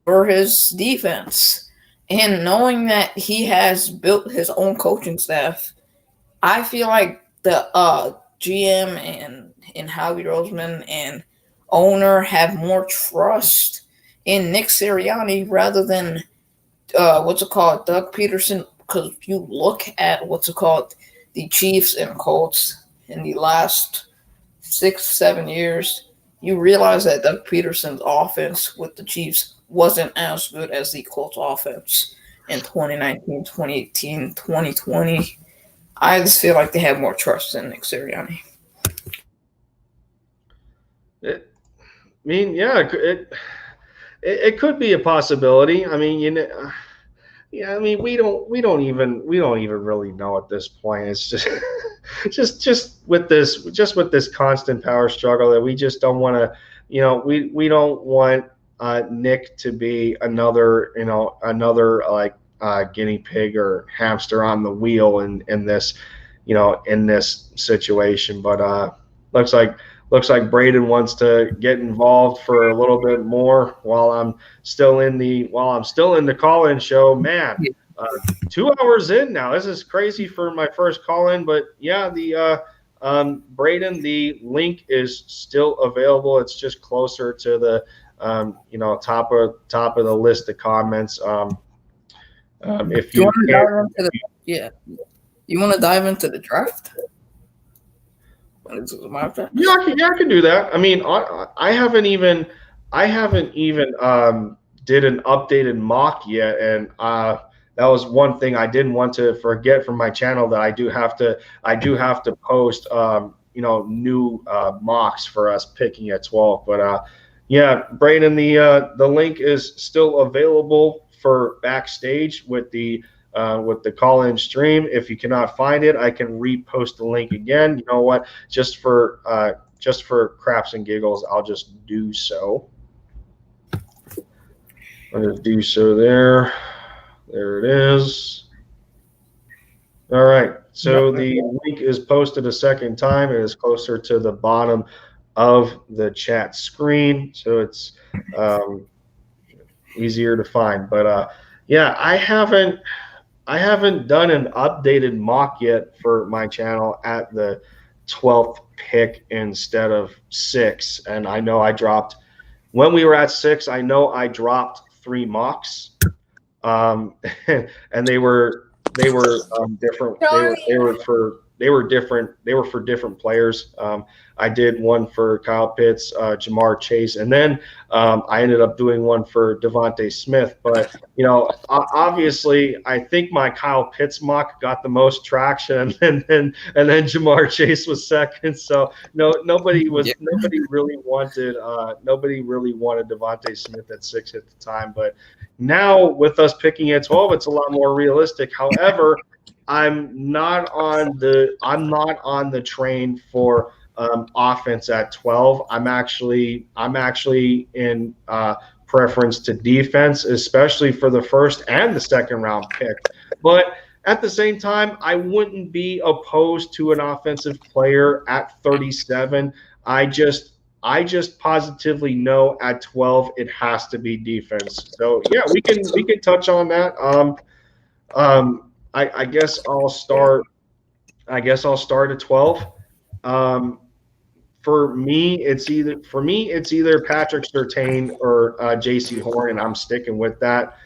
for his defense. And knowing that he has built his own coaching staff, I feel like the GM and Howie Roseman and owner have more trust in Nick Sirianni rather than Doug Peterson. Because if you look at the Chiefs and Colts in the last 6-7 years, you realize that Doug Peterson's offense with the Chiefs wasn't as good as the Colts offense in 2019, 2018, 2020. I just feel like they have more trust in Nick Sirianni. It could be a possibility. I mean, yeah, I mean, we don't even really know at this point. It's just with this constant power struggle that we just don't want to, we don't want Nick to be another guinea pig or hamster on the wheel in this situation. But looks like Braden wants to get involved for a little bit more while I'm still in the call-in show. Man, 2 hours in now. This is crazy for my first call-in, but yeah, the Braden, the link is still available. It's just closer to the top of the list of comments. If you want to dive into the draft? Yeah, I can do that. I mean, I haven't even did an updated mock yet, and that was one thing I didn't want to forget from my channel, that I do have to post new mocks for us picking at 12. But yeah, Brayden, the link is still available for Backstage with the call-in stream. If you cannot find it, I can repost the link again. You know what? Just for craps and giggles, I'll just do so. I'm going to do so there. There it is. All right. So the link is posted a second time. It is closer to the bottom of the chat screen, so it's easier to find. But yeah, I haven't done an updated mock yet for my channel at the 12th pick instead of 6. And I know I dropped, when we were at 6, I know I dropped 3 mocks, and they were different. They were for different players. I did one for Kyle Pitts, Jamar Chase, and then I ended up doing one for Devontae Smith. But obviously, I think my Kyle Pitts mock got the most traction, and then Jamar Chase was second. So nobody really wanted Devontae Smith at 6 at the time. But now with us picking at 12, it's a lot more realistic. However, I'm not on the train for offense at 12. I'm actually in preference to defense, especially for the first and the second round pick. But at the same time, I wouldn't be opposed to an offensive player at 37. I just positively know at 12 it has to be defense. So yeah, we can touch on that. I guess I'll start at 12. For me, it's either Patrick Surtain or Jaycee Horn, and I'm sticking with that.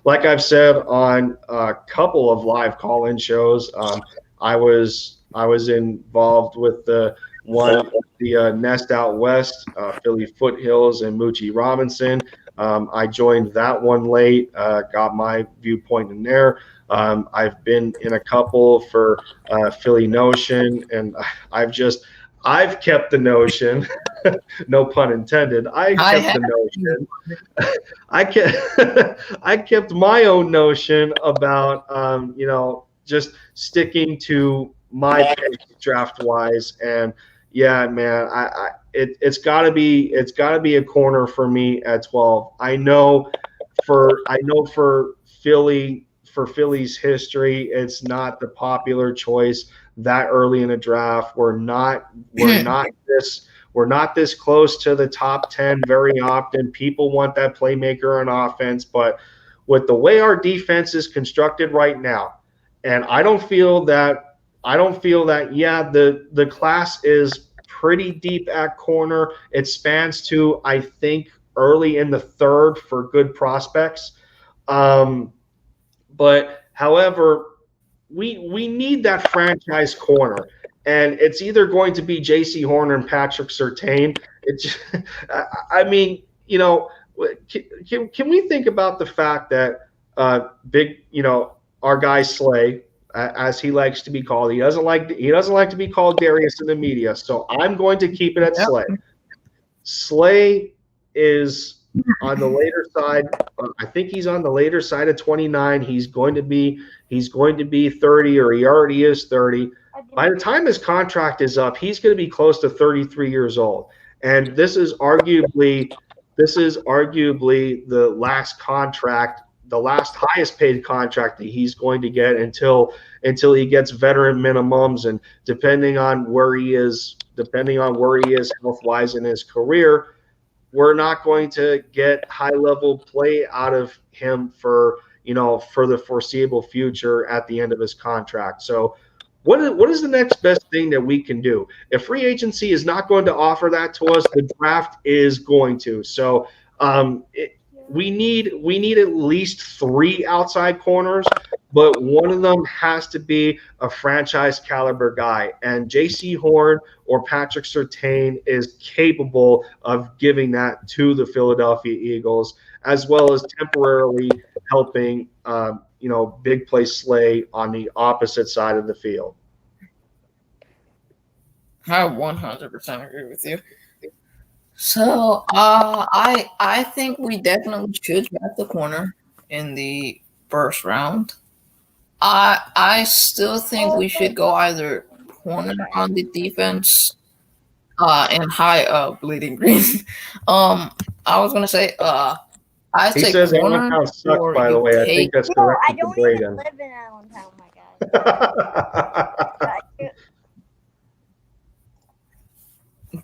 Like I've said on a couple of live call-in shows, I was involved with the Nest Out West, Philly Foothills, and Moochie Robinson. I joined that one late, got my viewpoint in there. I've been in a couple for Philly Notion, and I've kept the notion, no pun intended. I kept my own notion about just sticking to my pick draft wise. And yeah, man, it's gotta be a corner for me at 12. I know for Philly's history, it's not the popular choice that early in a draft. We're not this close to the top 10 very often. People want that playmaker on offense, but with the way our defense is constructed right now, and I don't feel that the class is pretty deep at corner. It spans to, I think, early in the 3rd for good prospects. But however, we need that franchise corner, and it's either going to be Jaycee Horn and Patrick Surtain. I mean, can we think about the fact that our guy Slay, as he likes to be called, he doesn't like to be called Darius in the media, so I'm going to keep it at Slay. Slay is on the later side. I think he's on the later side of 29. He's going to be 30, or he already is 30. By the time his contract is up, he's going to be close to 33 years old. And this is arguably the last contract, the last highest paid contract that he's going to get until he gets veteran minimums. And depending on where he is health-wise in his career, we're not going to get high-level play out of him for the foreseeable future at the end of his contract. So what is the next best thing that we can do? If free agency is not going to offer that to us, the draft is going to. So we need at least 3 outside corners. but one of them has to be a franchise caliber guy. And J.C. Horn or Patrick Surtain is capable of giving that to the Philadelphia Eagles, as well as temporarily helping, big play Slay on the opposite side of the field. I 100% agree with you. So, I think we definitely should draft the corner in the first round. I still think we should go either corner on the defense, and high Bleeding Green. I was gonna say, I He say says corner. Allentown sucks, by the way. I think that's No, I directed to don't even Braden. live in Allentown, my guy.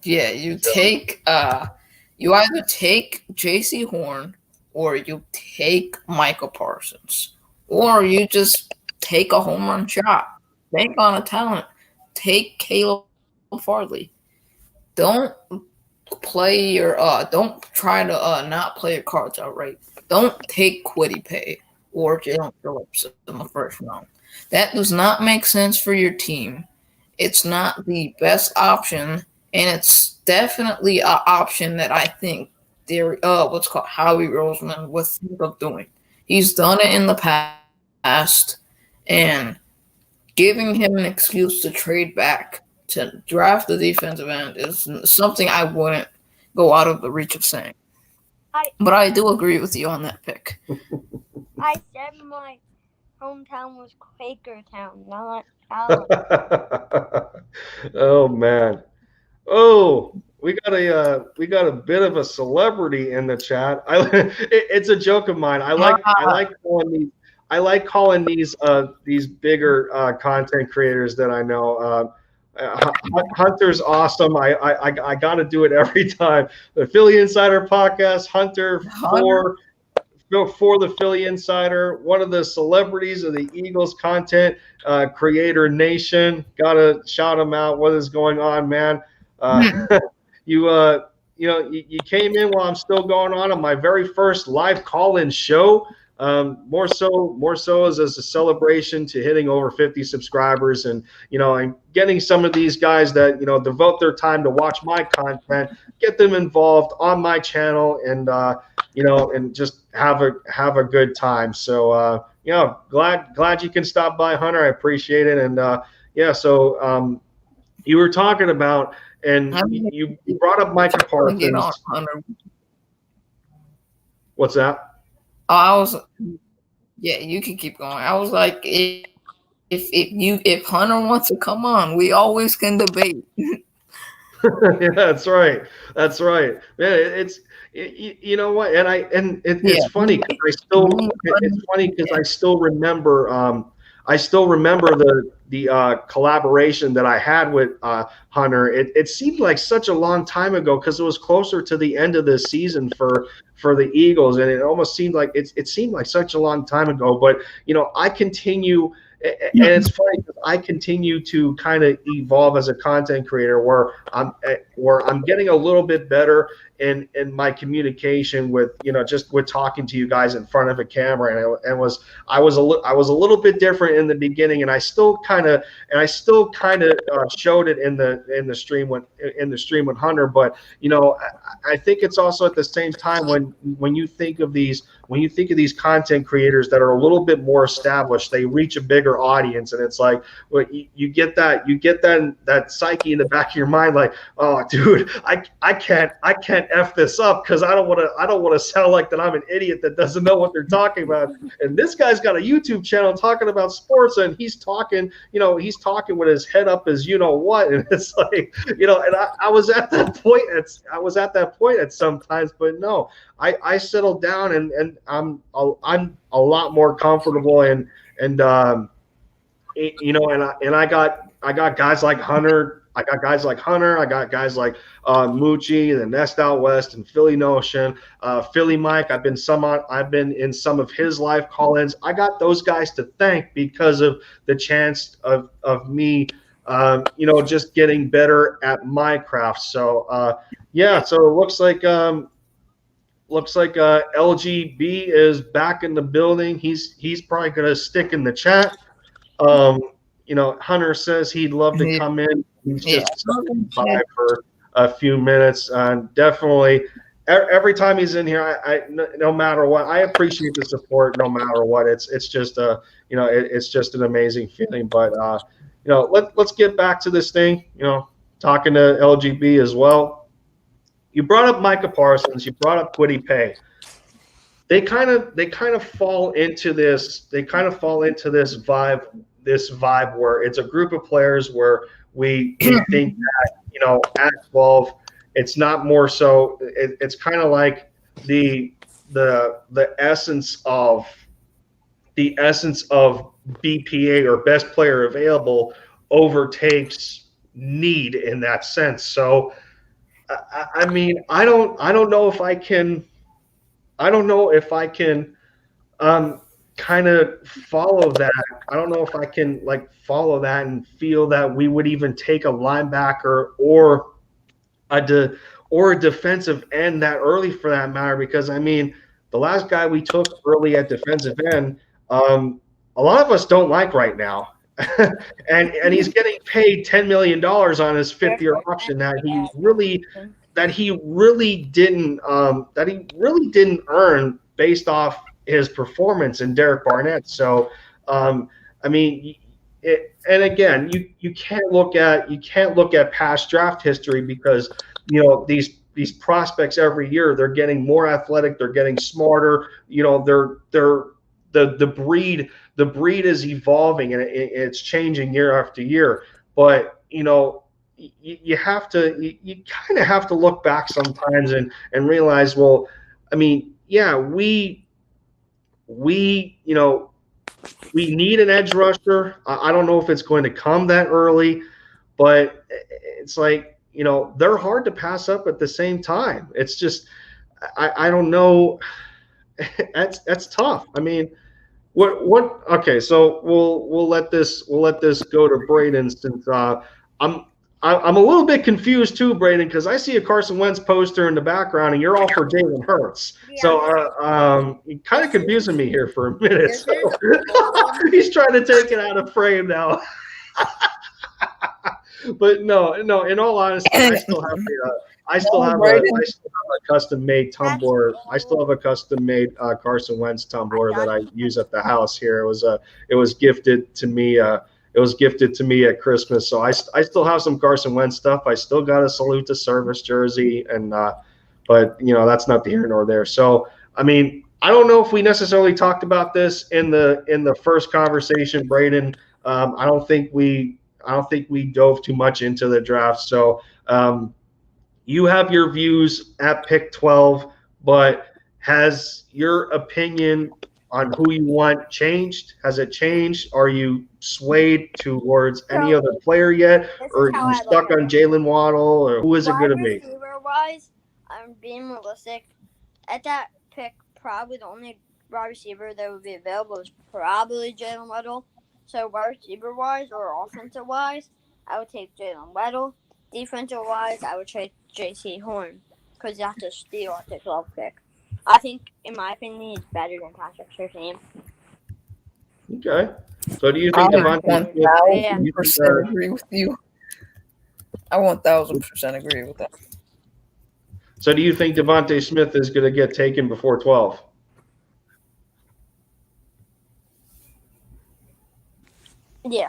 Yeah, you either take J.C. Horn or you take Micah Parsons, or you just take a home run shot. Bank on a talent. Take Caleb Farley. Don't try to not play your cards outright. Don't take Kwity Paye or Jalen Phillips in the first round. That does not make sense for your team. It's not the best option, and it's definitely an option that I think Howie Roseman would think of doing. He's done it in the past, and giving him an excuse to trade back to draft the defensive end is something I wouldn't go out of the reach of saying. But I do agree with you on that pick. I said my hometown was Quakertown, not Allen. Oh man. Oh, we got a bit of a celebrity in the chat. It's a joke of mine. I like calling these bigger content creators that I know. Hunter's awesome. I got to do it every time. The Philly Insider Podcast, Hunter for the Philly Insider, one of the celebrities of the Eagles content creator nation. Got to shout him out. What is going on, man? You came in while I'm still going on my very first live call-in show. More so as a celebration to hitting over 50 subscribers, and and getting some of these guys that devote their time to watch my content, get them involved on my channel, and and just have a good time. So glad you can stop by, Hunter. I appreciate it. And so you were talking about, and you brought up Micah Parsons. What's that? You can keep going. I was like, if Hunter wants to come on, we always can debate. Yeah, that's right. Man, it's you know what, and it's funny because I still remember. I still remember the collaboration that I had with Hunter. It seemed like such a long time ago because it was closer to the end of the season for the Eagles, and it almost seemed like it seemed like such a long time ago. But I continue, and it's funny because I continue to kind of evolve as a content creator, where I'm getting a little bit better in my communication with just with talking to you guys in front of a camera, and I was a little bit different in the beginning, and I still kind of showed it in the stream with Hunter. But I think it's also at the same time when you think of these content creators that are a little bit more established, they reach a bigger audience, and it's like, well, you get that psyche in the back of your mind, like, oh dude, I can't F this up because I don't want to sound like that I'm an idiot that doesn't know what they're talking about. And this guy's got a YouTube channel talking about sports, and he's talking with his head up as what, and it's like, and I was at that point at sometimes, but no, I settled down, and I'm a lot more comfortable, and I got guys like Hunter. I got guys like Moochie, the Nest Out West, and Philly Notion, Philly Mike. I've been in some of his live call-ins. I got those guys to thank because of the chance of me, just getting better at my craft. So so it looks like looks like LGB is back in the building. He's probably gonna stick in the chat. Hunter says he'd love to come in. He's just by for a few minutes. Definitely, every time he's in here, no matter what, I appreciate the support. No matter what, it's just it's just an amazing feeling. But let's get back to this thing. Talking to LGB as well. You brought up Micah Parsons. You brought up Kwity Paye. They kind of fall into this. They kind of fall into this vibe. This vibe where it's a group of players where we think that at 12, it's not more so. It's kind of like the essence of BPA or best player available overtakes need in that sense. So I mean, I don't know if I can kind of follow that. I don't know if I can follow that and feel that we would even take a linebacker or a defensive end that early for that matter, because I mean, the last guy we took early at defensive end, a lot of us don't like right now. and he's getting paid $10 million on his 5th-year option that he really didn't earn based off his performance in Derek Barnett. So, I mean, and again, you can't look at past draft history because these prospects every year they're getting more athletic, they're getting smarter. The breed is evolving and it's changing year after year. But you kind of have to look back sometimes and realize, well, I mean, yeah, we need an edge rusher. I don't know if it's going to come that early, but it's like, they're hard to pass up at the same time. It's just, I don't know. That's tough. I mean, what? Okay, so we'll let this go to Braden since I'm a little bit confused too, Braden, because I see a Carson Wentz poster in the background, and you're all for Jalen Hurts. Yeah. So you're kind of confusing me here for a minute. So. He's trying to take it out of frame now. But no. In all honesty, I still have a custom made tumbler. I still have a custom made Carson Wentz tumbler that I use at the house here. It was gifted to me. It was gifted to me at Christmas, so I still have some Carson Wentz stuff. I still got a salute to service jersey, and but that's not the here nor there. So I mean, I don't know if we necessarily talked about this in the first conversation, Braden. I don't think we dove too much into the draft. So you have your views at pick 12, but has your opinion on who you want changed? Has it changed? Are you swayed towards any other player yet? Or are you stuck on Jalen Waddle? Or who is it going to be? Receiver-wise, I'm being realistic. At that pick, probably the only wide receiver that would be available is probably Jalen Waddle. So wide receiver-wise or offensive-wise, I would take Jalen Waddle. Defensive-wise, I would take J.C. Horn because that's a steal at the 12th pick. I think, in my opinion, he's better than Patrick Surtain. Okay. So do you think Devontae Smith? Agree with you. I 1,000% agree with that. So do you think Devontae Smith is going to get taken before 12? Yeah.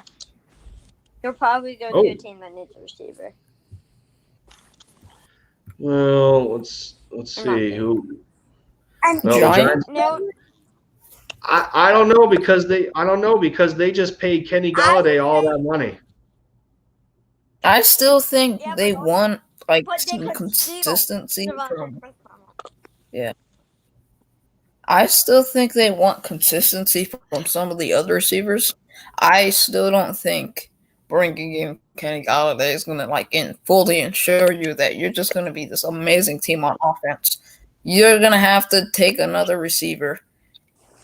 He'll probably go to a team that needs a receiver. Well, let's see who. And Giants. No. I don't know because they just paid Kenny Golladay all that money. I still think they want some consistency from. Yeah. I still think they want consistency from some of the other receivers. I still don't think bringing in Kenny Golladay is going to fully ensure you that you're just going to be this amazing team on offense. You're going to have to take another receiver,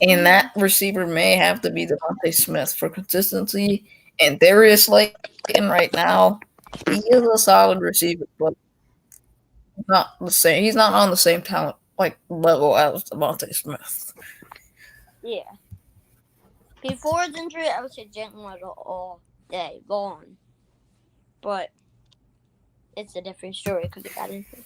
and that receiver may have to be Devontae Smith for consistency. And Darius Slayton right now, he is a solid receiver, but not the same. He's not on the same talent like level as Devontae Smith. Yeah. Before his injury, I would say Jalen Waddle all day long. But it's a different story because he got injured.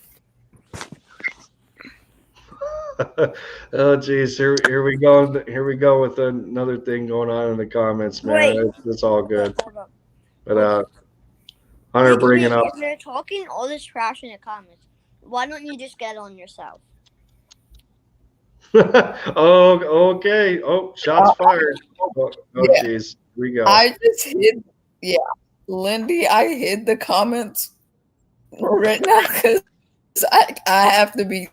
Oh geez, here we go. Here we go with another thing going on in the comments, man. It's all good. But Hunter bringing up. If they're talking all this trash in the comments, why don't you just get on yourself? Oh, okay. Oh, shots fired. Oh, jeez. Here we go. I just hid. Yeah, Lindy, I hid the comments right now because I have to be.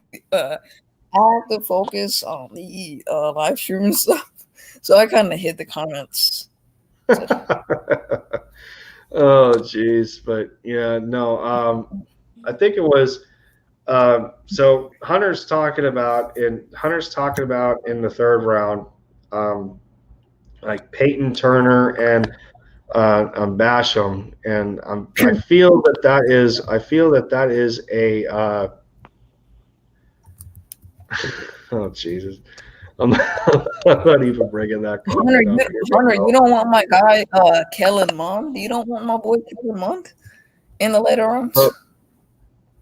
I have to focus on the live stream and stuff, so I kind of hid the comments. Oh, jeez. But yeah, no. I think it was. So Hunter's talking about in the third round, like Peyton Turner and Basham, and I feel that is a. Oh Jesus! I'm not even bringing that. Hunter, you don't want my guy Kellen Mond? You don't want my boy Kellen Mond in the later rounds?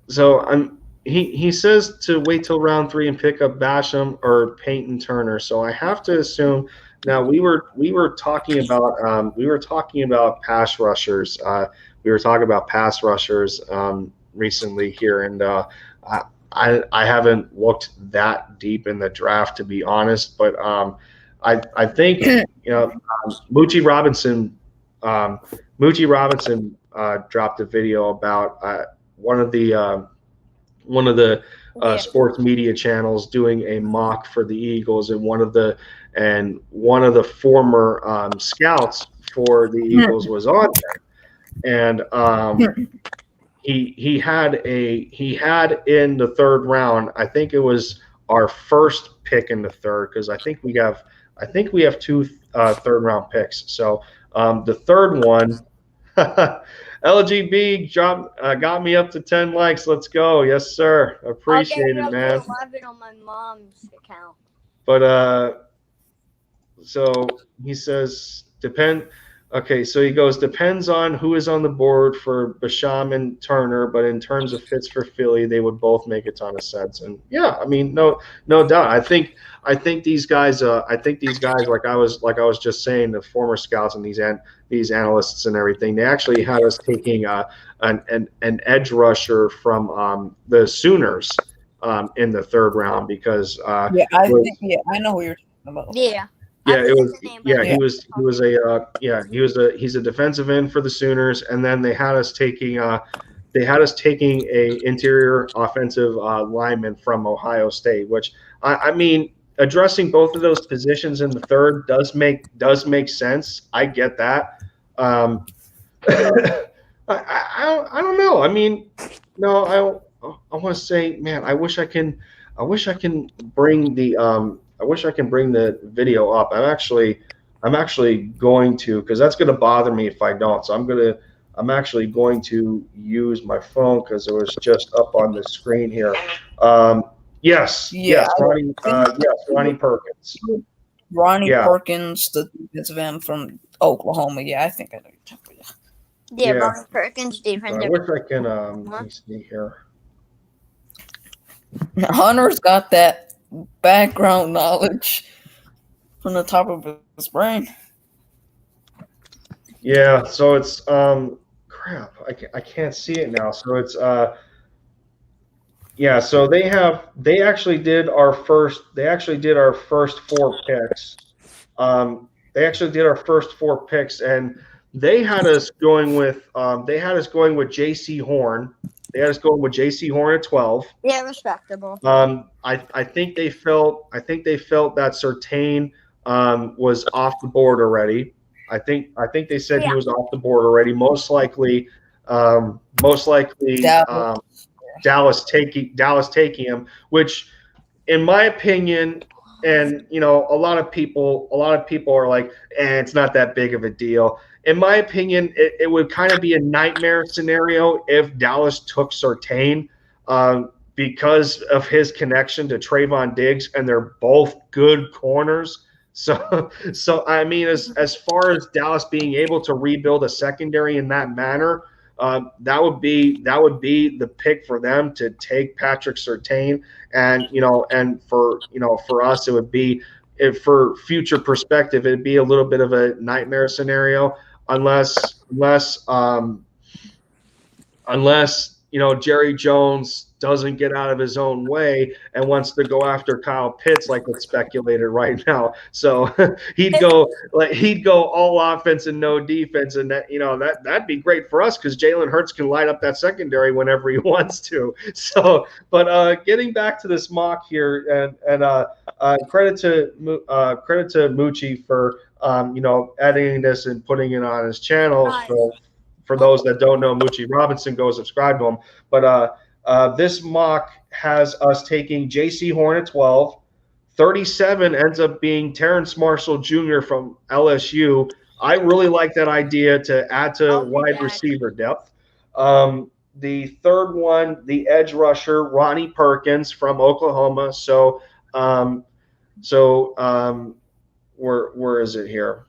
So he says to wait till round 3 and pick up Basham or Peyton Turner. So I have to assume. Now we were talking about pass rushers. We were talking about pass rushers recently here, and I haven't looked that deep in the draft, to be honest, but I think Moochie Robinson dropped a video about one of the sports media channels doing a mock for the Eagles, and one of the former scouts for the Eagles was on there, and he had in the third round. I think it was our first pick in the third, because I think we have 2 third round picks. So the third one, LGB got me up to 10 likes. Let's go. Yes, sir. Appreciate it, man. 11 on my mom's account. But so he says depend. Okay, so he goes, depends on who is on the board for Basham and Turner, but in terms of fits for Philly, they would both make a ton of sense. And yeah, I mean, no doubt. I think these guys, like I was just saying, the former scouts and these analysts and everything, they actually had us taking an edge rusher from the Sooners in the third round, because I know who you're talking about. Yeah. Yeah, it was. Yeah, he's a defensive end for the Sooners, and then they had us taking a interior offensive lineman from Ohio State, which I mean, addressing both of those positions in the third does make sense. I get that. I don't know. I mean, no, I want to say, man, I wish I can bring the video up. I'm actually going to, because that's going to bother me if I don't. So I'm actually going to use my phone because it was just up on the screen here. Yes, Ronnie Perkins. Ronnie Perkins, the defensive end from Oklahoma. Yeah, I think I know. Yeah, Ronnie Perkins, defensive. I wish I can. Let me see here. Hunter's got that background knowledge from the top of his brain. Yeah, so it's crap. I can't see it now. So it's yeah. So they actually did our first 4 picks. They actually did our first 4 picks, and they had us going with J.C. Horn. They had us going with J.C. Horn at 12. Yeah, respectable. I think they felt that Surtain was off the board already. I think they said he was off the board already. Most likely, Dallas taking him, which, in my opinion, and a lot of people are like, it's not that big of a deal. In my opinion, it would kind of be a nightmare scenario if Dallas took Surtain, because of his connection to Trayvon Diggs, and they're both good corners. So I mean, as far as Dallas being able to rebuild a secondary in that manner, that would be the pick for them to take Patrick Surtain, and for us it would be, if for future perspective, it'd be a little bit of a nightmare scenario unless Jerry Jones doesn't get out of his own way and wants to go after Kyle Pitts like it's speculated right now. So he'd go all offense and no defense, and that'd be great for us because Jalen Hurts can light up that secondary whenever he wants to. So, but getting back to this mock here, and credit to Moochie for editing this and putting it on his channel. For those that don't know, Moochie Robinson, go subscribe to him. But this mock has us taking J.C. Horn at 12. 37 ends up being Terrence Marshall Jr. from LSU. I really like that idea to add to wide receiver depth. The third one, the edge rusher, Ronnie Perkins from Oklahoma. So where is it here?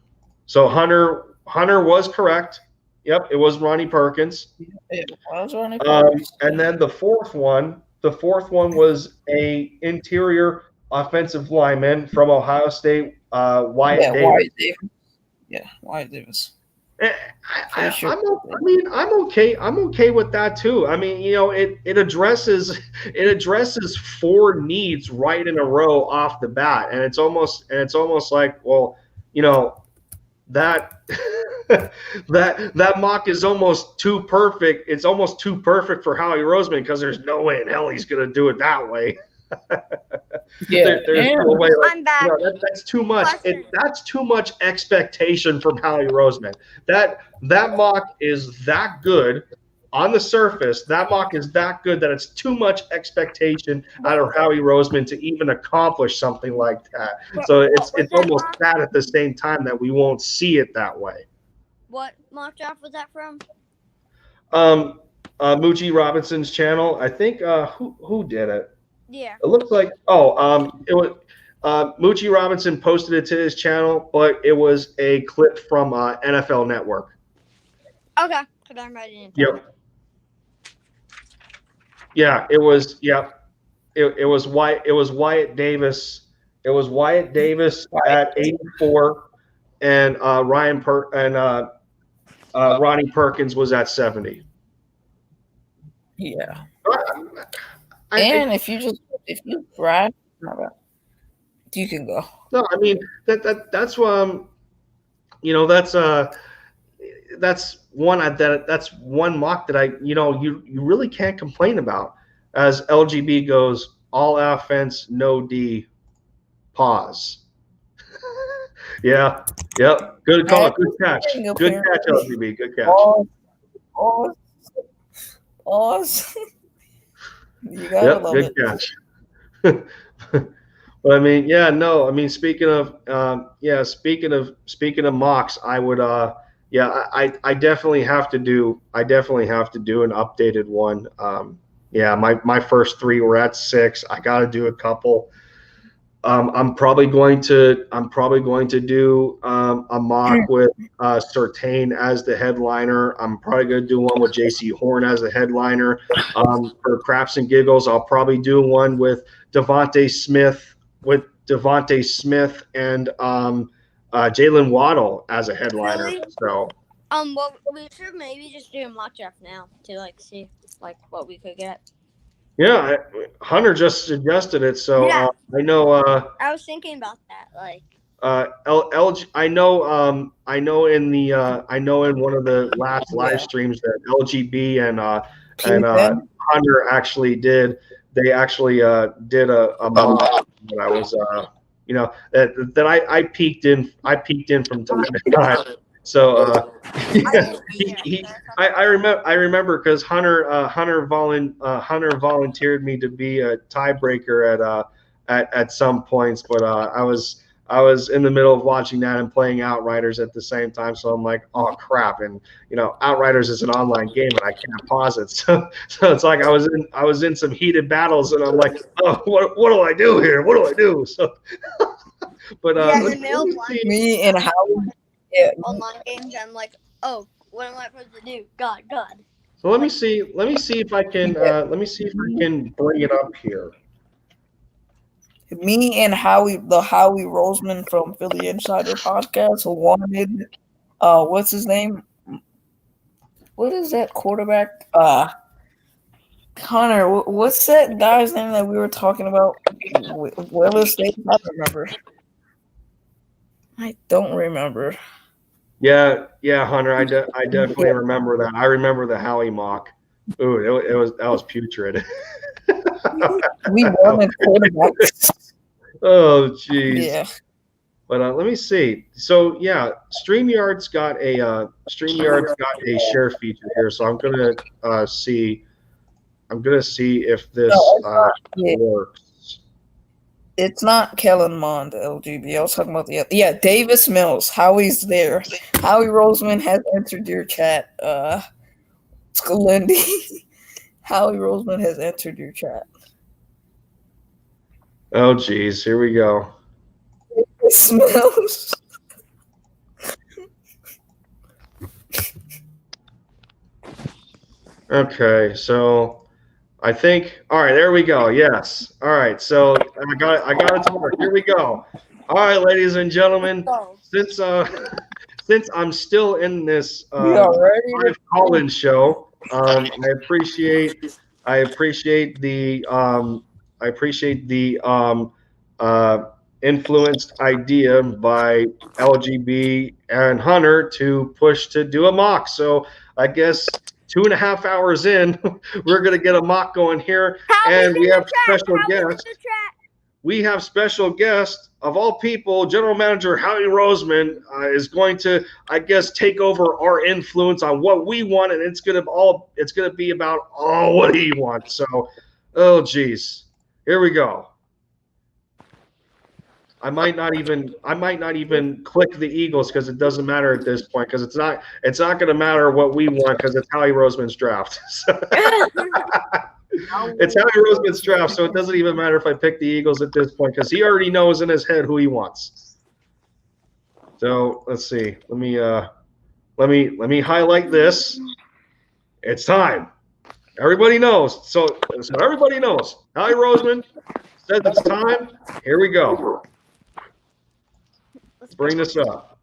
So Hunter was correct. Yep, it was Ronnie Perkins. It was Ronnie Perkins. And then the fourth one was a interior offensive lineman from Ohio State, Wyatt Davis. Wyatt Davis. I'm okay. I'm okay with that too. I mean, it addresses four needs right in a row off the bat, and it's almost like, well, that that mock is almost too perfect. It's almost too perfect for Howie Roseman because there's no way in hell he's going to do it that way. There's no way. I'm back. That's too much. That's too much expectation from Howie Roseman. That mock is that good on the surface. That mock is that good that it's too much expectation out of Howie Roseman to even accomplish something like that. So it's almost sad at the same time that we won't see it that way. What mock draft was that from? Moochie Robinson's channel. I think who did it? Yeah. It looks like it was Moochie Robinson posted it to his channel, but it was a clip from NFL Network. Okay, because I'm writing it. Yep. Yeah, it was. Yep. It was Wyatt Davis. It was Wyatt Davis at 84, and Ronnie Perkins was at 70. Yeah. If you Brad, you can go. No, I mean that's that's one mock that you really can't complain about. As LGB goes, all offense, no D, pause. Yeah, yep. Good call. Good catch. Good catch, LGB. Good catch. Pause. You gotta love good catch. But I mean, speaking of mocks, I would I definitely have to do an updated one. My first three were at 6. I got to do a couple. I'm probably going to do a mock with Surtain as the headliner. I'm probably going to do one with J.C. Horn as the headliner. For craps and giggles, I'll probably do one with Devontae Smith and Jalen Waddle as a headliner. Really? So well, we should maybe just do a mock draft now to see what we could get. Yeah, Hunter just suggested it, so yeah. I know. I was thinking about that, I know in one of the last live streams that LGB and Hunter actually did. They actually did a mock that I was that I peeked in. I peeked in from time to time. So I remember because Hunter volunteered me to be a tiebreaker at some points, but I was I was in the middle of watching that and playing Outriders at the same time. So I'm like, oh crap. And Outriders is an online game and I can't pause it. So it's like I was in some heated battles and I'm like, oh, what do I do here? What do I do? So but me and how online games, I'm like, oh, what am I supposed to do? God. So let me see if I can bring it up here. Me and Howie Roseman from Philly Insider Podcast wanted what's his name? What is that quarterback? Connor, what's that guy's name that we were talking about? Willis State? I don't remember. I don't remember. Yeah, Hunter. I definitely remember that. I remember the Howie mock. Ooh, that was putrid. We wanted quarterbacks. Oh, jeez. Yeah. But let me see. So yeah, StreamYard's got a share feature here. So I'm gonna see. I'm gonna see if this works. It's not Kellen Mond, LGB. I was talking about Davis Mills. Howie's there. Howie Roseman has entered your chat. Scalindy. Howie Roseman has entered your chat. Oh, geez. Here we go. Davis Mills. Okay, so I think, all right, there we go. Yes. All right. So I got it to work. Here we go. All right, ladies and gentlemen, since I'm still in this live call-in show, I appreciate the influenced idea by LGB and Hunter to push to do a mock. So I guess 2.5 hours in, we're going to get a mock going here. And we have special guests. We have special guest of all people, General Manager Howie Roseman is going to, I guess, take over our influence on what we want, and it's going to be about all what he wants. So, oh geez, here we go. I might not even click the Eagles because it doesn't matter at this point because it's not going to matter what we want because it's Howie Roseman's draft. It's Howie Roseman's draft, so it doesn't even matter if I pick the Eagles at this point because he already knows in his head who he wants. So let's see. Let me highlight this. It's time. Everybody knows. So everybody knows. Howie Roseman says it's time. Here we go. Bring this up.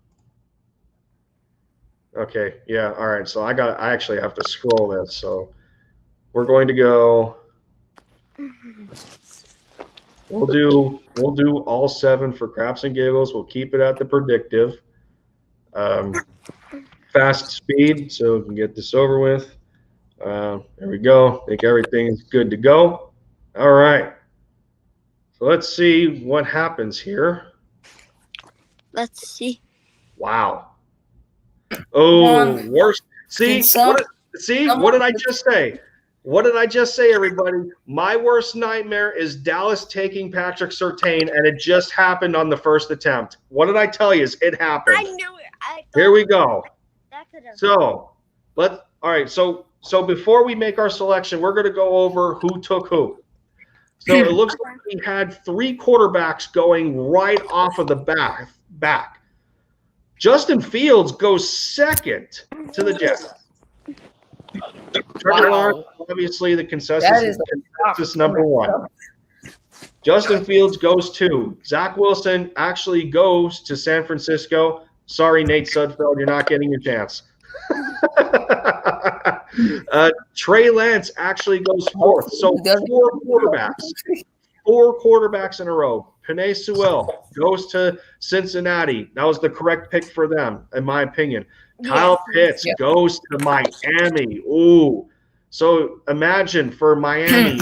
Okay, yeah, all right. So I actually have to scroll this. So we're going to go. We'll do all 7 for craps and giggles. We'll keep it at the predictive. Fast speed, so we can get this over with. There we go. I think everything is good to go. All right. So let's see what happens here. Let's see. Wow. Oh, worst. See, what did I just say? What did I just say, everybody? My worst nightmare is Dallas taking Patrick Surtain, and it just happened on the first attempt. What did I tell you? It happened. I knew it. Here we go. That could have. So all right. So before we make our selection, we're going to go over who took who. So it looks like we had 3 quarterbacks going right off of the back. Justin Fields goes second to the Jets. Trevor Lawrence, obviously the consensus number 1. Justin Fields goes 2. Zach Wilson actually goes to San Francisco. Sorry, Nate Sudfeld, you're not getting your chance. Trey Lance actually goes 4th. So 4 quarterbacks in a row. Penei Sewell goes to Cincinnati. That was the correct pick for them, in my opinion. Kyle Pitts goes to Miami. Ooh. So imagine for Miami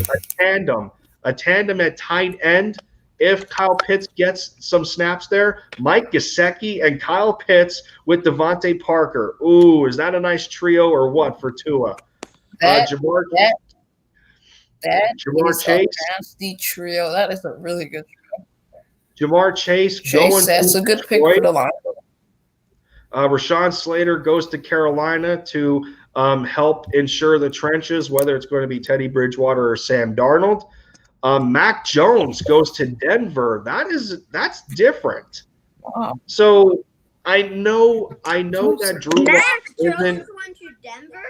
a tandem at tight end. If Kyle Pitts gets some snaps there, Mike Gesicki and Kyle Pitts with Devontae Parker. Ooh, is that a nice trio or what for Tua? Jamar Chase. A nasty trio. That is a really good trio. Jamar Chase Chase, that's a good pick for the line. Rashawn Slater goes to Carolina to help ensure the trenches, whether it's going to be Teddy Bridgewater or Sam Darnold. Mac Jones goes to Denver. That's different. Wow. So I know that Drew Mac Lock Jones isn't. went to Denver.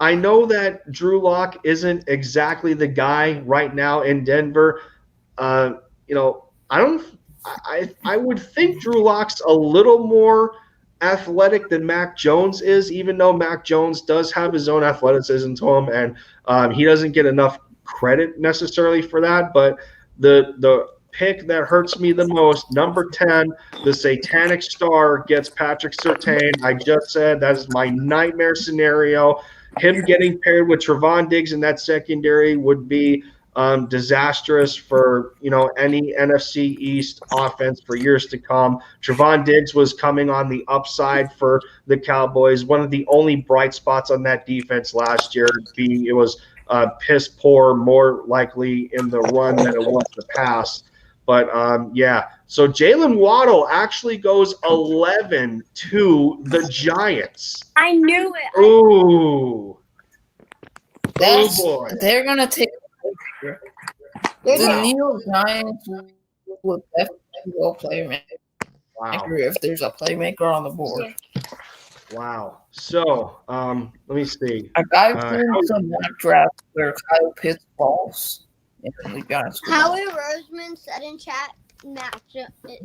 I know that Drew Lock isn't exactly the guy right now in Denver. I would think Drew Lock's a little more athletic than Mac Jones is, even though Mac Jones does have his own athleticism to him, and he doesn't get enough credit necessarily for that. But the pick that hurts me the most, number 10, the Satanic Star gets Patrick Surtain. I just said that is my nightmare scenario. Him getting paired with Trevon Diggs in that secondary would be disastrous for any NFC East offense for years to come. Trevon Diggs was coming on the upside for the Cowboys. One of the only bright spots on that defense last year, being it was piss poor, more likely in the run than it was the pass. But yeah, so Jalen Waddle actually goes 11 to the Giants. I knew it. Ooh. Oh boy. They're gonna take. The New York Giants will definitely go playmaker if there's a playmaker on the board. Wow. So, let me see. A guy from some mock draft where Kyle Pitts falls. Howie Roseman said in chat,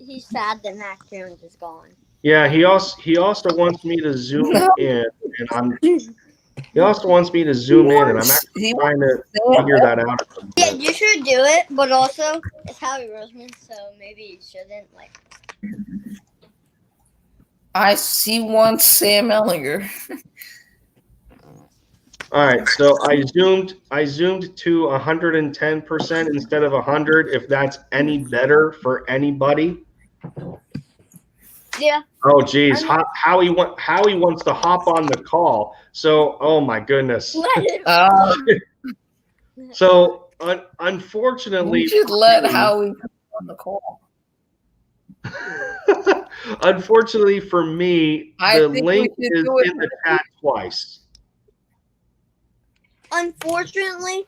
he's sad that Mac Jones is gone. Yeah, he also wants me to zoom in, and he also wants me to zoom in, and I'm actually trying to figure that out. Yeah, you should do it, but also it's Howie Roseman, so maybe you shouldn't. I see one Sam Ellinger. All right, so I zoomed to 110% instead of 100. If that's any better for anybody. Yeah. Oh geez, Howie wants to hop on the call. So, oh my goodness. So, unfortunately, you should let Howie on the call. Unfortunately for me, the link is in the chat twice. Unfortunately,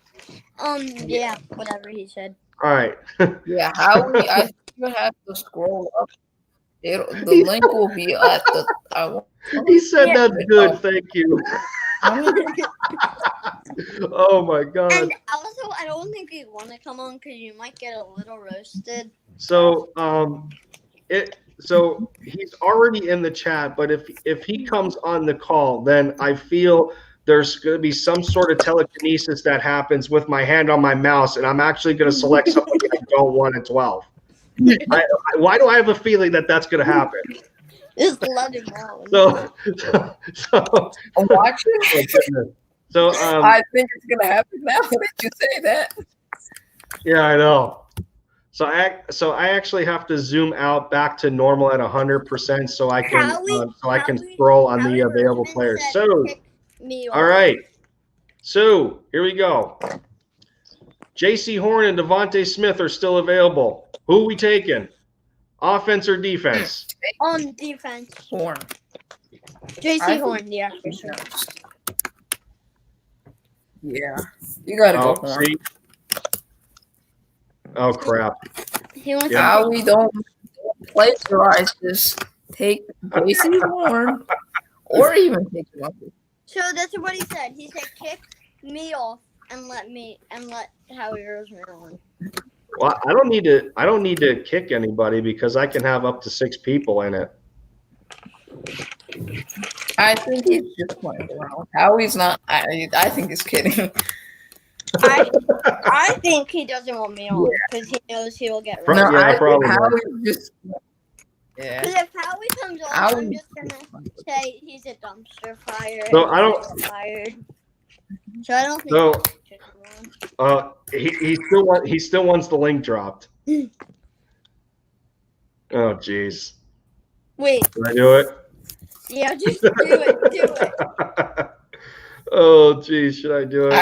yeah, whatever he said. All right. Yeah, Howie, I think you have to scroll up. The link will be at the. He said that's good. Thank you. Oh my god. And also, I don't think you want to come on because you might get a little roasted. So, so he's already in the chat, but if he comes on the call, then I feel there's going to be some sort of telekinesis that happens with my hand on my mouse, and I'm actually going to select somebody I don't want at 12. Why do I have a feeling that that's going to happen? Just let him know. So watch it. So I think it's going to happen now that you say that. Yeah, I know. So I actually have to zoom out back to normal at 100% so I can scroll on the available players. So, all right. So here we go. J.C. Horn and Devontae Smith are still available. Who are we taking? Offense or defense? On defense. Horn. J.C. Horn, yeah, for sure. Yeah, you gotta go Horn. See? Oh crap! How we don't plagiarize this? Take J.C. Horn, or even take Devontae. So that's what he said. He said, "Kick me off and let Howie Roseman on." Well, I don't need to kick anybody because I can have up to 6 people in it. I think he's just playing around. Howie's not. I think he's kidding. I think he doesn't want me on because he knows he will get No, I probably. Howie's just. Yeah. Because if Howie comes on, I'm just gonna say he's a dumpster fire. So I don't. So I don't think. So, he still wants the link dropped. Oh jeez. Wait. Can I do it? Yeah, just do it. Do it. Oh jeez, should I do it?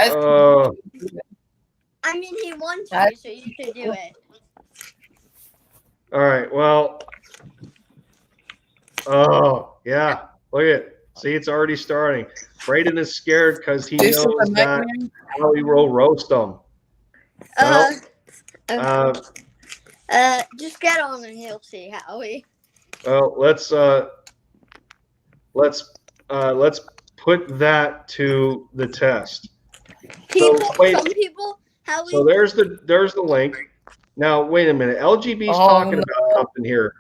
I mean, he wants you, so you should do it. All right. Well. Oh yeah. Look at it. See, it's already starting. Braden is scared because he This is knows the that nightmare. Howie will roast him. Uh, Well, just get on and you'll see, Howie. well, let's put that to the test. People, wait. some people, Howie. So there's the link. Now wait a minute. LGB's talking about something here.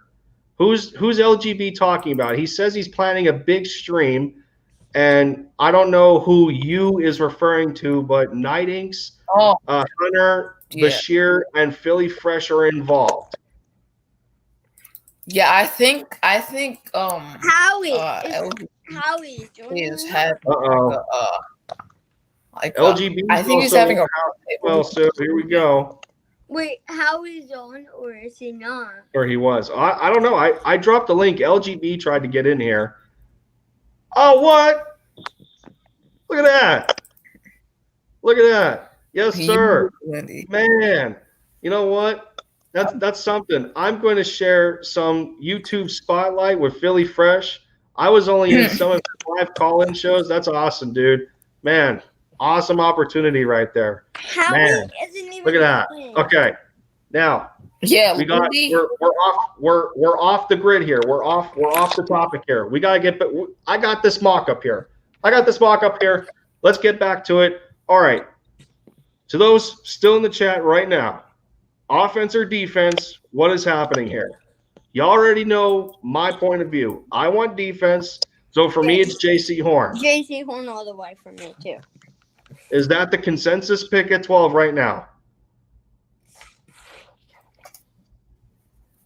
Who's LGB talking about? He says he's planning a big stream, and I don't know who you is referring to, but Night Inks, Hunter, Bashir, and Philly Fresh are involved. Yeah, I think Howie is joining. is having LGB. I think he's having a. Well, so here we go. Wait, Howie's on, or is he not? Or he was. I don't know. I dropped the link. LGB tried to get in here. Oh, what? Look at that. Look at that. Yes, sir. Man, you know what? That's something. I'm going to share some YouTube spotlight with Philly Fresh. I was only in some of his live call-in shows. That's awesome, dude. Man, awesome opportunity right there. Howie Man, isn't even look at that. playing. Okay, now we got we're off the grid here. We're off the topic here. We gotta get. I got this mock up here. Let's get back to it. All right. To those still in the chat right now, offense or defense, what is happening here? You already know my point of view. I want defense. So for me, it's J.C. Horn. J.C. Horn all the way for me too. Is that the consensus pick at 12 right now?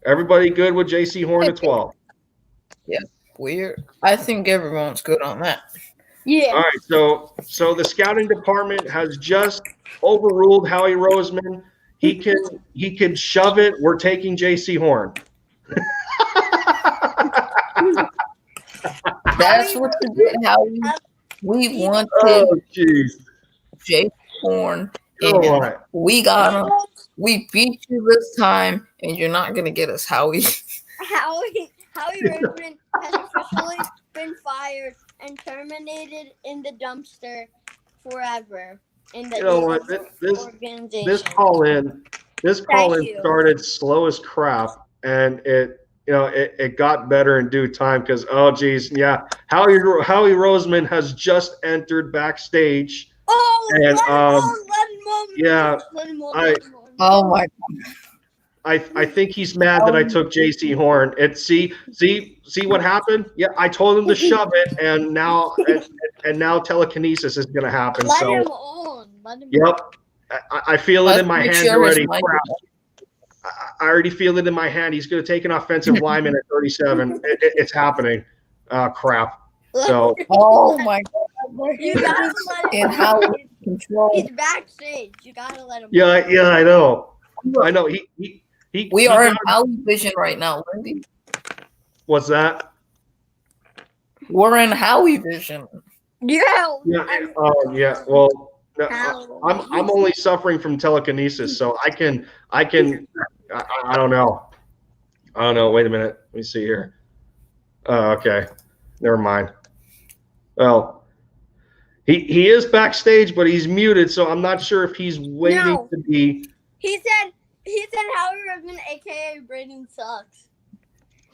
Everybody good with J.C. Horn at 12? Yeah, I think everyone's good on that. Yeah. All right, so the scouting department has just overruled Howie Roseman. He can shove it. We're taking J.C. Horn. That's what you did, Howie. We wanted J.C. Horn, and we got him. We beat you this time, and you're not gonna get us, Howie. Howie Roseman has officially been fired and terminated in the dumpster forever. In the organization. This call in started slow as crap, and it got better in due time because Howie Roseman has just entered backstage. Oh, and let him on. Oh my God. I think he's mad that I took J.C. Horn. See what happened? Yeah, I told him to shove it, and now telekinesis is going to happen. Let him on. Yep, I feel it in my hand already. I already feel it in my hand. He's going to take an offensive lineman at 37. It's happening. Crap. So. Oh my God. You gotta let him. And how control. He's backstage. You gotta let him. Yeah, I know. We are in Howie vision right now, Lindy. What's that? We're in Howie vision. Yeah. Yeah. Well, I'm only suffering from telekinesis, so I can. I don't know. Wait a minute. Let me see here. Okay. Never mind. Well, he is backstage, but he's muted, so I'm not sure if he's waiting to be. He said Howie Roseman, aka Braden sucks,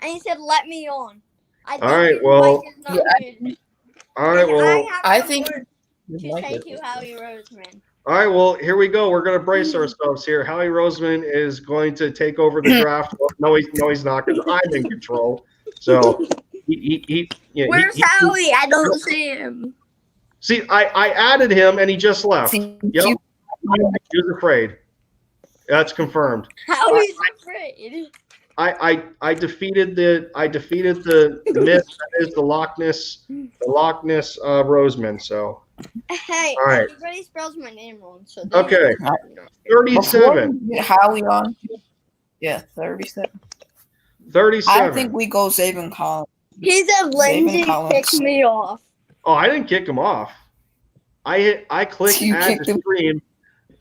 and he said let me on. All right. Well. I think. Thank you, Howie Roseman. All right, well, here we go. We're going to brace ourselves here. Howie Roseman is going to take over the draft. No, he's not, because I'm in control. So where's Howie? I don't see him. See, I added him, and he just left. Yep, he was afraid. That's confirmed. Howie's afraid. I defeated the myth that is the Loch Ness Roseman. So. Hey, all right. Everybody spells my name wrong. So okay, 37. Howie on. Yeah, 37. 37. I think we go Zaven Collins. He said Lindsay kicked me off. Oh, I didn't kick him off. I clicked add to stream.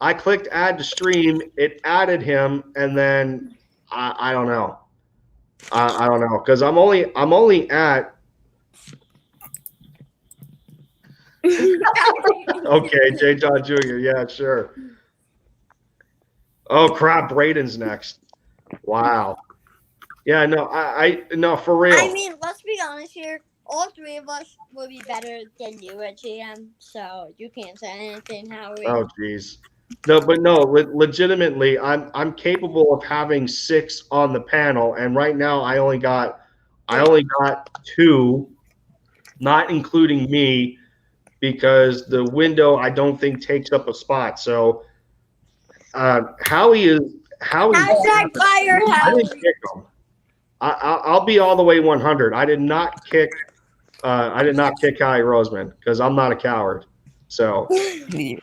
I clicked add to stream. It added him, and then I don't know. I don't know because I'm only at okay, J. John Jr. Yeah, sure. Oh crap, Braden's next. Wow. Yeah, no, I no for real. I mean, let's be honest here. All three of us will be better than you at GM, so you can't say anything, Howie. Oh jeez. No, but no, legitimately, I'm capable of having 6 on the panel, and right now I only got 2, not including me, because the window I don't think takes up a spot. So Howie. Hashtag fire I Howie. didn't kick him. I'll be all the way 100. I did not kick Howie Roseman because I'm not a coward. So the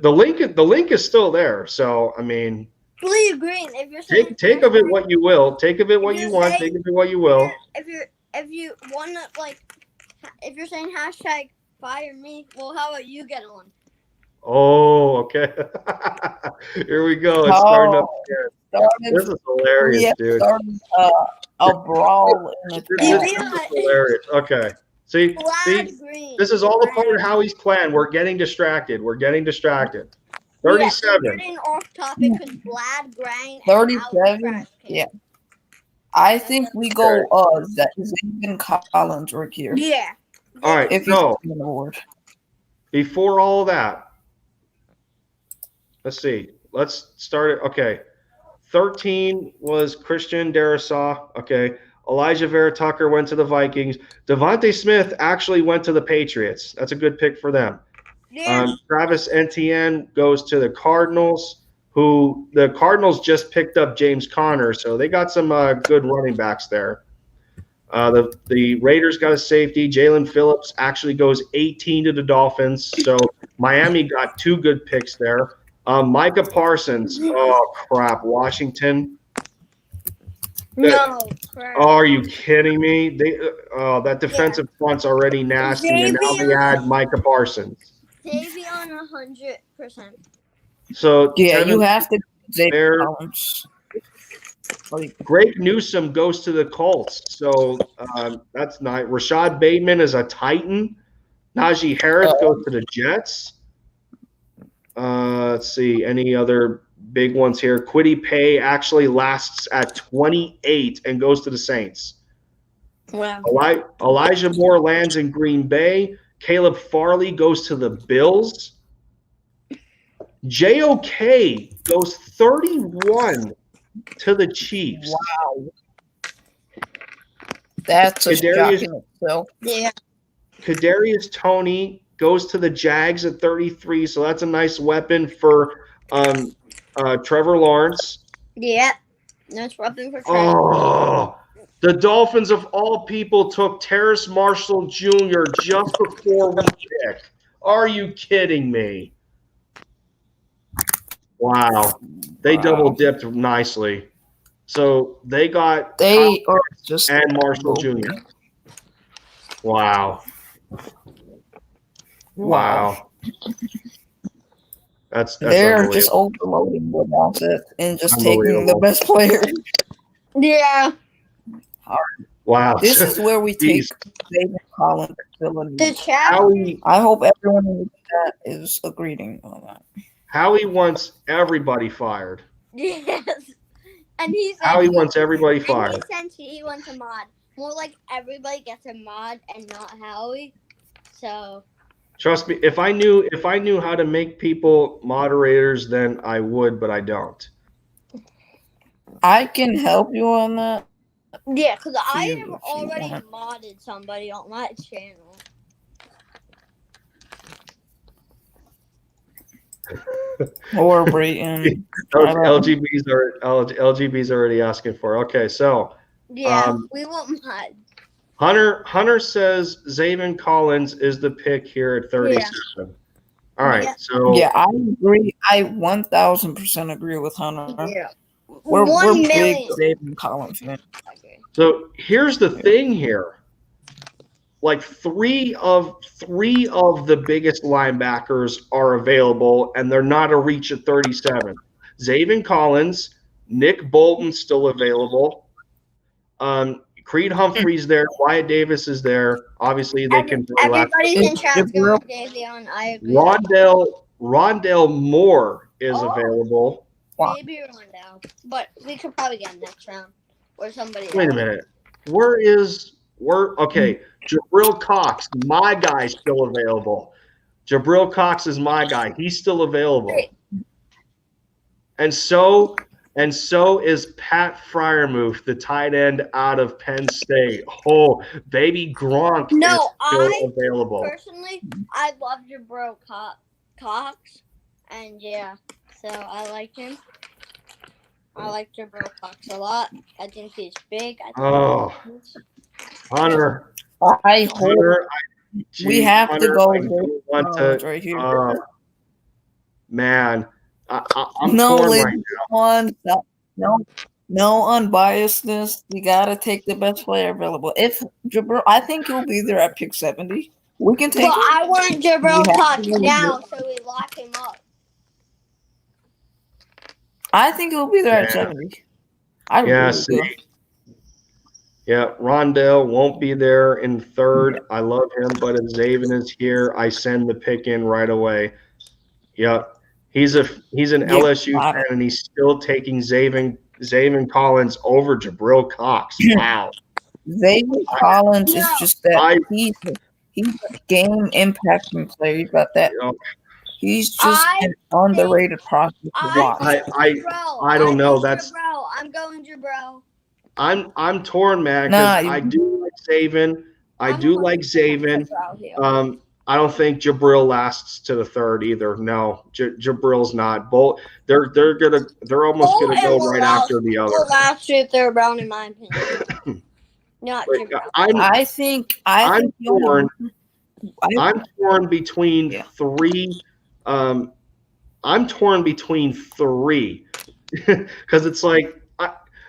link is still there. So I mean, Blue green. If you're saying take of it what you will. Take of it what you want. Take of it what you will. If you wanna if you're saying hashtag fire me, well, how about you get one? Oh, okay. Here we go. It's starting up again. This is hilarious, dude. A brawl in the This is hilarious. Okay. See, this is all the part of Howie's plan. We're getting distracted. 37. Yeah, getting off topic because Vlad, Grang, 37. Yeah. I think we go Zaven Collins right here. Yeah. All right. If So an award. before all of that, let's see. Let's start it. Okay. 13 was Christian Darrisaw. Okay. Elijah Vera Tucker went to the Vikings. Devontae Smith actually went to the Patriots. That's a good pick for them. Yeah. Travis Etienne goes to the Cardinals, who the Cardinals just picked up James Conner, so they got some good running backs there. The Raiders got a safety. Jalen Phillips actually goes 18 to the Dolphins, so Miami got 2 good picks there. Micah Parsons, oh crap, Washington. No, crap. Oh, are you kidding me? That defensive front's already nasty, and now they add Micah Parsons. Davion 100%. So yeah, you have to. Greg Newsome goes to the Colts, so that's nice. Rashad Bateman is a Titan. Najee Harris goes to the Jets. Let's see, any other big ones here? Kwity Paye actually lasts at 28 and goes to the Saints. Wow. Elijah Moore lands in Green Bay. Caleb Farley goes to the Bills. JOK goes 31 to the Chiefs. Wow. That's a shocking itself. Yeah. Kadarius Toney goes to the Jags at 33, so that's a nice weapon for Trevor Lawrence. Yeah. Nice weapon for Trevor. Oh, the Dolphins of all people took Terrace Marshall Jr. just before we picked. Are you kidding me? Wow. They double dipped nicely. So they got and Marshall Jr. Wow. That's they're just overloading the assets and just taking the best player. Yeah. Wow. This is where we take David Collins. The chat. I hope everyone in the chat is agreeing on that. Howie wants everybody fired. Yes. And he said Howie wants everybody fired. And he wants a mod. More like everybody gets a mod and not Howie. So trust me, if I knew how to make people moderators, then I would, but I don't. I can help you on that. Yeah, because I have already modded somebody on my channel. Or Brayton. LGB's already asking for. Okay, so yeah, we want mod. Hunter says Zaven Collins is the pick here at 37. Yeah. All right, so yeah, I agree. I 1000% agree with Hunter. Yeah. We're big Zaven Collins fans. So here's the thing here. Like three of the biggest linebackers are available, and they're not a reach at 37. Zaven Collins, Nick Bolton's still available. Creed Humphrey's there. Wyatt Davis is there. Obviously, they can play left. Everybody's in chat going Davion. I agree. Rondell Moore is available. Maybe Rondell, but we could probably get him next round or somebody. Wait a minute. Okay, Jabril Cox, my guy, still available. Jabril Cox is my guy. He's still available. And so is Pat Freiermuth, the tight end out of Penn State. Oh, baby Gronk is still available. Personally, I love Jabril Cox, and yeah, so I like him. I like Jabril Cox a lot. I think he's big. Hunter. I hope we have Hunter, to go right here. Man, I'm torn right now. No unbiasedness. You gotta take the best player available. If Jabril, I think he'll be there at pick 70. We can take. Well, I want Jabril Cox now, so we lock him up. I think he'll be there at 70. Rondell won't be there in third. I love him, but if Zaven is here, I send the pick in right away. Yep. He's an LSU fan, and he's still taking Zaven Collins over Jabril Cox. Wow. Zaven Collins is just that he's a game impacting player. You got that. He's just an underrated prospect to watch. I don't know. I'm going Jabril. I'm torn, man, because I do like Zaven. I don't think Jabril lasts to the third either. No, Jabril's not. Both they're almost gonna go right after the other. Will last to the third round, in my opinion. Not Jabril. I'm torn. I'm torn between three. I'm torn between three because it's like.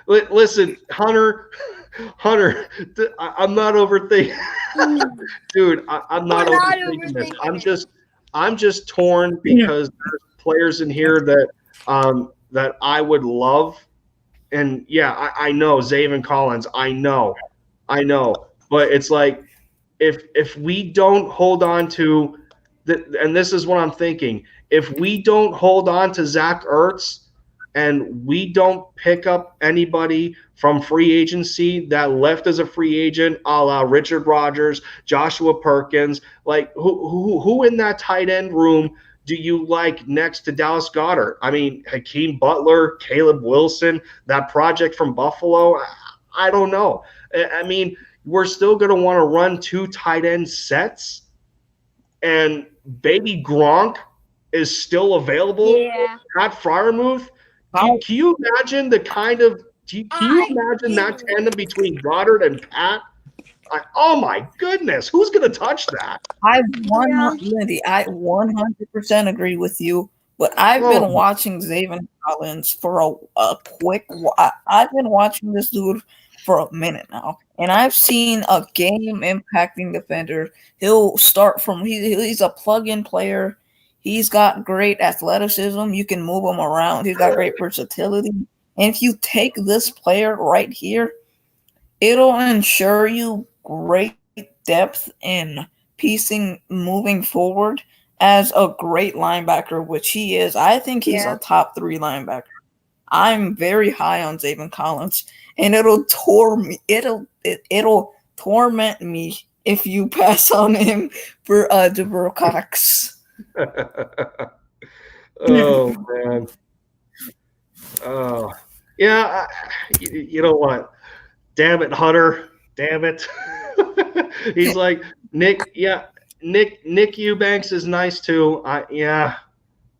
Listen, Hunter, I'm not overthinking. Dude, I'm not overthinking this. I'm just torn because there's players in here that I would love. And yeah, I know Zaven Collins. I know. But it's like if we don't hold on to and this is what I'm thinking, if we don't hold on to Zach Ertz, and we don't pick up anybody from free agency that left as a free agent, a la Richard Rodgers, Joshua Perkins, like who in that tight end room do you like next to Dallas Goedert? I mean, Hakeem Butler, Caleb Wilson, that project from Buffalo. I don't know. I mean, we're still going to want to run two tight end sets, and baby Gronk is still available. Yeah. Pat Freiermuth. Can you imagine the kind of that tandem between Goddard and Pat? Oh my goodness, who's going to touch that? I 100% agree with you, but I've been watching Zaven Collins for a quick while. I've been watching this dude for a minute now, and I've seen a game impacting defender. He'll start from he's a plug-in player. He's got great athleticism. You can move him around. He's got great versatility. And if you take this player right here, it'll ensure you great depth in piecing moving forward as a great linebacker, which he is. I think he's a top 3 linebacker. I'm very high on Zaven Collins, and it'll torment me if you pass on him for Jabril Cox. Oh man. Oh yeah. You know what? Damn it, Hunter. Damn it. He's like Nick. Yeah, Nick Eubanks is nice too. Yeah.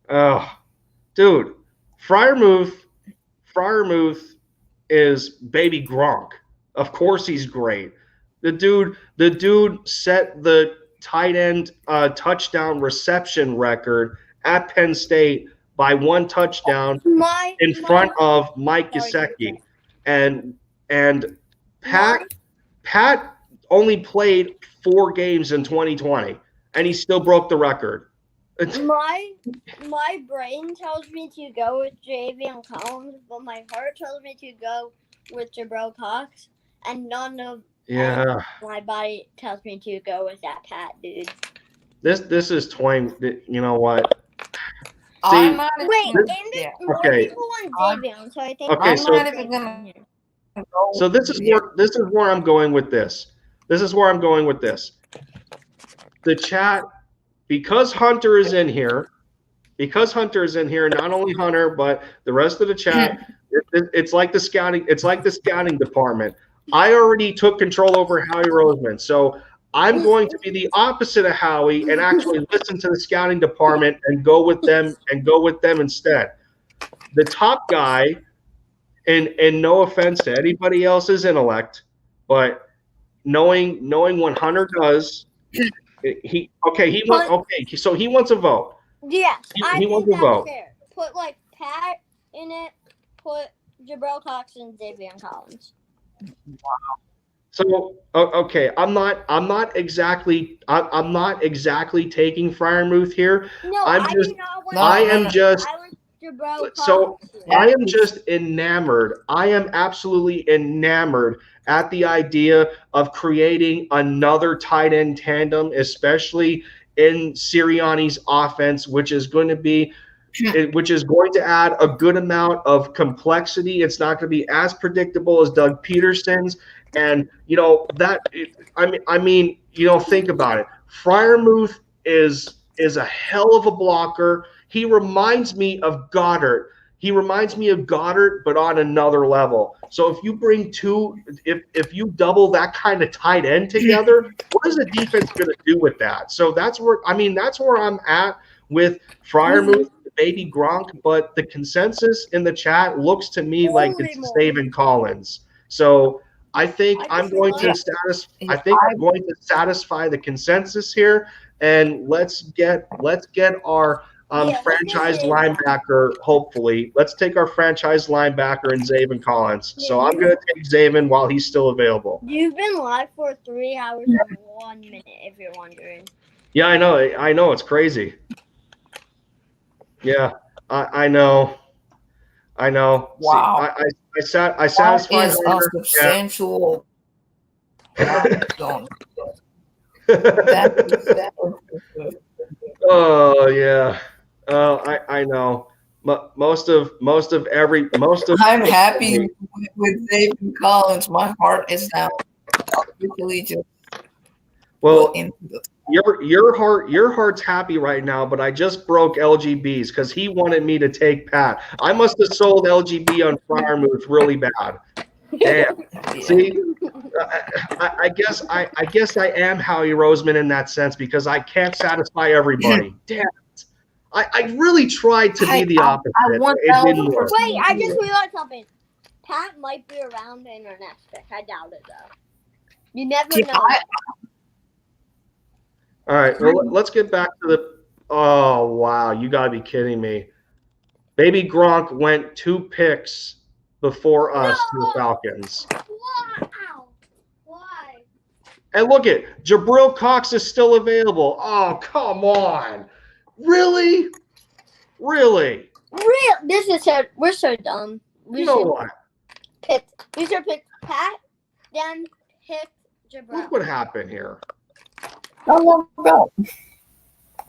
Oh, dude. Freiermuth is baby Gronk. Of course he's great. The dude set the tight end touchdown reception record at Penn State by 1 touchdown in front of Mike Gesicki. And Pat only played 4 games in 2020, and he still broke the record. My brain tells me to go with Javion Collins, but my heart tells me to go with Jabril Cox, and none of my body tells me to go with that Pat dude. This is toying. You know what? See, more people want Javion, so I think okay. So this is where I'm going with this. This is where I'm going with this. The chat, because Hunter is in here, not only Hunter but the rest of the chat. It's like the scouting. It's like the scouting department. I already took control over Howie Roseman, so I'm going to be the opposite of Howie and actually listen to the scouting department and go with them instead. The top guy, and no offense to anybody else's intellect, but knowing what Hunter does, so he wants a vote. Yes, he wants a vote. Fair. Put like Pat in it. Put Jabril Cox and Javion Collins. Wow. So okay, I'm not exactly taking Freiermuth here. No, I am just enamored. I am absolutely enamored at the idea of creating another tight end tandem, especially in Sirianni's offense, which is going to add a good amount of complexity. It's not going to be as predictable as Doug Peterson's. And, think about it. Freiermuth is a hell of a blocker. He reminds me of Goddard. But on another level. So if you bring if you double that kind of tight end together, what is the defense going to do with that? So that's where I'm at with Freiermuth, baby Gronk. But the consensus in the chat looks to me like it's Zaven Collins. So I think I'm going to satisfy the consensus here, and let's get our franchise linebacker. Hopefully, let's take our franchise linebacker and Zaven Collins. So I'm going to take Zaven while he's still available. You've been live for 3 hours and 1 minute, if you're wondering. Yeah, I know, it's crazy. Yeah, I know. Wow. See, I satisfied a substantial. Oh yeah. I know. Most of. I'm happy with Zaven Collins. My heart is now officially just. Well, your heart's happy right now, but I just broke LGB's because he wanted me to take Pat. I must have sold LGB on Freiermuth really bad. Damn. See, I guess I am Howie Roseman in that sense because I can't satisfy everybody. Damn it. I really tried to be the opposite. It didn't work. Wait, I just realized something. Pat might be around in our next pick. I doubt it though. You never know. All right, well, let's get back to the. Oh wow, you gotta be kidding me! Baby Gronk went 2 picks before us to the Falcons. Wow! Why? And look at Jabril Cox is still available. Oh come on, really? This is we're so dumb. You know what? We should pick Pat, then pick Jabril. Look what happened here. I logged out.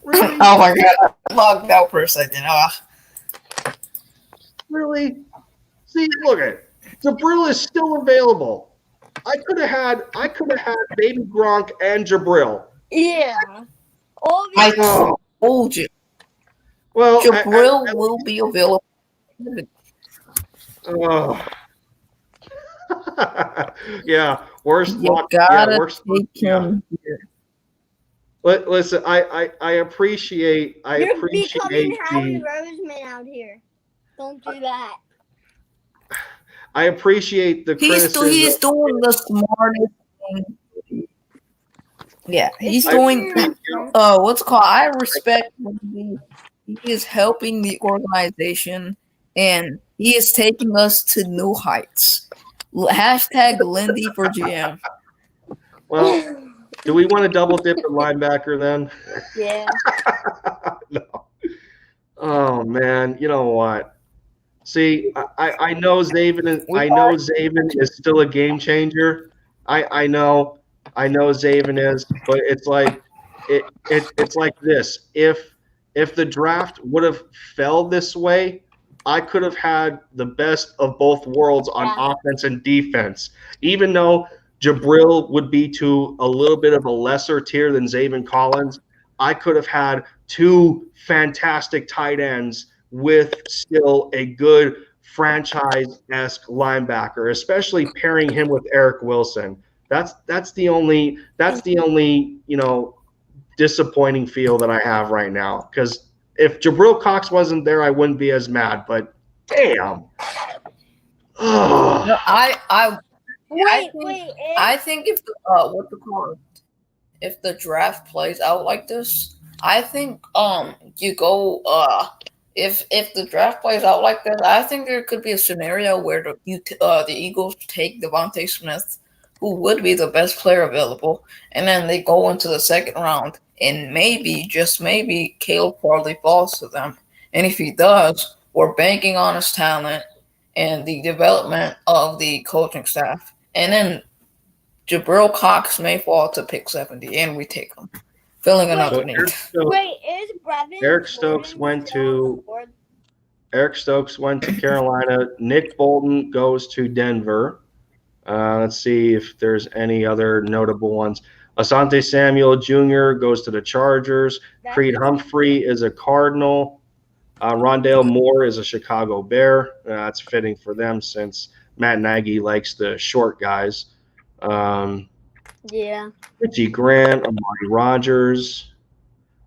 Really? Oh my god, I logged out for a second. Really? See, look at it. Jabril is still available. I could have had Baby Gronk and Jabril. Yeah. I told you. Well, Jabril will be available. Oh. Yeah, worst luck. Take him here. Listen, I appreciate You're becoming Howie Roseman out here. Don't do that. I appreciate the criticism. He's doing the smartest thing. Yeah, he's doing what's called. I respect him. He is helping the organization, and he is taking us to new heights. Hashtag Lindy for GM. Well, do we want to double dip at linebacker then? Yeah. No. Oh man, you know what? See, I know Zaven is still a game changer. I know Zaven is, but it's like it's like this. If the draft would have fell this way, I could have had the best of both worlds on offense and defense. Even though Jabril would be to a little bit of a lesser tier than Zaven Collins, I could have had two fantastic tight ends with still a good franchise-esque linebacker, especially pairing him with Eric Wilson. That's the only disappointing feel that I have right now. Because if Jabril Cox wasn't there, I wouldn't be as mad. But damn. No, Wait. I think if if the draft plays out like this, I think you go if the draft plays out like this, I think there could be a scenario where the Eagles take Devontae Smith, who would be the best player available, and then they go into the second round, and maybe, just maybe, Caleb Farley falls to them. And if he does, we're banking on his talent and the development of the coaching staff. And then Jabril Cox may fall to pick 70, and we take him, filling another need. Wait, is Brevin Eric Stokes went to Carolina. Nick Bolton goes to Denver. Let's see if there's any other notable ones. Asante Samuel Jr. goes to the Chargers. Creed Humphrey is a Cardinal. Rondale Moore is a Chicago Bear. That's fitting for them since Matt Nagy likes the short guys. Richie Grant, Amari Rogers.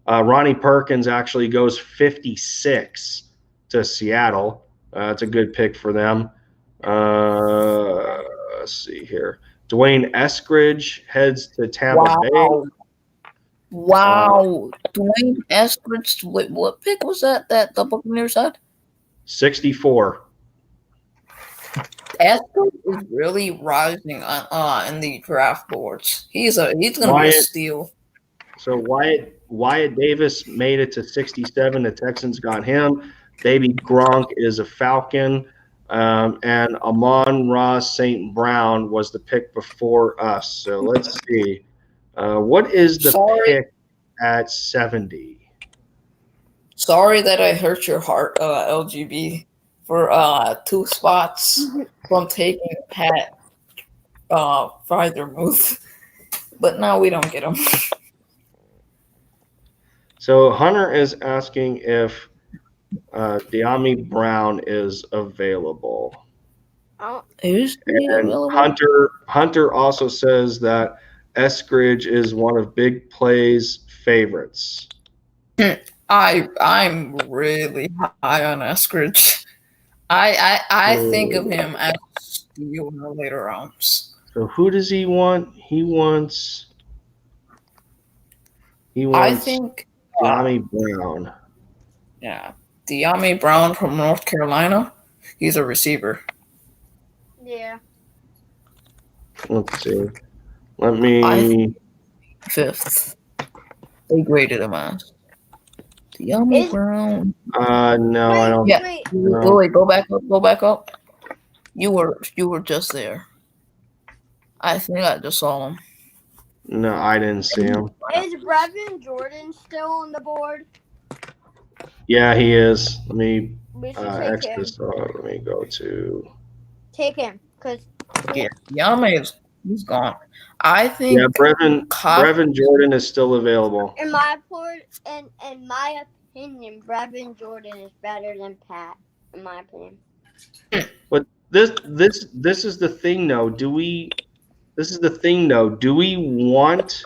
Ronnie Perkins actually goes 56 to Seattle. It's a good pick for them. Let's see here. Dwayne Eskridge heads to Tampa Bay. Wow. Dwayne Eskridge, what pick was that the Buccaneers had? 64. Eskridge is really rising in the draft boards. He's gonna be a steal. So Wyatt Davis made it to 67. The Texans got him. Baby Gronk is a Falcon. And Amon-Ra St. Brown was the pick before us. So let's see. What is the pick at 70? Sorry that I hurt your heart, LGB, for 2 spots from taking Pat Freiermuth. But now we don't get him. So Hunter is asking if De'Ami Brown is available. Is he available? Hunter also says that Eskridge is one of Big Play's favorites. I'm really high on Eskridge. I think of him as steal in the later rounds. So who does he want? He wants I think De'Ami Brown. Yeah. De'Ami Brown from North Carolina. He's a receiver. Yeah. Let's see. Let me 5th. They graded him as De'Ami Brown. No, I don't. Yeah. Wait, go back up. You were just there. I think I just saw him. No, I didn't see him. Is Brevin Jordan still on the board? Yeah, he is. Let me X this out. Let me go to. Take him, cause he's gone. I think Brevin Jordan is still available. In my opinion, Brevin Jordan is better than Pat. In my opinion. But this is the thing, though. Do we want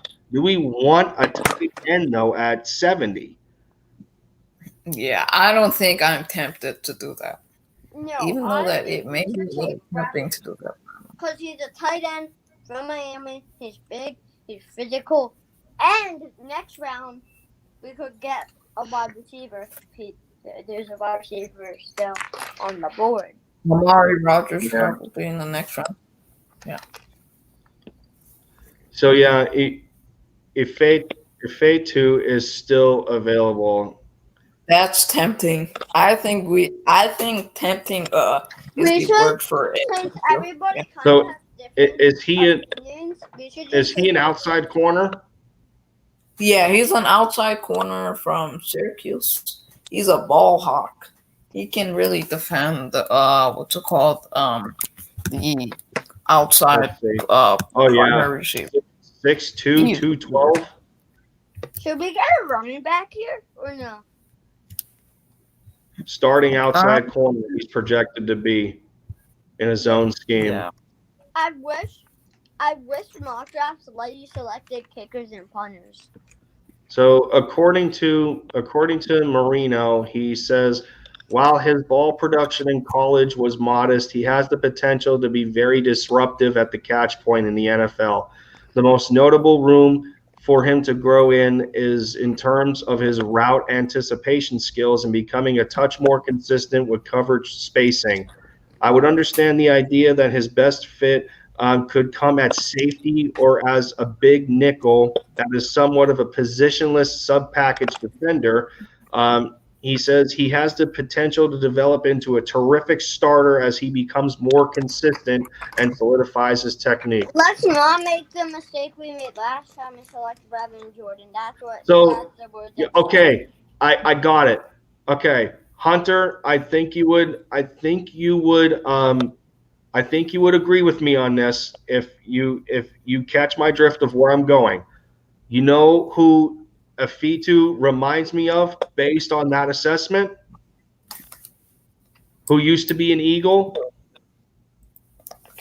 a tight end though at 70? Yeah, I don't think I'm tempted to do that. No, even though that it may be a little tempting to do that. Because he's a tight end from Miami. He's big. He's physical. And next round, we could get a wide receiver. There's a wide receiver still on the board. Amari Rogers probably in the next round. Yeah. So yeah, if Fate 2 is still available, That's tempting. I think tempting is We the should, word for it. since everybody kind So, of has different Is he opinions, we should just is he an outside corner? Yeah, he's an outside corner from Syracuse. He's a ball hawk. He can really defend the what's it called? The outside Let's see. primary receiver. 6'2", 212. Should we get a running back here or no? Starting outside corner, he's projected to be in a zone scheme. Yeah. I wish mock drafts let you selected kickers and punters. So according to Marino, he says while his ball production in college was modest, he has the potential to be very disruptive at the catch point in the NFL. The most notable room for him to grow in is in terms of his route anticipation skills and becoming a touch more consistent with coverage spacing. I would understand the idea that his best fit could come at safety or as a big nickel that is somewhat of a positionless sub-package defender. He says he has the potential to develop into a terrific starter as he becomes more consistent and solidifies his technique. Let's not make the mistake we made last time and select Brevin Jordan. That's the word. Okay, I got it. Okay, Hunter, I think you would agree with me on this if you catch my drift of where I'm going. You know who Afitu reminds me of based on that assessment? Who used to be an Eagle?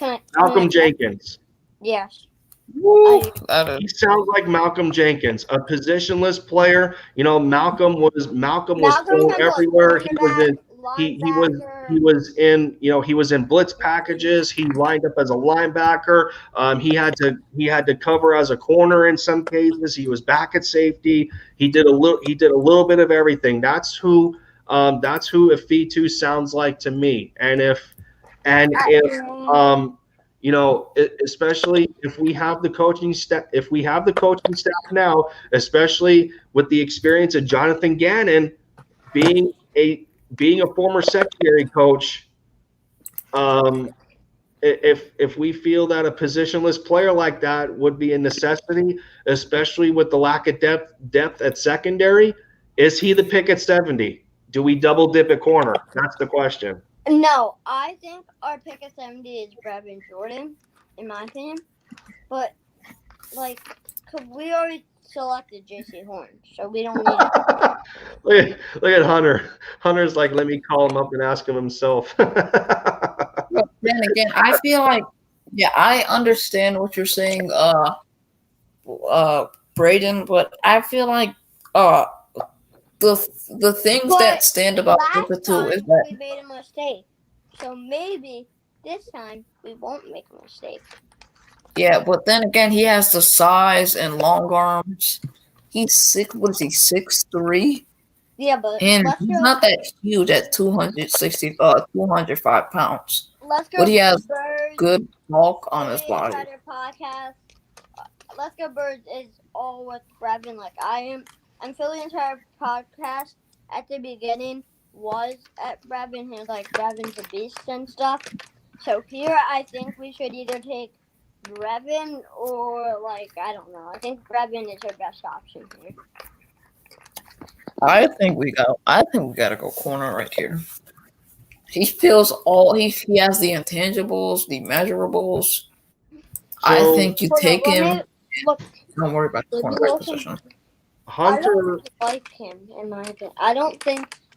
Malcolm Jenkins. Yes. He sounds like Malcolm Jenkins, a positionless player. You know, Malcolm was thrown everywhere. He was in blitz packages. He lined up as a linebacker. He had to cover as a corner in some cases. He was back at safety. He did a little bit of everything. That's who Afitu sounds like to me. Especially if we have the coaching staff, now, especially with the experience of Jonathan Gannon being a former secondary coach, if we feel that a positionless player like that would be a necessity, especially with the lack of depth at secondary, is he the pick at 70? Do we double dip at corner? That's the question. No, I think our pick at 70 is Brevin Jordan, in my opinion. But, we already selected J.C. Horn, so we don't need it. Look at Hunter. Hunter's like, let me call him up and ask him himself. But then again, I feel like, I understand what you're saying, Braden, but I feel like the things that stand about Afitu is that we made a mistake. So maybe this time we won't make a mistake. Yeah, but then again, he has the size and long arms. He's 6'3"? Yeah, but and he's not that huge at 205 pounds. But he has good bulk on his body. Podcast. Let's Go Birds is all with Brevin like I am. And Philly entire podcast at the beginning was at Brevin. He was like Brevin's a beast and stuff. So here I think we should either take Brevin or I don't know. I think Brevin is our best option here. I think we gotta go corner right here. He feels he has the intangibles, the measurables. I think you take him. Don't worry about the cornerback position. Hunter, I don't like him in my opinion.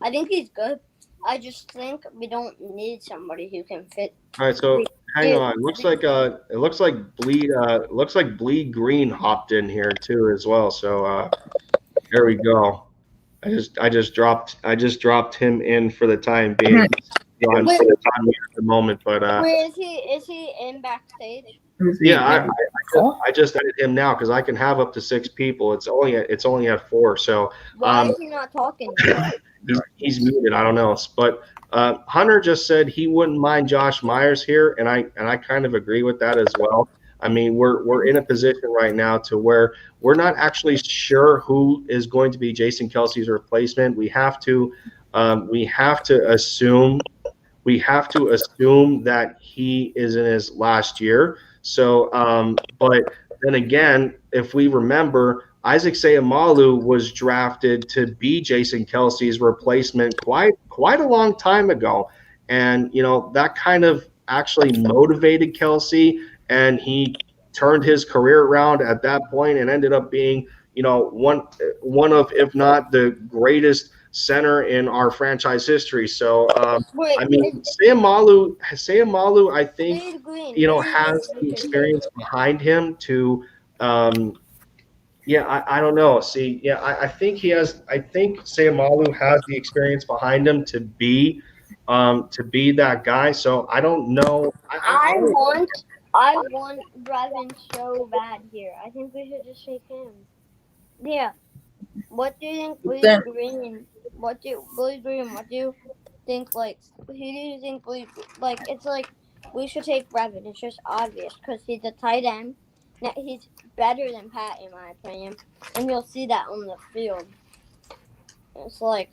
I think he's good. I just think we don't need somebody who can fit. All right, so hang on. It looks like Bleed Green hopped in here too as well. So there we go. I just dropped him in for the time being. At the moment, but where is he? Is he in backstage? Yeah, I just added him now because I can have up to 6 people. It's only at 4. So why is he not talking? He's muted. I don't know, but Hunter just said he wouldn't mind Josh Myers here, and I kind of agree with that as well. I mean, we're in a position right now to where we're not actually sure who is going to be Jason Kelce's replacement. We have to assume that he is in his last year. So, but then again, if we remember, Isaac Seumalo was drafted to be Jason Kelce's replacement quite a long time ago, and that kind of actually motivated Kelce, and he turned his career around at that point and ended up being one of, if not the greatest center in our franchise history. So Wait, I mean, Seumalo, I think Blade Green. has the experience behind him to I don't know. See, I think Seumalo has the experience behind him to be that guy. So I don't know. I want Brevin so bad here. I think we should just shake hands. Yeah. What do you think, Blade Green? What do you think? Like, who do you think? It's like we should take Brevin. It's just obvious because he's a tight end. Now, he's better than Pat, in my opinion, and you'll see that on the field. It's like.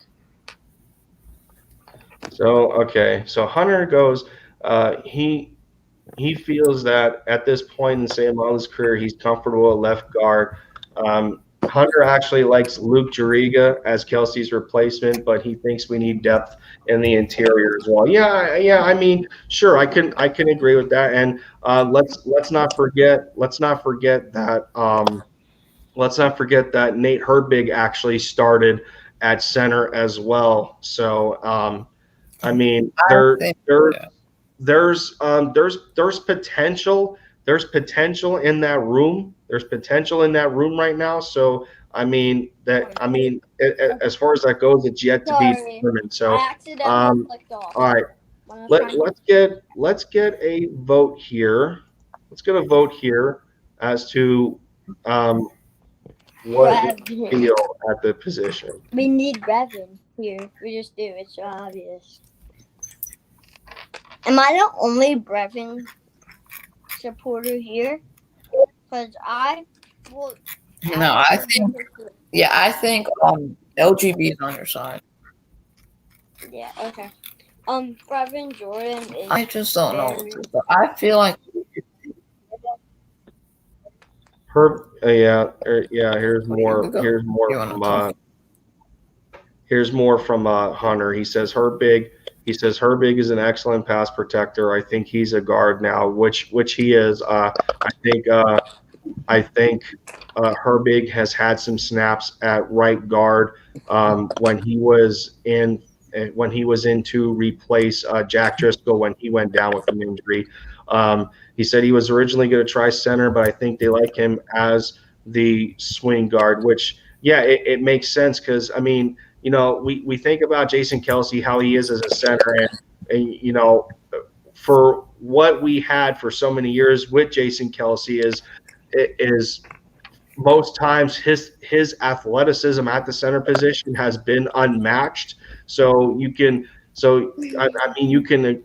So okay, so Hunter goes. He feels that at this point in Seumalo's career, he's comfortable at left guard. Hunter actually likes Luke Juriga as Kelce's replacement, but he thinks we need depth in the interior as well. Yeah. I mean, sure, I can agree with that. And let's not forget that Nate Herbig actually started at center as well. So I mean, there's potential. There's potential in that room. There's potential in that room right now. So I mean, as far as that goes, it's yet to be determined. So all right, let's get a vote here. Let's get a vote here as to what we feel at the position. We need Brevin here. We just do. It's so obvious. Am I the only Brevin supporter here? Because I will. No, I think LGB is on your side. Yeah. Okay. Brevin Jordan is. I just don't know. I feel like. Here's more from Hunter. He says Herbig is an excellent pass protector. I think he's a guard now, which he is. I think Herbig has had some snaps at right guard when he was in to replace Jack Driscoll when he went down with an injury. He said he was originally going to try center, but I think they like him as the swing guard, which, it makes sense because, I mean, we think about Jason Kelce, how he is as a center, and for what we had for so many years with Jason Kelce is most times his athleticism at the center position has been unmatched. So you can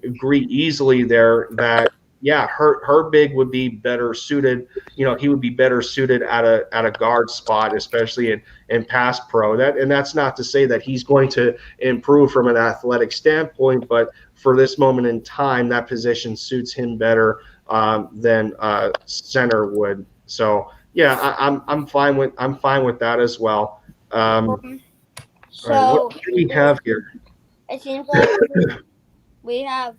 agree easily there that Herbig would be better suited. He would be better suited at a guard spot, especially in pass pro. That's not to say that he's going to improve from an athletic standpoint, but for this moment in time, that position suits him better than center would. So I'm fine with that as well. So right, what do we have here? It seems like we have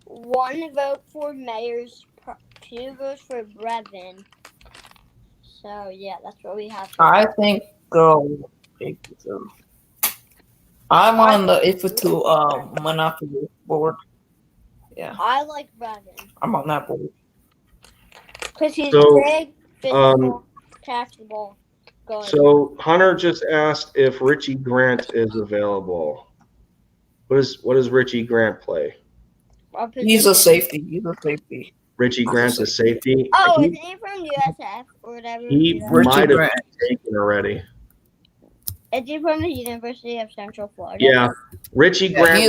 1 vote for Mayers, 2 votes for Brevin. So that's what we have. I think I'm on the Ifatu Monopoly board. Yeah. I like Brevin. I'm on that board. Because he's big, physical, tactical. So Hunter just asked if Richie Grant is available. What does Richie Grant play? He's a safety. Richie Grant's a safety. Oh, isn't he from USF or whatever? He might have been taken already. Is he from the University of Central Florida? Yeah, Richie Grant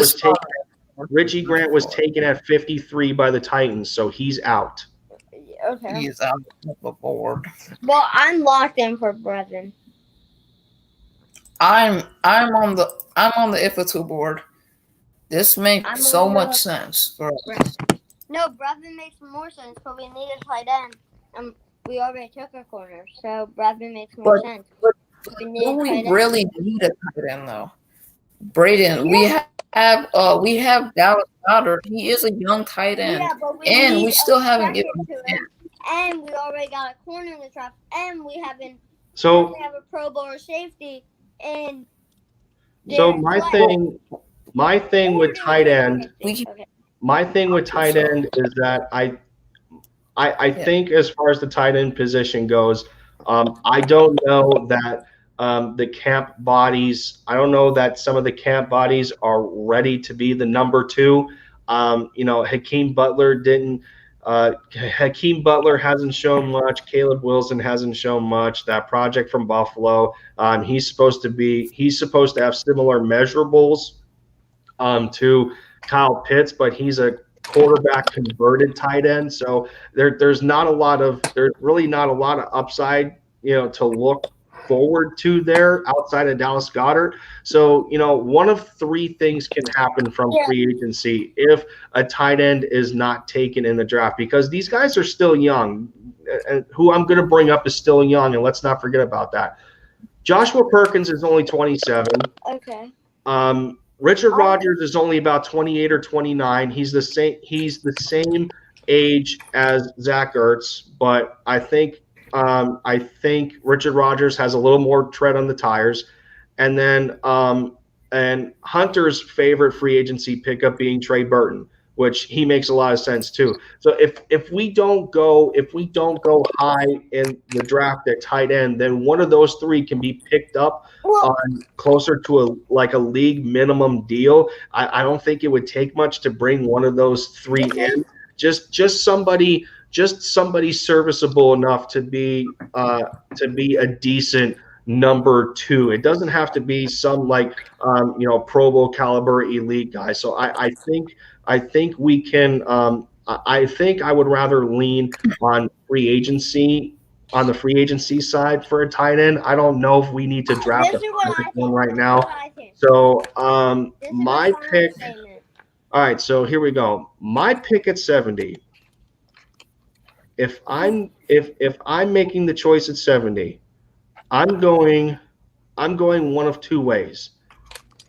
was taken at 53 by the Titans, so he's out. Okay. He is out of the board. Well, I'm locked in for Brevin. I'm on the Ifatu board. This makes so much sense for us. No, Brevin makes more sense, but we need a tight end. We already took a corner, so Brevin makes more sense. Do we really need a tight end though? Braden, we have Dallas Goedert. He is a young tight end, and we still haven't given him. And we already got a corner in the draft, and we have a Pro Bowler safety. And so my thing with tight end, my thing with tight end is that I think as far as the tight end position goes, I don't know that the camp bodies. I don't know that some of the camp bodies are ready to be the number 2. Hakeem Butler didn't. Hakeem Butler hasn't shown much. Caleb Wilson hasn't shown much. That project from Buffalo, he's supposed to have similar measurables to Kyle Pitts, but he's a quarterback converted tight end. So there's really not a lot of upside, to look forward to there outside of Dallas Goedert. So, one of 3 things can happen from free agency if a tight end is not taken in the draft, because these guys are still young. Who I'm going to bring up is still young, and let's not forget about that. Joshua Perkins is only 27. Okay. Richard Rodgers is only about 28 or 29. He's the same age as Zach Ertz, but I think Richard Rodgers has a little more tread on the tires. And then and Hunter's favorite free agency pickup being Trey Burton, which he makes a lot of sense too. So if we don't go high in the draft at tight end, then one of those 3 can be picked up on closer to a league minimum deal. I don't think it would take much to bring one of those 3 in. Just somebody serviceable enough to be a decent number 2. It doesn't have to be some Pro Bowl caliber elite guy. So I think we can. I think I would rather lean on free agency on the free agency side for a tight end. I don't know if we need to draft one right now. So my pick. All right, so here we go. My pick at 70. If I'm making the choice at 70, I'm going one of 2 ways.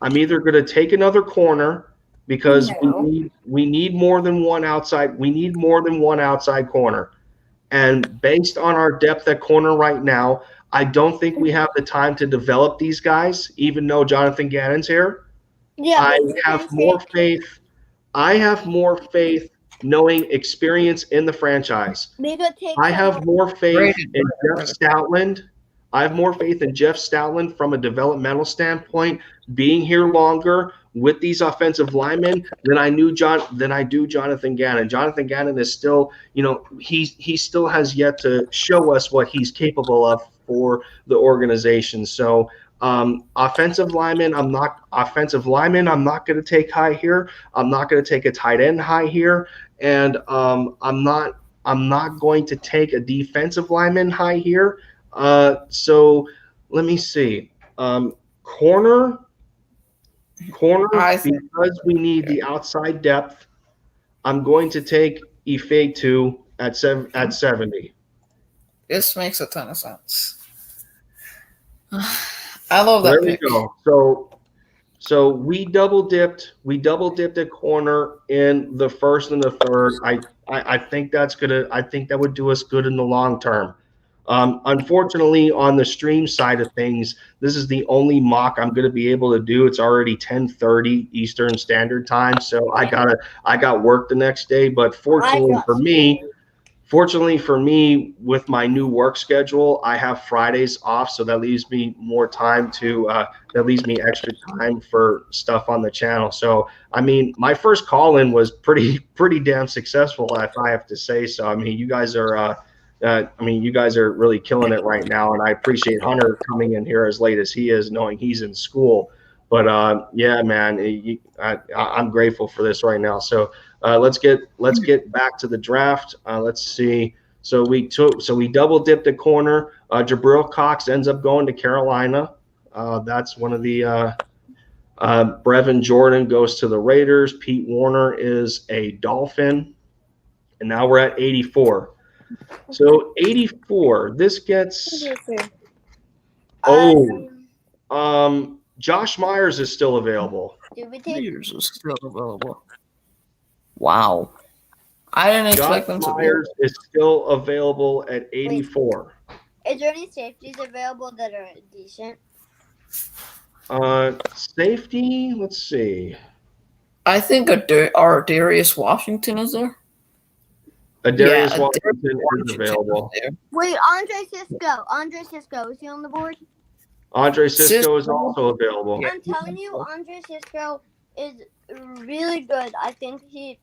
I'm either going to take another corner because we need more than one outside. We need more than one outside corner. And based on our depth at corner right now, I don't think we have the time to develop these guys, even though Jonathan Gannon's here. Yeah, I have more faith knowing experience in the franchise. I have more faith in Jeff Stoutland. I have more faith in Jeff Stoutland from a developmental standpoint, being here longer with these offensive linemen than I do Jonathan Gannon. Jonathan Gannon is still, he still has yet to show us what he's capable of for the organization. So offensive lineman, I'm not going to take high here. I'm not going to take a tight end high here, and I'm not going to take a defensive lineman high here. So let me see. Corner, because we need the outside depth, I'm going to take Ifeatu at 70. This makes a ton of sense. I love that. There we go. So we double dipped at corner in the first and the third. I think that would do us good in the long term. Unfortunately, on the stream side of things, this is the only mock I'm going to be able to do. It's already 10:30 Eastern Standard Time, so I got work the next day. But fortunately for me, with my new work schedule, I have Fridays off, so that leaves me more time that leaves me extra time for stuff on the channel. So, I mean, my first call-in was pretty damn successful, if I have to say so. I mean, you guys are really killing it right now, and I appreciate Hunter coming in here as late as he is, knowing he's in school. But yeah, man, I'm grateful for this right now. So let's get back to the draft. Let's see. So we double dipped a corner. Jabril Cox ends up going to Carolina. That's one of the. Brevin Jordan goes to the Raiders. Pete Warner is a Dolphin. And now we're at 84. So 84. This gets. Josh Myers is still available. Myers is still available. Wow. I didn't expect them to. Josh Myers is still available at 84. Is there any safeties available that are decent? Safety, let's see. I think Darius Washington is there. Darius Washington is available. Wait, Andre Cisco, is he on the board? Andre Cisco is also available. I'm telling you, Andre Cisco is really good. I think he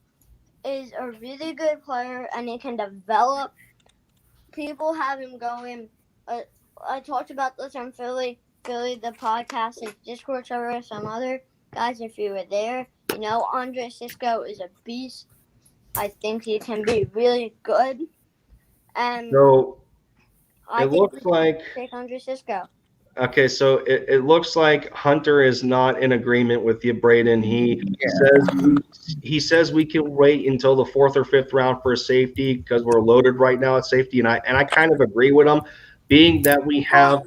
is a really good player, and he can develop. People have him going. I talked about this on Philly the podcast, and Discord server, some other guys, if you were there. Andre Cisco is a beast. I think he can be really good. And so it looks like take Andre Cisco. Okay, so it looks like Hunter is not in agreement with you, Braden. He says we can wait until the 4th or 5th round for a safety because we're loaded right now at safety, and I kind of agree with him, being that we have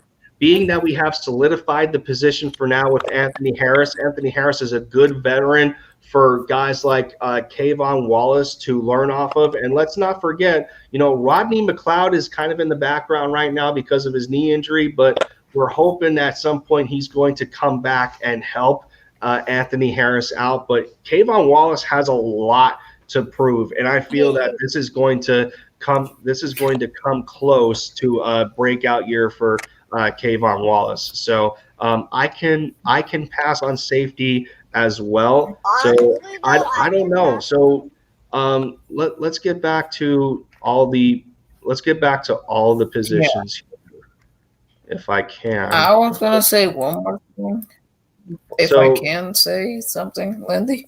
solidified the position for now with Anthony Harris. Anthony Harris is a good veteran for guys like Kayvon Wallace to learn off of. And let's not forget, Rodney McLeod is kind of in the background right now because of his knee injury, but we're hoping that at some point he's going to come back and help Anthony Harris out. But Kayvon Wallace has a lot to prove, and I feel that this is going to come close to a breakout year for Kayvon Wallace. So I can pass on safety as well. So I don't know. So let's get back to all the positions here, if I can. I was gonna say one more thing. If I can say something, Lindy.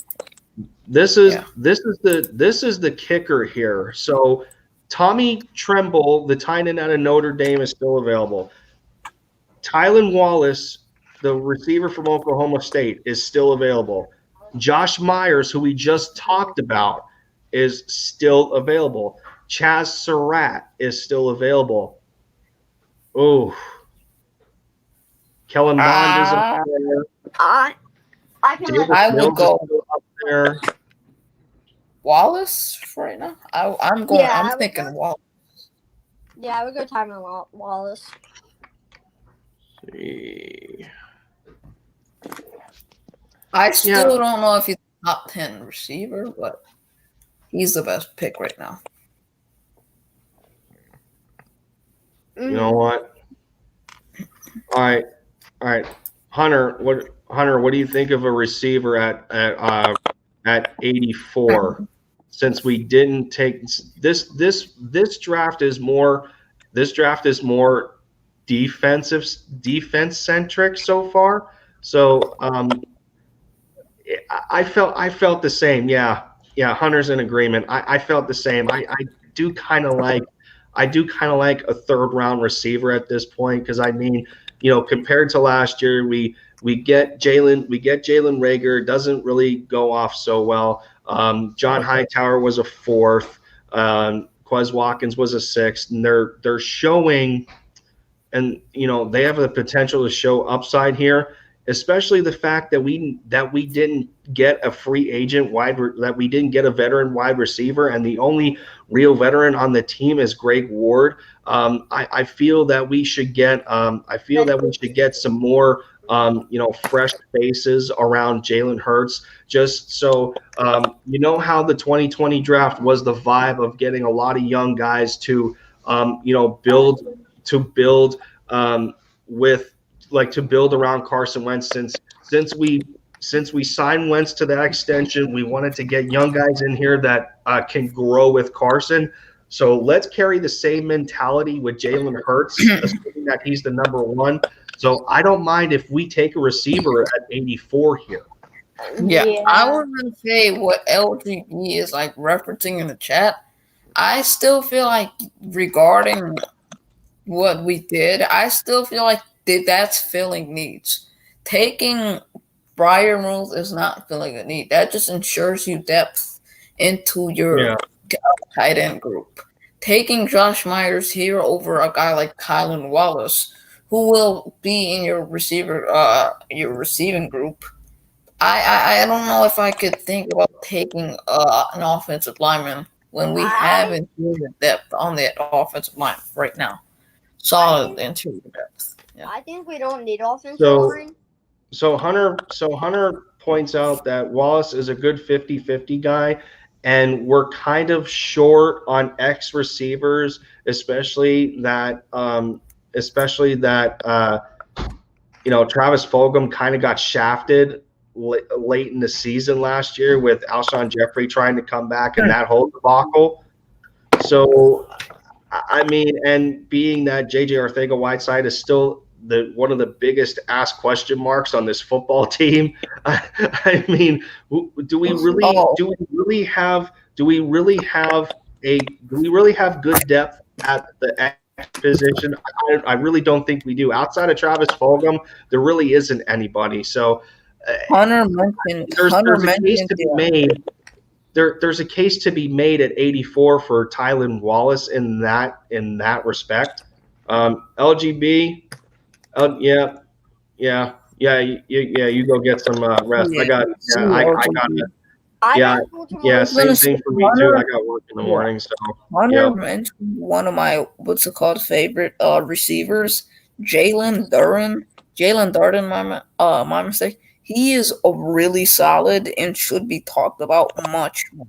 This is the kicker here. So Tommy Tremble, the tight end out of Notre Dame, is still available. Tylan Wallace, the receiver from Oklahoma State, is still available. Josh Myers, who we just talked about, is still available. Chaz Surratt is still available. Oh, Kellen Mond is up there. I will go up there. Wallace right now. I'm thinking Wallace. Yeah, I would go Tylan Wallace. See. I still don't know if he's a top 10 receiver, but he's the best pick right now. You know what? All right. Hunter, what do you think of a receiver at 84? Since we didn't take this draft is more defense centric so far. So I felt the same. Yeah, Hunter's in agreement. I felt the same. I do kind of like a 3rd round receiver at this point, because compared to last year, we get Jalen Reagor, doesn't really go off so well. John Hightower was a 4th. Quez Watkins was a 6th, and they're showing, and they have the potential to show upside here, especially the fact that we didn't get a free agent that we didn't get a veteran wide receiver, and the only real veteran on the team is Greg Ward. I feel that we should get some more fresh faces around Jalen Hurts, just so how the 2020 draft was the vibe of getting a lot of young guys to build around Carson Wentz. Since we signed Wentz to that extension, we wanted to get young guys in here that can grow with Carson. So let's carry the same mentality with Jalen Hurts, assuming that he's the number 1. So I don't mind if we take a receiver at 84 here. Yeah. I was going to say what LGB is referencing in the chat. I still feel like regarding what we did, I still feel like that's filling needs. Taking Brian Rules is not filling a need. That just ensures you depth into your tight end group. Taking Josh Myers here over a guy like Kylan Wallace, who will be in your receiving group. I don't know if I could think about taking an offensive lineman when we have interior depth on that offensive line right now. Solid interior depth. Yeah. I think we don't need offensive line. So Hunter points out that Wallace is a good 50-50 guy, and we're kind of short on X receivers, especially that Travis Fulgham kind of got shafted late in the season last year with Alshon Jeffrey trying to come back and that whole debacle. So, I mean, and being that J.J. Arcega-Whiteside is still one of the biggest asked question marks on this football team. I mean, do we really have good depth at the X position? I really don't think we do. Outside of Travis Fulgham, there really isn't anybody. So Hunter mentioned there's a case to be made. There's a case to be made at 84 for Tylan Wallace in that respect. LGB. You go get some rest. I got it. Same thing for me too. I got work in the morning, so. Hunter mentioned one of my favorite receivers, Jalen Darden. My mistake. He is a really solid and should be talked about much more.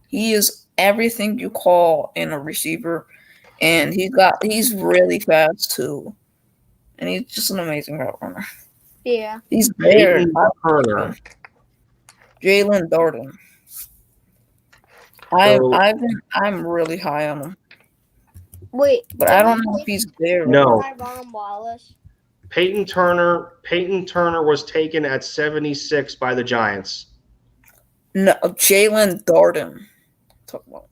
He is everything you call in a receiver, and he's really fast too. And he's just an amazing route runner. Yeah. He's there. Jalen Darden. I'm really high on him. Wait. But I don't know if he's there. No. Wallace. Peyton Turner was taken at 76 by the Giants. No, Jalen Darden. Talk about.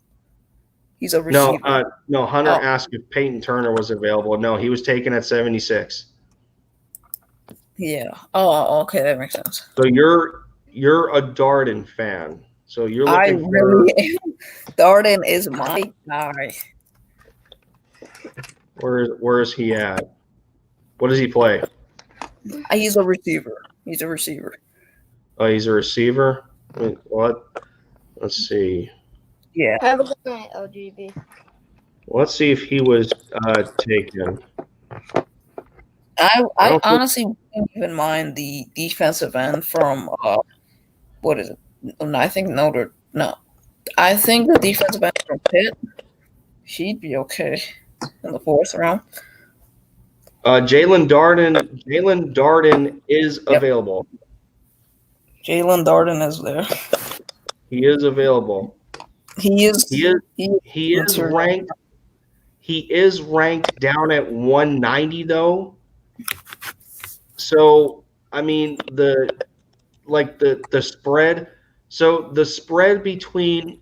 He's a receiver. No. Hunter asked if Peyton Turner was available. No, he was taken at 76. Yeah. Oh, okay, that makes sense. So you're a Darden fan. So you're looking really am. Darden is my guy. Where is he at? What does he play? He's a receiver. Oh, he's a receiver? Wait, what? Let's see. Yeah. Have a good night, LGB. Let's see if he was taken. I honestly didn't even mind the defensive end from what is it? I think the defensive end from Pitt. She'd be okay in the fourth round. Jalen Darden is available. Jalen Darden is there. He is available. He is ranked. He is ranked down at 190 though. So I mean the spread. So the spread between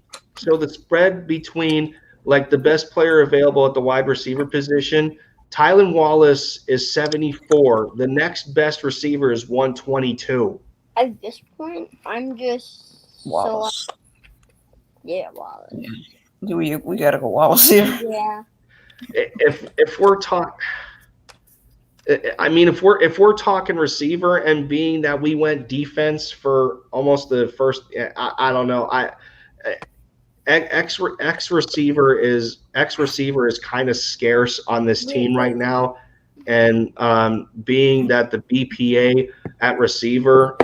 like the best player available at the wide receiver position, Tylan Wallace is 74. The next best receiver is 122. At this point, I'm just Wallace. Wallace. Yeah. We gotta go Wallace here. Yeah. If we're talking, I mean, if we're talking receiver, and being that we went defense for almost the first, I don't know. X receiver is kind of scarce on this team right now, and being that the BPA at receiver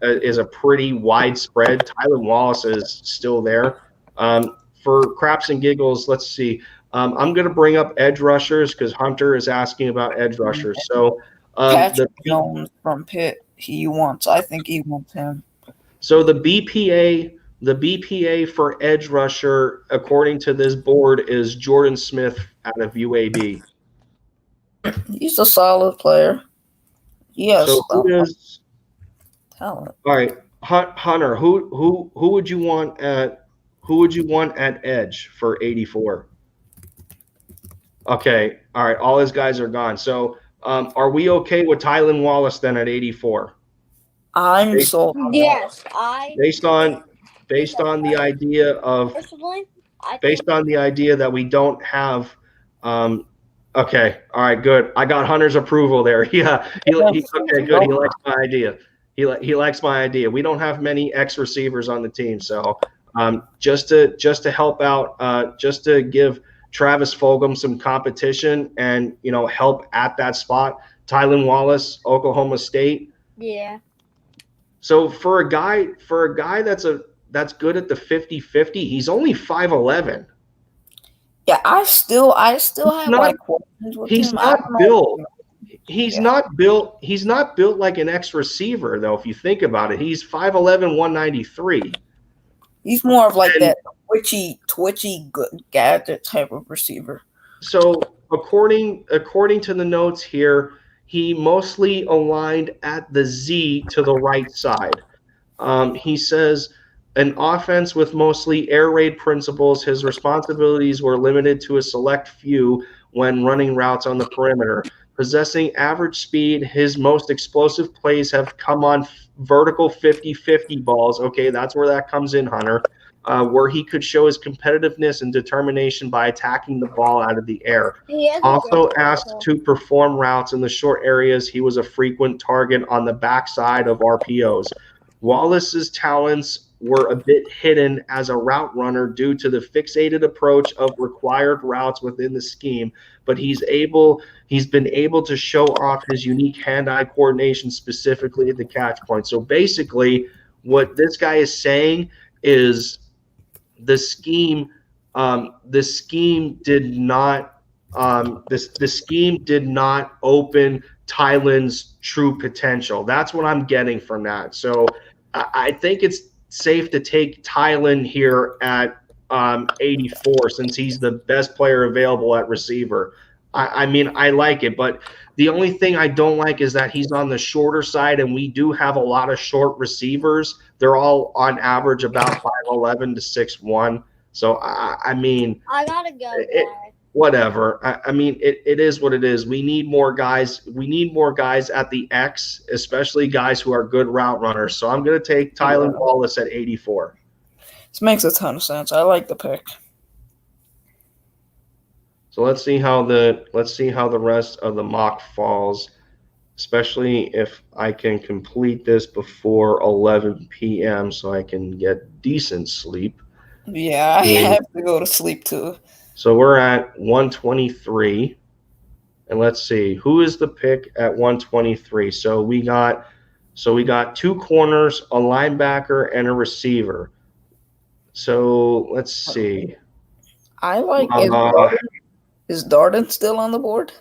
is a pretty widespread. Tylan Wallace is still there. For craps and giggles, let's see. I'm going to bring up edge rushers because Hunter is asking about edge rushers. So Patrick Jones from Pitt, I think he wants him. So the BPA for edge rusher, according to this board, is Jordan Smith out of UAB. He's a solid player. Yes. So who is talent? All right, Hunter. Who would you want at Who would you want at edge for 84? Okay, all right. All his guys are gone. So, are we okay with Tylan Wallace then at 84? I'm sold. Yes, Based on the idea of personally, based on the idea that we don't have. Okay, all right, good. I got Hunter's approval there. Yeah, okay, good. He likes my idea. He likes my idea. We don't have many X receivers on the team, so just to help out, just to give Travis Fulgham some competition and help at that spot. Tylan Wallace, Oklahoma State. Yeah. So for a guy that's good at the 50-50, he's only 5'11". Yeah, I still have like questions with him. He's not built. He's not built. He's not built like an X receiver though. If you think about it, he's 5'11", 193. He's more of like that twitchy good gadget type of receiver. So according to the notes here, he mostly aligned at the Z to the right side. He says an offense with mostly air raid principles. His responsibilities were limited to a select few when running routes on the perimeter. Possessing average speed, his most explosive plays have come on vertical 50-50 balls. Okay, that's where that comes in, Hunter. Where he could show his competitiveness and determination by attacking the ball out of the air. Also asked to perform routes in the short areas, he was a frequent target on the backside of RPOs. Wallace's talents were a bit hidden as a route runner due to the fixated approach of required routes within the scheme, but he's been able to show off his unique hand-eye coordination specifically at the catch point. So basically what this guy is saying is the scheme did not open Tylan's true potential. That's what I'm getting from that. So I think it's safe to take Tylan here at 84 since he's the best player available at receiver. I mean, I like it, but the only thing I don't like is that he's on the shorter side, and we do have a lot of short receivers. They're all on average about 5'11" to 6'1". So, I mean, I gotta go. Whatever. I mean, it is what it is. We need more guys. We need more guys at the X, especially guys who are good route runners. So I'm going to take Tylan Wallace at 84. This makes a ton of sense. I like the pick. So let's see how the rest of the mock falls, especially if I can complete this before 11 p.m. so I can get decent sleep. Yeah, I have to go to sleep too. So we're at 123, and let's see who is the pick at 123. So we got two corners, a linebacker, and a receiver. So let's see. I like is Darden still on the board?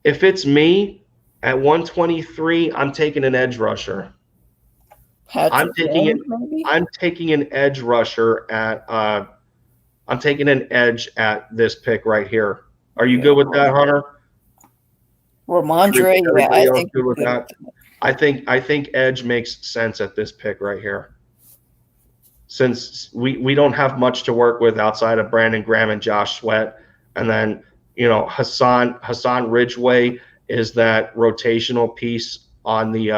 If it's me at 123, I'm taking an edge rusher. I'm taking an edge rusher at I'm taking an edge at this pick right here. Are you good with that, Hunter? Ramondre, yeah, I think good with that. I think edge makes sense at this pick right here. Since we don't have much to work with outside of Brandon Graham and Josh Sweat, and then Hassan Ridgeway is that rotational piece on the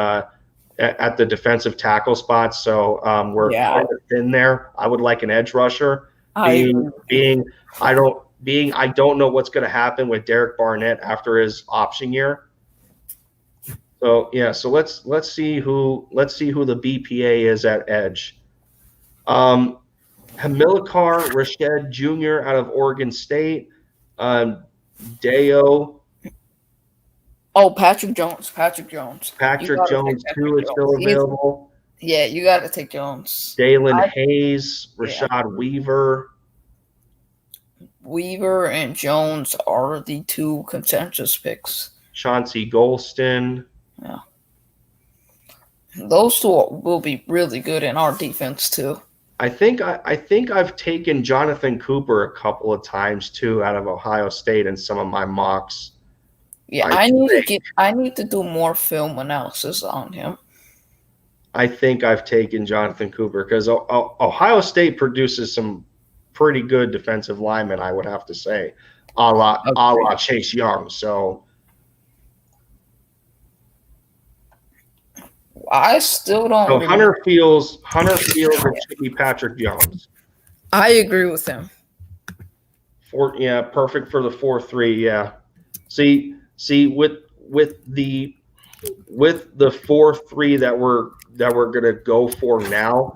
at the defensive tackle spot. So we're kind of thin there. I would like an edge rusher. I don't know what's going to happen with Derek Barnett after his option year. So yeah, so let's see who the BPA is at edge. Hamilcar Rashed Jr. out of Oregon State. Deo. Oh, Patrick Jones. Patrick Jones too is still available. Yeah, you got to take Jones. Dalen Hayes, Rashad Weaver and Jones are the two consensus picks. Chauncey Golston. Yeah. Those two will be really good in our defense too. I think I've taken Jonathan Cooper a couple of times too out of Ohio State in some of my mocks. Yeah, I need to do more film analysis on him. I think I've taken Jonathan Cooper because Ohio State produces some pretty good defensive linemen, I would have to say, a la Chase Young. So I still don't. So Hunter feels it should be Patrick Jones. I agree with him. Perfect for the 4-3. Yeah. See with the 4-3 that we're gonna go for now,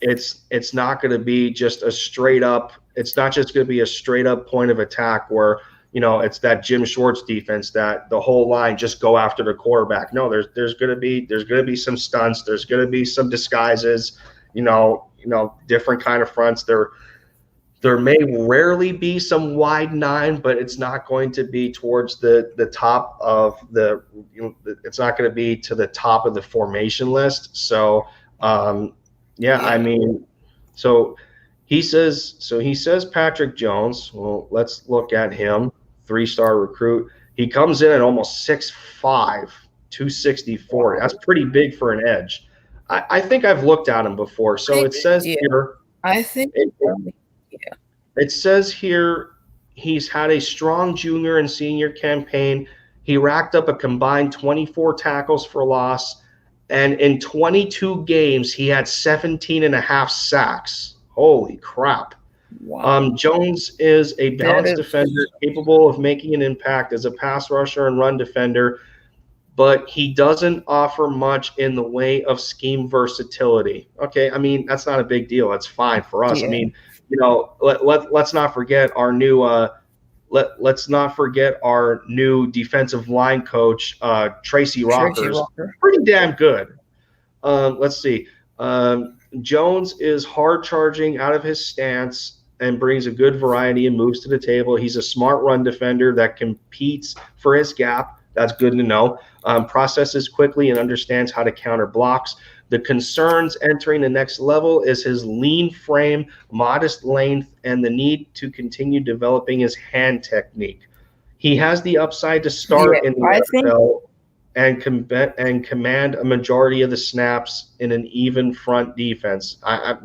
it's not gonna be just a straight up. It's not just gonna be a straight up point of attack where it's that Jim Schwartz defense that the whole line just go after the quarterback. No, there's gonna be some stunts. There's gonna be some disguises. Different kind of fronts. There may rarely be some wide nine, but it's not going to be towards the top of the. It's not going to be to the top of the formation list. So, I mean, so he says Patrick Jones. Well, let's look at him. 3-star recruit. He comes in at almost 6'5", 264. That's pretty big for an edge. I think I've looked at him before. So it says here. I think. It says here he's had a strong junior and senior campaign. He racked up a combined 24 tackles for loss, and in 22 games, he had 17 and a half sacks. Holy crap. Wow. Jones is a balanced defender capable of making an impact as a pass rusher and run defender, but he doesn't offer much in the way of scheme versatility. Okay, I mean, that's not a big deal. That's fine for us. Yeah. I mean, let's not forget our new let's not forget our new defensive line coach, Tracy Rockers. Pretty damn good. Let's see. Jones is hard charging out of his stance and brings a good variety and moves to the table. He's a smart run defender that competes for his gap. That's good to know. Processes quickly and understands how to counter blocks. The concerns entering the next level is his lean frame, modest length, and the need to continue developing his hand technique. He has the upside to start in the NFL and command a majority of the snaps in an even front defense. I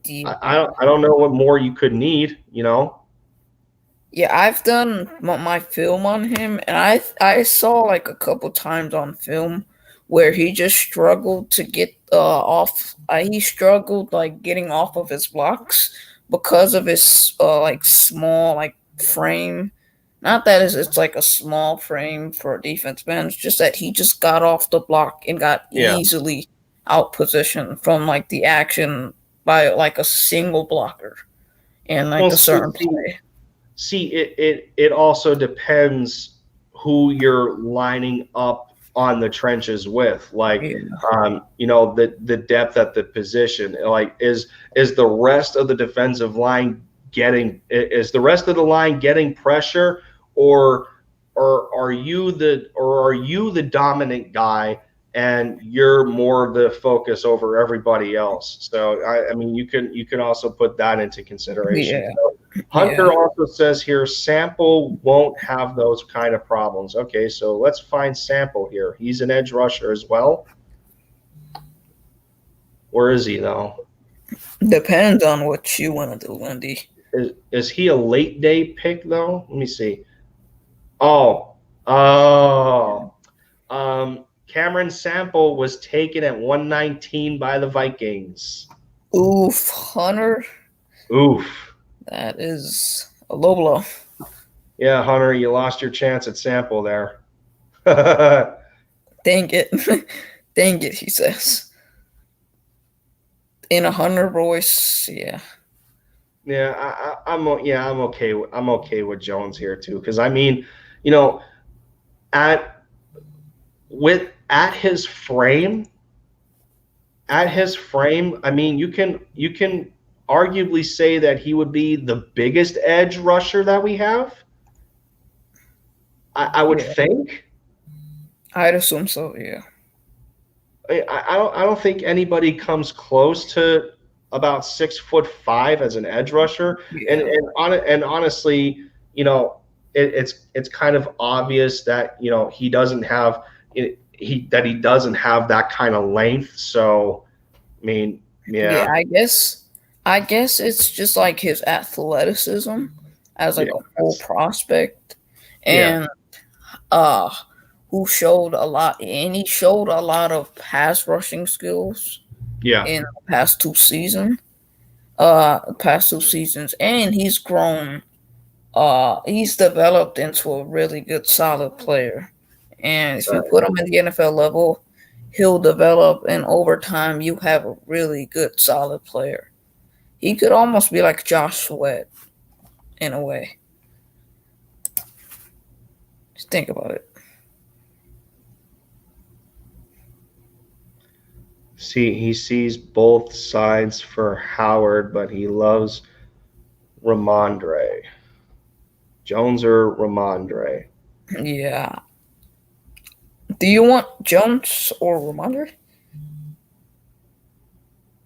don't know what more you could need, Yeah, I've done my film on him, and I saw like a couple times on film where he just struggled to get off. He struggled like getting off of his blocks because of his small frame. Not that it's like a small frame for a defense man. It's just that he just got off the block and got easily out positioned from like the action by like a single blocker and like a certain play. See, it also depends who you're lining up on the trenches with, the depth at the position. Like, is the rest of the defensive line getting pressure, or are you the dominant guy and you're more the focus over everybody else? So I mean, you can also put that into consideration. Yeah. So Hunter also says here, Sample won't have those kind of problems. Okay, so let's find Sample here. He's an edge rusher as well. Where is he though? Depends on what you want to do, Lindy. Is he a late day pick though? Let me see. Cameron Sample was taken at 119 by the Vikings. Oof, Hunter. Oof. That is a low blow. Yeah, Hunter, you lost your chance at Sample there. Dang it. Dang it, he says. In a Hunter voice, yeah. Yeah, I'm okay. I'm okay with Jones here too, because I mean, at his frame, I mean, you can arguably say that he would be the biggest edge rusher that we have. I would think. I'd assume so. Yeah. I don't think anybody comes close to about 6'5" as an edge rusher, and honestly, it's kind of obvious that he doesn't have he doesn't have that kind of length. So, I mean, yeah. I guess it's just like his athleticism as like a full prospect, and who showed a lot, and he showed a lot of pass rushing skills. In the past two seasons, and he's grown. He's developed into a really good, solid player. And if you put him in the NFL level, he'll develop, and over time, you have a really good, solid player. He could almost be like Josh Sweat in a way. Just think about it. He sees both sides for Howard, but he loves Rhamondre. Jones or Rhamondre? Yeah. Do you want Jones or Rhamondre?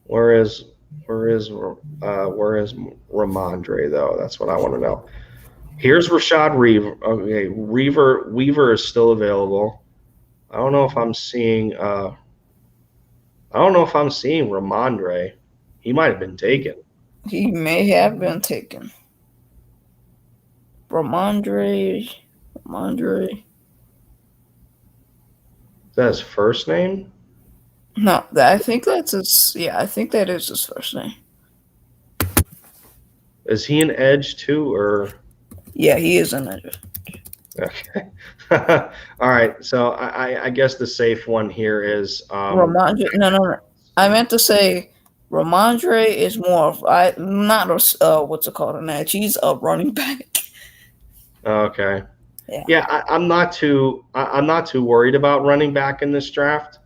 Where is Rhamondre though? That's what I want to know. Here's Rashad Weaver. Okay, Weaver is still available. I don't know if I'm seeing Rhamondre. He might have been taken. He may have been taken. Rhamondre. Is that his first name? No, I think that's his. Yeah, I think that is his first name. Is he an edge too, or? Yeah, he is an edge. Okay. All right. So I guess the safe one here is Rhamondre. No. I meant to say Rhamondre is more of not what's it called, an edge. He's a running back. Okay. Yeah. I'm not too worried about running back in this draft.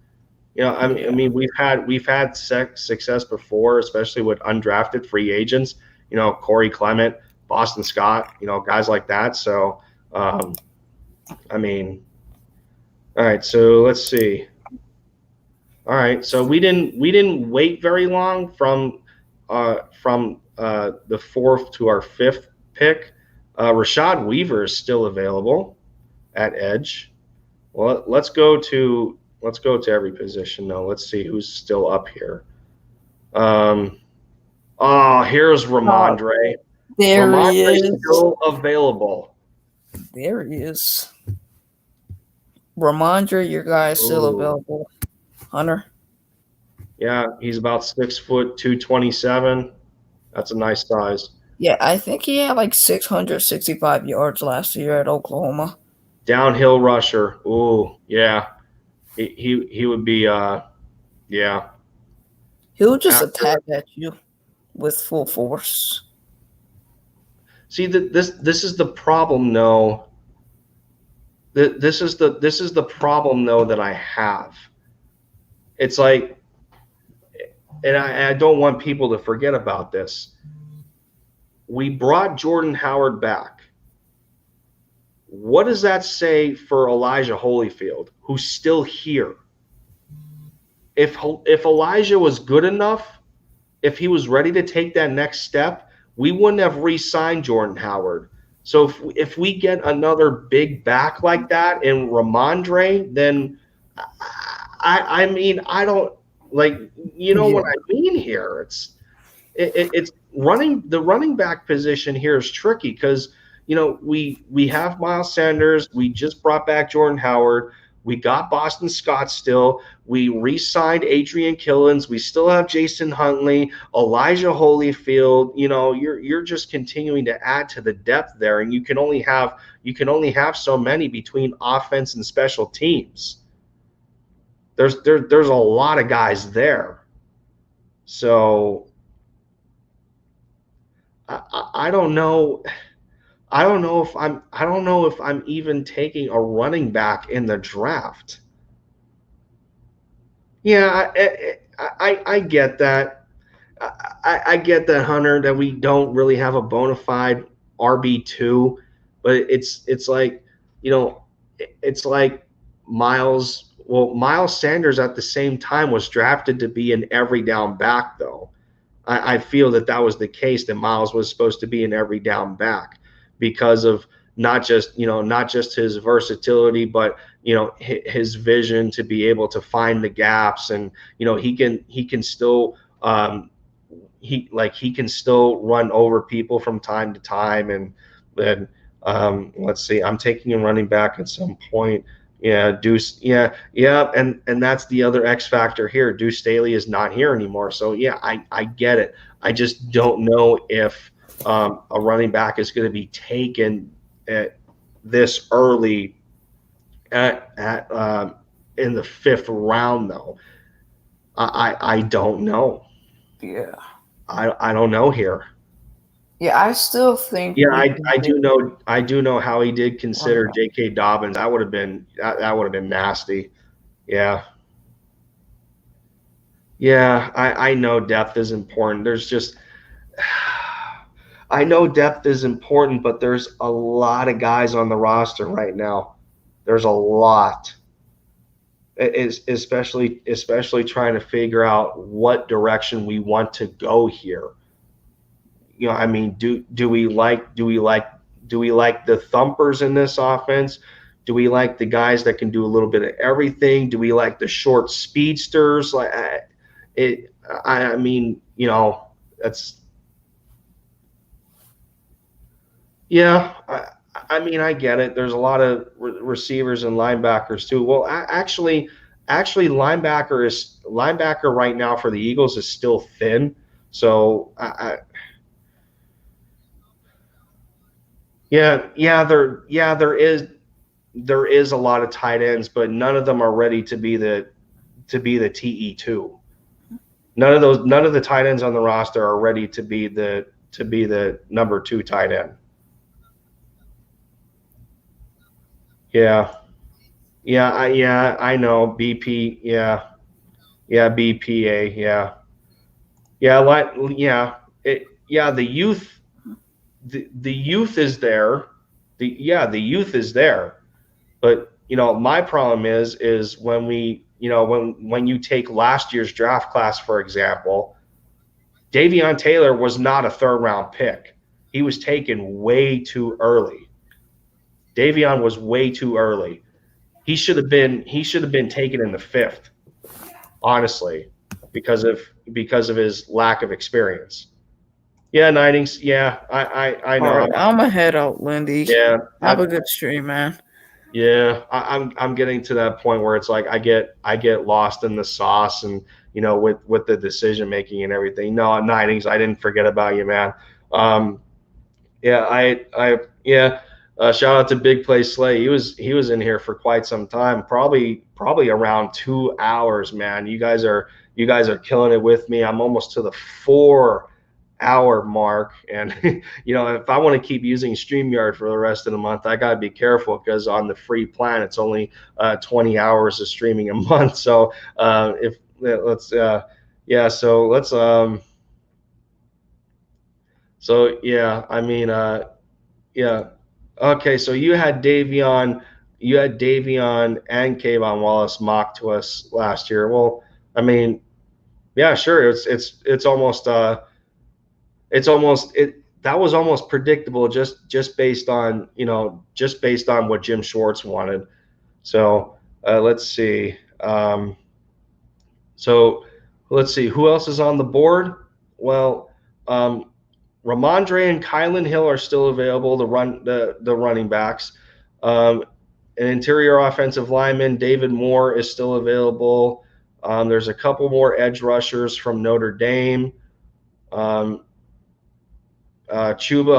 I mean, we've had success before, especially with undrafted free agents. Corey Clement, Boston Scott. Guys like that. So, I mean, all right. So let's see. All right. So we didn't wait very long from the fourth to our fifth pick. Rashad Weaver is still available at edge. Well, let's go to every position now. Let's see who's still up here. Here's Rhamondre. There he is. Still available. There he is. Rhamondre, your guy is still available. Hunter. Yeah, he's about 6 foot 227. That's a nice size. Yeah, I think he had like 665 yards last year at Oklahoma. Downhill rusher. Ooh, yeah. He would be yeah. He'll just attack at you with full force. See, this is the problem though. This is the problem though that I have. It's like, and I don't want people to forget about this. We brought Jordan Howard back. What does that say for Elijah Holyfield, who's still here? If Elijah was good enough, if he was ready to take that next step, we wouldn't have re-signed Jordan Howard. So if we get another big back like that in Rhamondre, then I mean, I don't like, what I mean here. It's running, the running back position here is tricky because, we have Miles Sanders. We just brought back Jordan Howard. We got Boston Scott still. We re-signed Adrian Killins. We still have Jason Huntley, Elijah Holyfield. You're just continuing to add to the depth there, and you can only have so many between offense and special teams. There's a lot of guys there. So I don't know. I don't know if I'm even taking a running back in the draft. Yeah, I get that. I get that, Hunter, that we don't really have a bona fide RB2, but it's like, it's like Miles Sanders at the same time was drafted to be an every down back, though. I feel that was the case, that Miles was supposed to be an every down back because of not just his versatility, but his vision to be able to find the gaps, and he can still he can still run over people from time to time. And then let's see, I'm taking a running back at some point. Yeah, Deuce. Yeah, and that's the other X factor here. Deuce Staley is not here anymore. So yeah, I get it. I just don't know if a running back is going to be taken at this early at in the 5th round, though. I don't know. Yeah. I don't know here. Yeah, I still think. Yeah, I do know how he did consider J.K. Dobbins. That would have been nasty. Yeah. Yeah, I know depth is important. There's just I know depth is important, but there's a lot of guys on the roster right now. There's a lot. It is especially trying to figure out what direction we want to go here. I mean, do we like the thumpers in this offense? Do we like the guys that can do a little bit of everything? Do we like the short speedsters? I mean, that's, yeah. I mean, I get it. There's a lot of receivers and linebackers too. Well, actually, linebacker right now for the Eagles is still thin. So there is a lot of tight ends, but none of them are ready to be the TE2. None of the tight ends on the roster are ready to be the number 2 tight end. Yeah, I know BP. Yeah, BPA. The youth. The youth is there. The youth is there. But my problem is when we when you take last year's draft class, for example, Davion Taylor was not a 3rd round pick. He was taken way too early. Davion was way too early. He should have been taken in the 5th, honestly, because of his lack of experience. Yeah, Nightings. Yeah, I know. All right, I'm gonna head out, Lindy. Yeah, have a good stream, man. Yeah, I'm getting to that point where it's like I get lost in the sauce, and with the decision making and everything. No, Nightings, I didn't forget about you, man. Shout out to Big Play Slay. He was in here for quite some time, probably around 2 hours, man. You guys are killing it with me. I'm almost to the 4-hour mark, and if I want to keep using StreamYard for the rest of the month, I gotta be careful, because on the free plan it's only 20 hours of streaming a month. So Okay, so you had Davion and Kayvon Wallace mocked to us last year. Well, I mean, yeah, sure. It's almost that was almost predictable just based on what Jim Schwartz wanted. So let's see. Who else is on the board? Well, Ramondre and Kylan Hill are still available to run the running backs. An interior offensive lineman, David Moore, is still available. There's a couple more edge rushers from Notre Dame. Chuba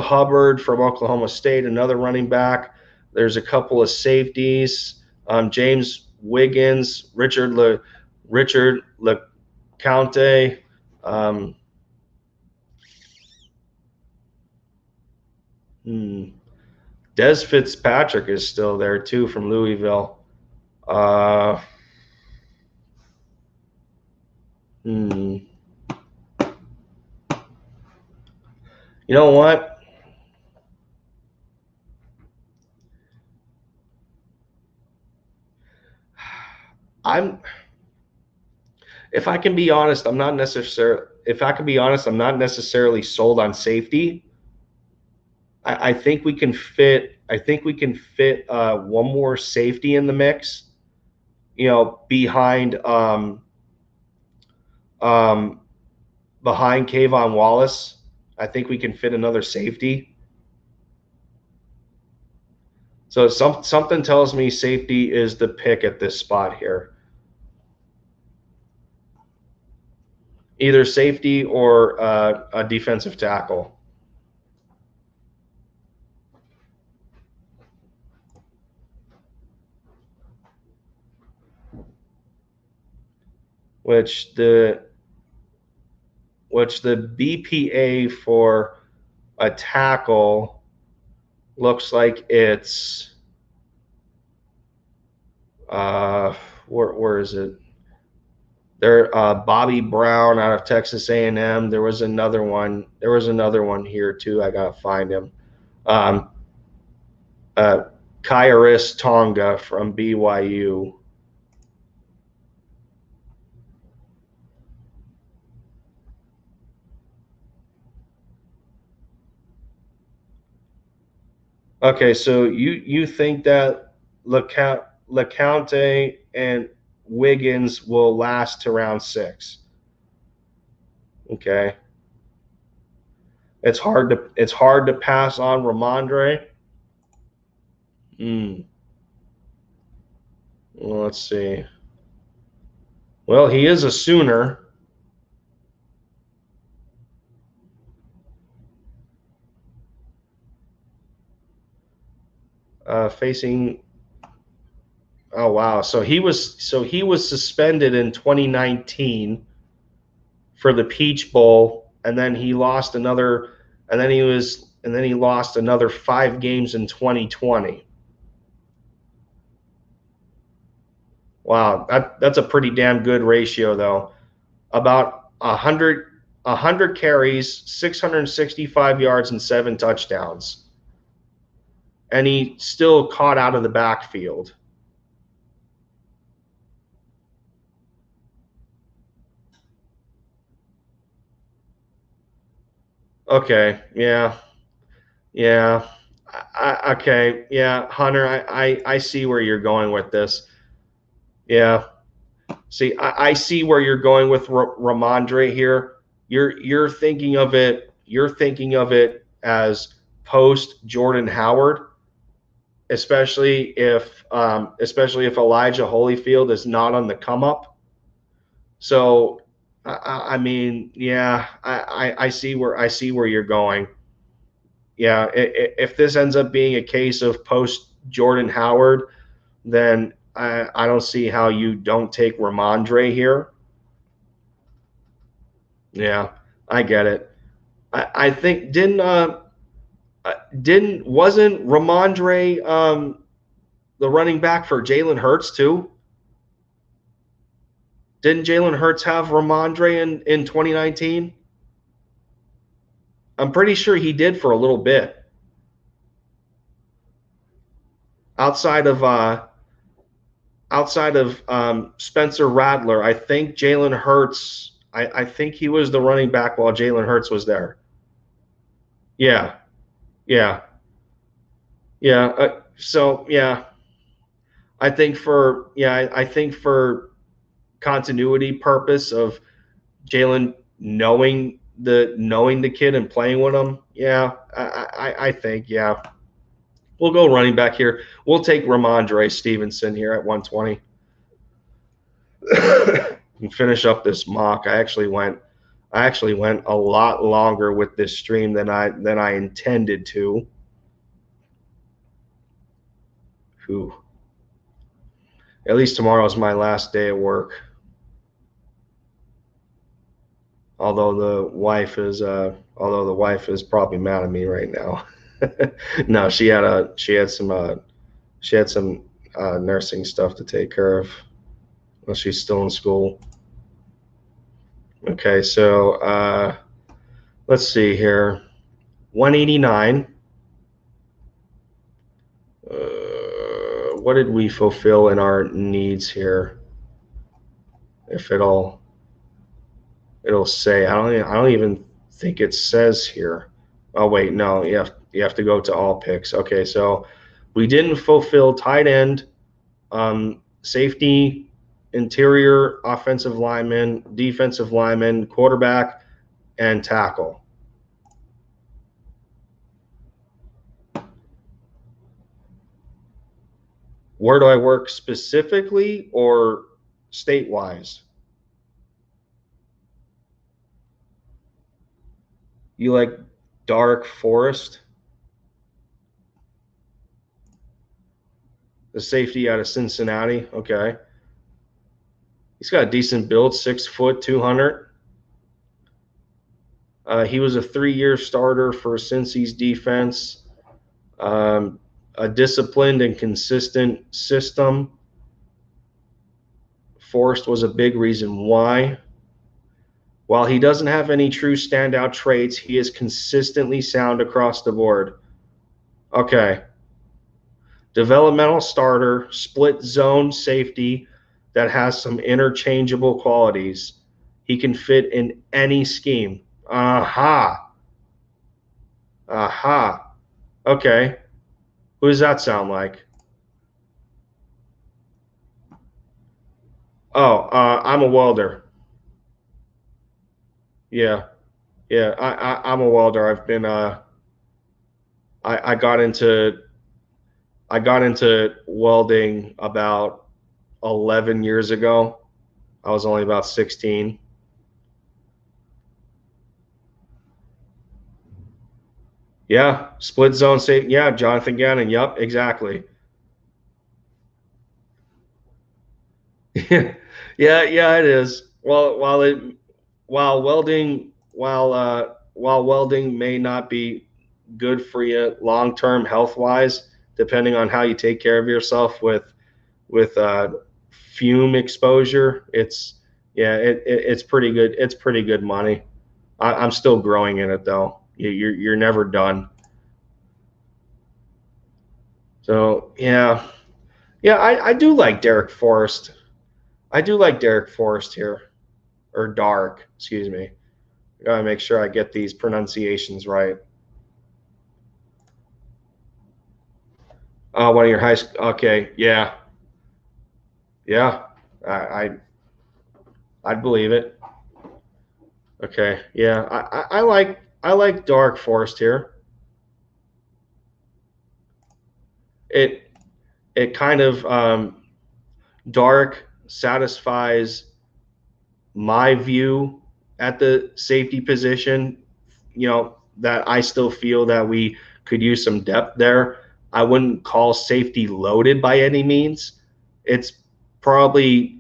Hubbard from Oklahoma State, another running back. There's a couple of safeties. James Wiggins, Richard LeCounte. Des Fitzpatrick is still there too, from Louisville. You know what? If I can be honest, I'm not necessarily sold on safety. I think we can fit I think we can fit one more safety in the mix. Behind Kayvon Wallace. I think we can fit another safety. So something tells me safety is the pick at this spot here. Either safety or a defensive tackle. Which the BPA for a tackle looks like it's where is it? There, Bobby Brown out of Texas A&M. There was another one. There was another one here too. I gotta find him. Khyiris Tonga from BYU. Okay, so you think that LeCounte and Wiggins will last to round 6? Okay. It's hard to pass on Rhamondre. Well, let's see. Well, he is a Sooner. Facing. Oh wow! So he was suspended in 2019 for the Peach Bowl, and then he lost another. And then he lost another 5 games in 2020. Wow, that's a pretty damn good ratio, though. About 100 carries, 665 yards, and 7 touchdowns. And he still caught out of the backfield. Okay, yeah. Okay, yeah, Hunter, I see where you're going with this. Yeah. See, I see where you're going with Rhamondre here. You're thinking of it. You're thinking of it as post Jordan Howard, especially if Elijah Holyfield is not on the come up. So, I mean, yeah, I see where you're going. Yeah, if this ends up being a case of post Jordan Howard, then I don't see how you don't take Rhamondre here. Yeah, I get it. I think wasn't Rhamondre the running back for Jalen Hurts too? Didn't Jalen Hurts have Rhamondre in 2019? I'm pretty sure he did for a little bit. Outside of Spencer Rattler, I think Jalen Hurts. I think he was the running back while Jalen Hurts was there. Yeah. So yeah, I think for continuity purpose of Jalen knowing the kid and playing with him, yeah, I think yeah. We'll go running back here. We'll take Rhamondre Stevenson here at 120. And finish up this mock. I actually went a lot longer with this stream than I intended to. Whew. At least tomorrow's my last day at work. Although the wife is probably mad at me right now. No, she had some nursing stuff to take care of. Well, she's still in school. Okay, so let's see here. 189. What did we fulfill in our needs here? If it'll say, I don't even think it says here. Oh wait, no, You have to go to all picks. Okay, so we didn't fulfill tight end, safety, interior offensive lineman, defensive lineman, quarterback, and tackle. Where do I work specifically or state-wise? You like Dark Forest? The safety out of Cincinnati. Okay. He's got a decent build, 6 foot, 200. He was a 3-year starter for Cincy's defense. A disciplined and consistent system. Forrest was a big reason why. While he doesn't have any true standout traits, he is consistently sound across the board. Okay. Developmental starter, split zone safety that has some interchangeable qualities. He can fit in any scheme. Aha. Aha. Okay. Who does that sound like? Oh, I'm a welder. Yeah. Yeah, I'm a welder. I've been I got into welding about 11 years ago. I was only about 16. Yeah, split zone safety. Yeah, Jonathan Gannon. Yep, exactly. Yeah, yeah, it is. While welding may not be good for you long term health wise, depending on how you take care of yourself with fume exposure, it's pretty good. It's pretty good money. I'm still growing in it though. You're never done. So yeah, I do like Derek Forrest. I do like Derek Forrest here, or Dark. Excuse me. I gotta make sure I get these pronunciations right. One of your high school. Okay, yeah, I'd believe it. Okay, yeah, I like Dark Forest here. It kind of Dark satisfies my view at the safety position. You know, that I still feel that we could use some depth there. I wouldn't call safety loaded by any means. It's probably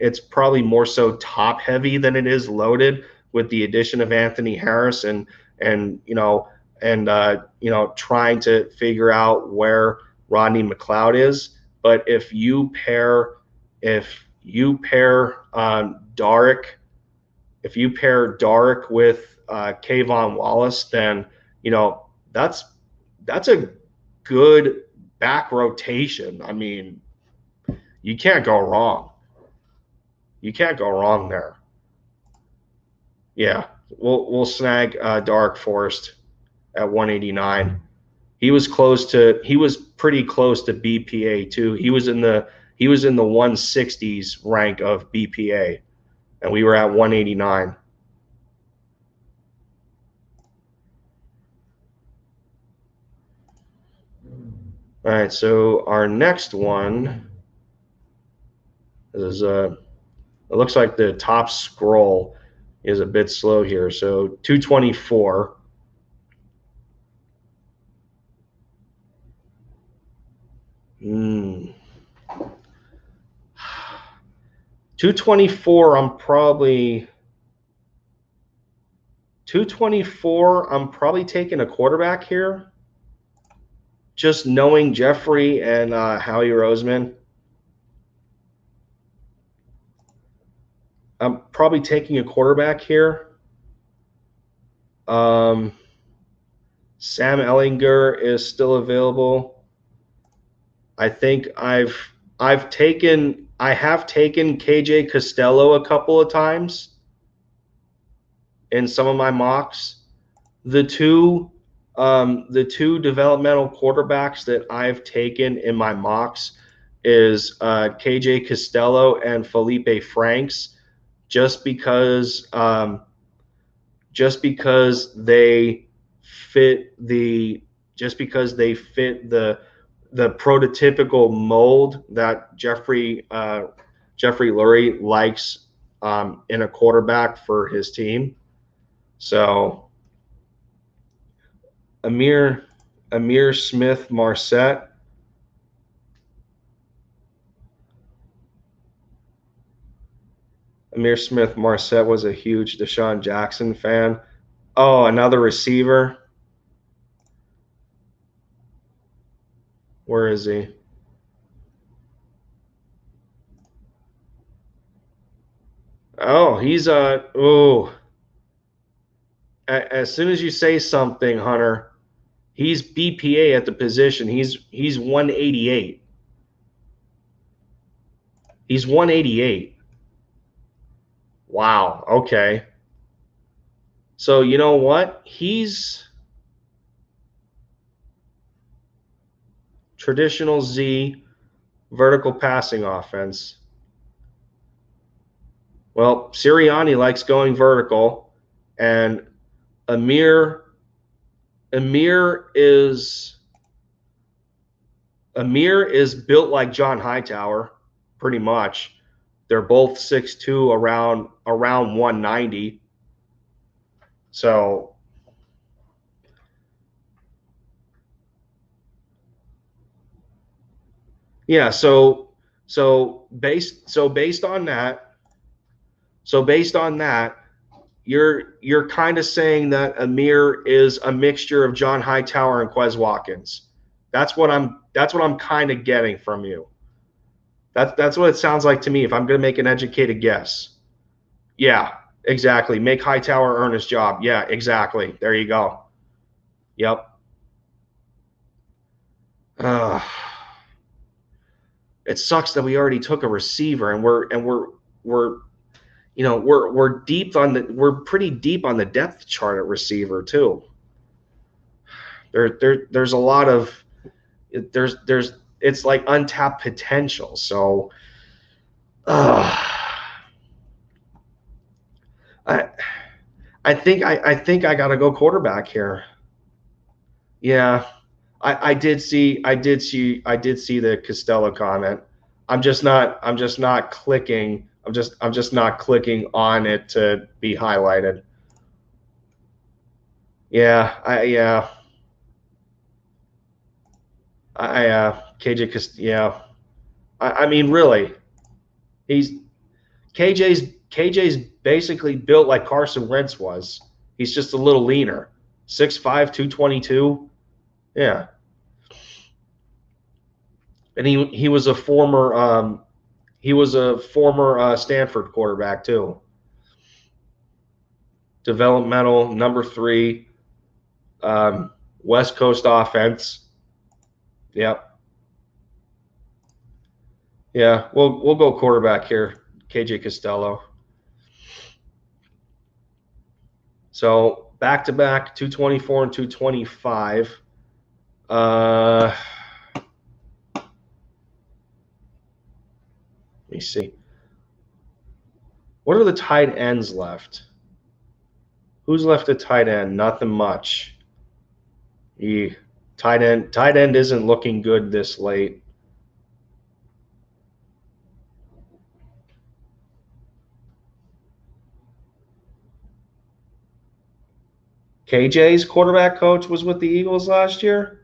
more so top heavy than it is loaded with the addition of Anthony Harris and trying to figure out where Rodney McLeod is. But if you pair Dark with Kayvon Wallace, then that's a good back rotation. I mean, you can't go wrong. You can't go wrong there. Yeah, we'll snag Dark Forest at 189. He was pretty close to BPA too. He was in the 160s rank of BPA, and we were at 189. All right, so our next one is it looks like the top scroll is a bit slow here. So 224. Hmm. 224, I'm probably taking a quarterback here. Just knowing Jeffrey and Howie Roseman. I'm probably taking a quarterback here. Sam Ehlinger is still available. I think I have taken KJ Costello a couple of times in some of my mocks. The two the two developmental quarterbacks that I've taken in my mocks is KJ Costello and Felipe Franks, just because they fit the prototypical mold that Jeffrey Lurie likes in a quarterback for his team. So Amir Smith Marset. Amir Smith Marset was a huge Deshaun Jackson fan. Oh, another receiver. Where is he? Oh, he's as soon as you say something, Hunter, he's BPA at the position. He's 188. He's 188. Wow. Okay. So you know what? He's traditional Z vertical passing offense. Well, Sirianni likes going vertical, and Amir is built like John Hightower, pretty much. They're both 6'2", around 190. So yeah, so based on that, you're kind of saying that Amir is a mixture of John Hightower and Quez Watkins. That's what I'm kind of getting from you. That's what it sounds like to me, if I'm going to make an educated guess. Yeah, exactly. Make Hightower earn his job. Yeah, exactly. There you go. Yep. It sucks that we already took a receiver, and we're pretty deep on the depth chart at receiver too. There's a lot of it's like untapped potential. So I think I gotta go quarterback here. Yeah, I did see the Costello comment. I'm just not clicking. I'm just not clicking on it to be highlighted. KJ Costello. Yeah, I mean, really, KJ's basically built like Carson Wentz was. He's just a little leaner. 6'5", 222. Yeah. And he was a former Stanford quarterback too. Developmental, number 3, West Coast offense. Yep. Yeah, we'll go quarterback here, KJ Costello. So back-to-back 224 and 225. Let me see. What are the tight ends left? Who's left at tight end? Nothing much. Tight end isn't looking good this late. KJ's quarterback coach was with the Eagles last year?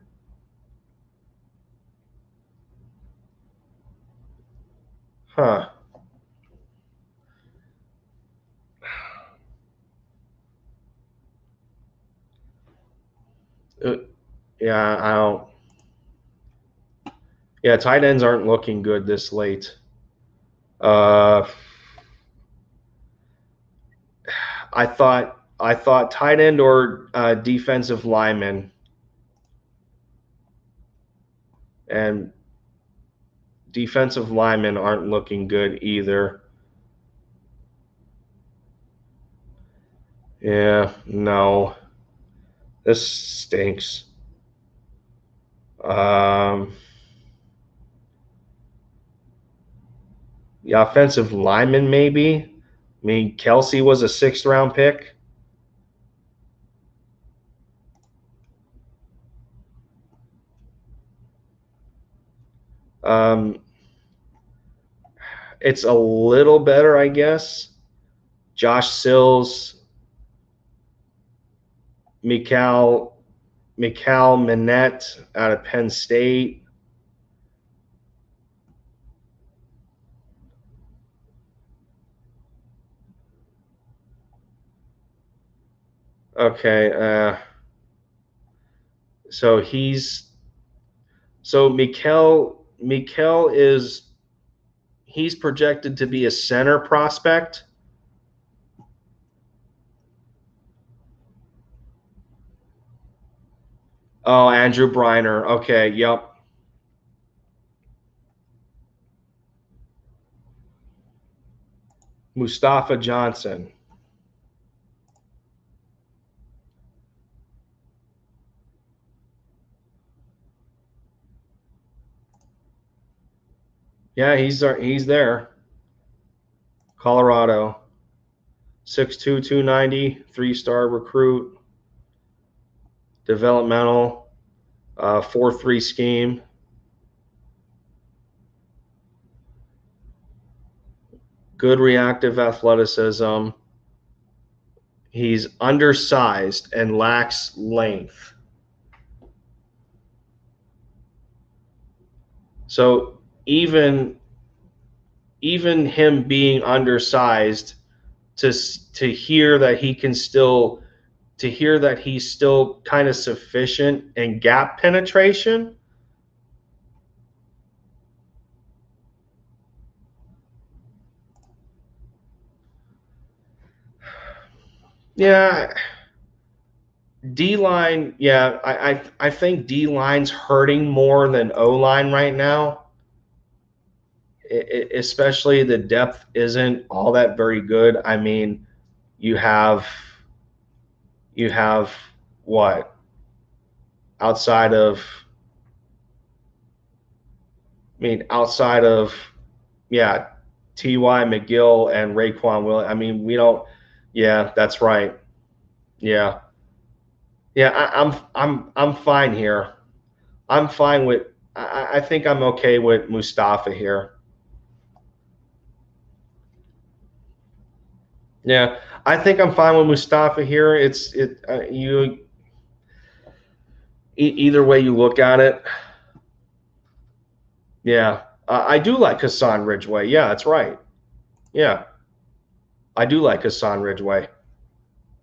Huh. Yeah, I don't. Yeah, tight ends aren't looking good this late. I thought tight end or defensive lineman, and defensive linemen aren't looking good either. Yeah, no. This stinks. The offensive lineman, maybe. I mean, Kelsey was a 6th round pick. It's a little better, I guess. Josh Sills, Mikal Minette out of Penn State. Okay, so Mikal he's projected to be a center prospect. Oh, Andrew Briner. Okay, yep. Mustafa Johnson. Yeah, he's there. Colorado. 6'2", 290, 3-star recruit. Developmental, 4-3 scheme. Good reactive athleticism. He's undersized and lacks length. So even him being undersized, to hear that he's still kind of sufficient in gap penetration. Yeah. D-line, yeah, I think D-line's hurting more than O-line right now. Especially the depth isn't all that very good. I mean, you have what? Outside of yeah, T.Y. McGill and Raekwon Will. I mean, we don't. Yeah, that's right. Yeah. Yeah, I'm fine here. I'm fine with. I think I'm okay with Mustafa here. Yeah, I think I'm fine with Mustafa here. Either way you look at it. Yeah, I do like Hassan Ridgeway. Yeah, that's right. Yeah, I do like Hassan Ridgeway. I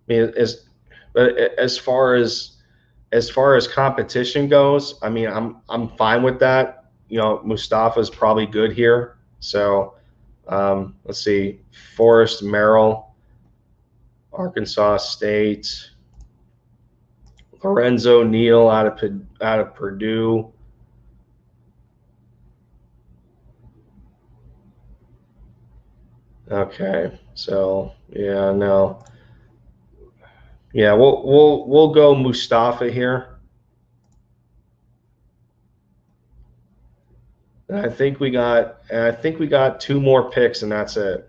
mean, as far as competition goes, I mean, I'm fine with that. You know, Mustafa's probably good here. So let's see, Forrest Merrill, Arkansas State, Lorenzo Neal out of Purdue. Okay, so yeah, no, yeah, we'll go Mustafa here. And I think we got 2 more picks, and that's it.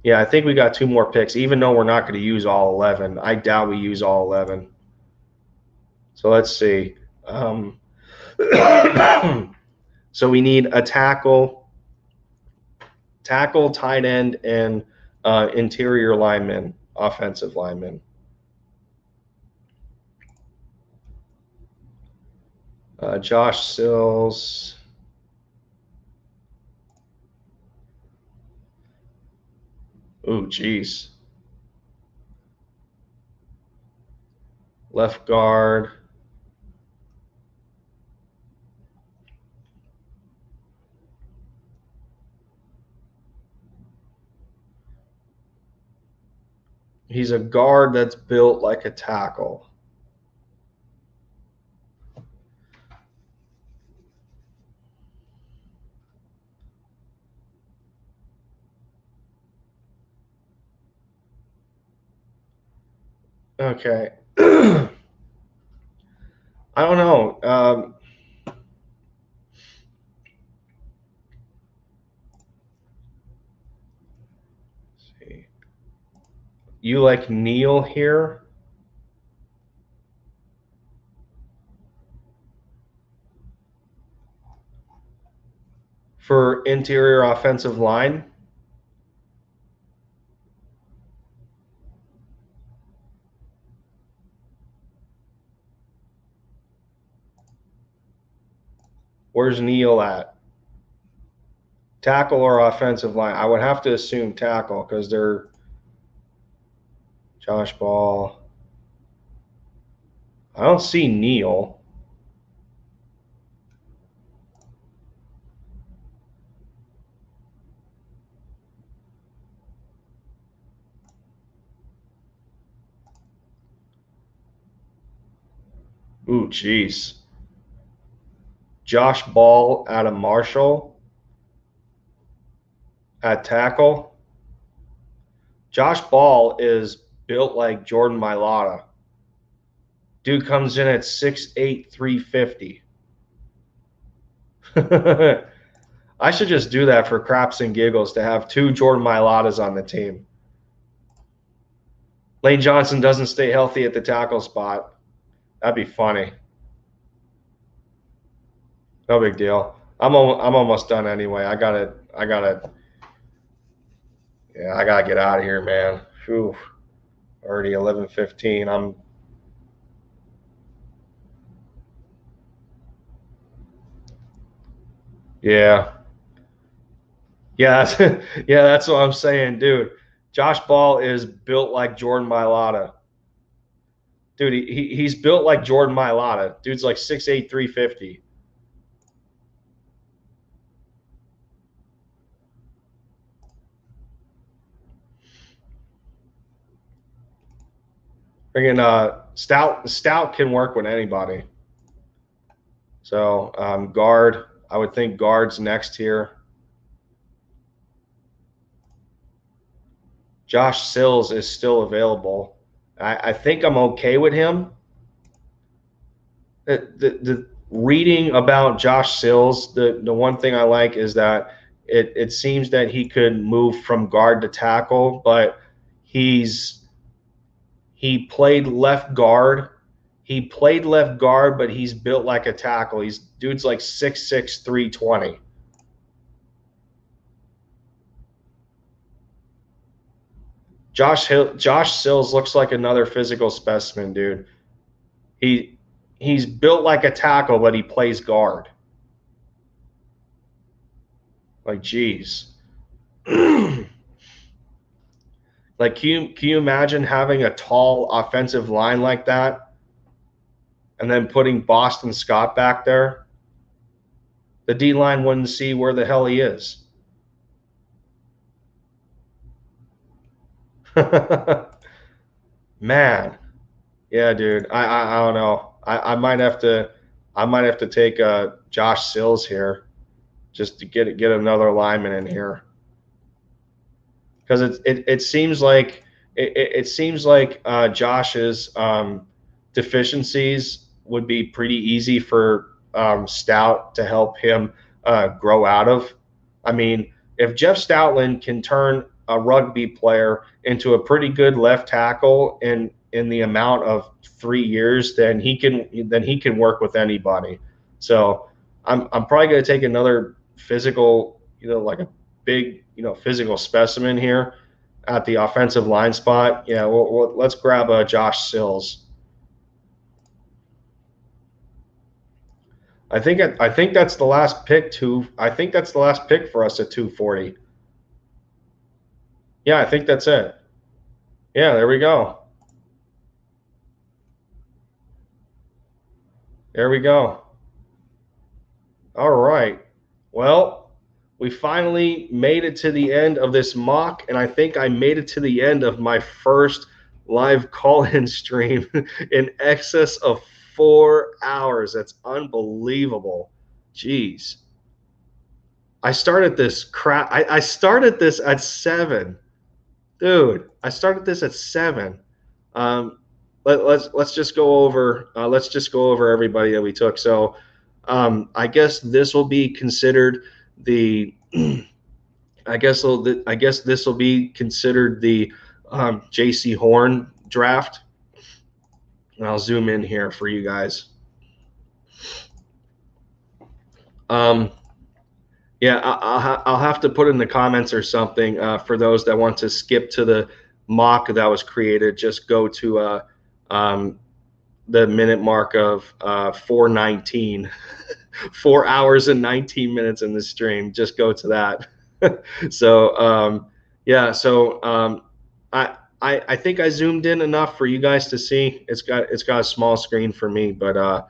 Yeah, I think we got 2 more picks, even though we're not going to use all 11. I doubt we use all 11. So let's see. So we need a tackle, tight end, and interior lineman, offensive lineman. Josh Sills. Ooh, geez. Left guard. He's a guard that's built like a tackle. Okay. I don't know. Let's see. You like Neal here? For interior offensive line? Where's Neal at? Tackle or offensive line? I would have to assume tackle because they're Josh Ball. I don't see Neal. Ooh, jeez. Josh Ball out of Marshall at tackle. Josh Ball is built like Jordan Mailata. Dude comes in at 6'8", 350. I should just do that for craps and giggles to have 2 Jordan Mailatas on the team. Lane Johnson doesn't stay healthy at the tackle spot. That'd be funny. No big deal. I'm almost done anyway. I gotta get out of here, man. Whew. Already 11:15. Yeah, that's what I'm saying, dude. Josh Ball is built like Jordan Mailata. Dude, he's built like Jordan Mailata. Dude's like 6'8", 350. Friggin' Stout can work with anybody. So guard, I would think guard's next here. Josh Sills is still available. I think I'm okay with him. The reading about Josh Sills, the one thing I like is that it seems that he could move from guard to tackle, but he played left guard. He played left guard, but he's built like a tackle. Dude's like 6'6", 320. Josh Sills looks like another physical specimen, dude. He's built like a tackle, but he plays guard. Like, geez. Like, can you imagine having a tall offensive line like that and then putting Boston Scott back there? The D-line wouldn't see where the hell he is. Man. Yeah, dude. I don't know. I might have to take Josh Sills here just to get another lineman in here. Because it seems like Josh's deficiencies would be pretty easy for Stout to help him grow out of. I mean, if Jeff Stoutland can turn a rugby player into a pretty good left tackle in the amount of 3 years, then he can work with anybody. So I'm probably going to take another physical, like a big, physical specimen here at the offensive line spot. Yeah, let's grab Josh Sills. I think that's the last pick I think that's the last pick for us at 240. Yeah, I think that's it. Yeah, there we go. There we go. All right. Well, we finally made it to the end of this mock, and I think I made it to the end of my first live call-in stream in excess of 4 hours. That's unbelievable. Jeez. I started this crap. I started this at 7. Dude, I started this at 7. let's just go over everybody that we took. So I guess this will be considered the I guess this will be considered the J.C. Horn draft. And I'll zoom in here for you guys. Yeah, I'll have to put in the comments or something for those that want to skip to the mock that was created. Just go to the minute mark of 4:19, 4 hours and 19 minutes in the stream. Just go to that. So yeah, so I think I zoomed in enough for you guys to see. It's got a small screen for me, but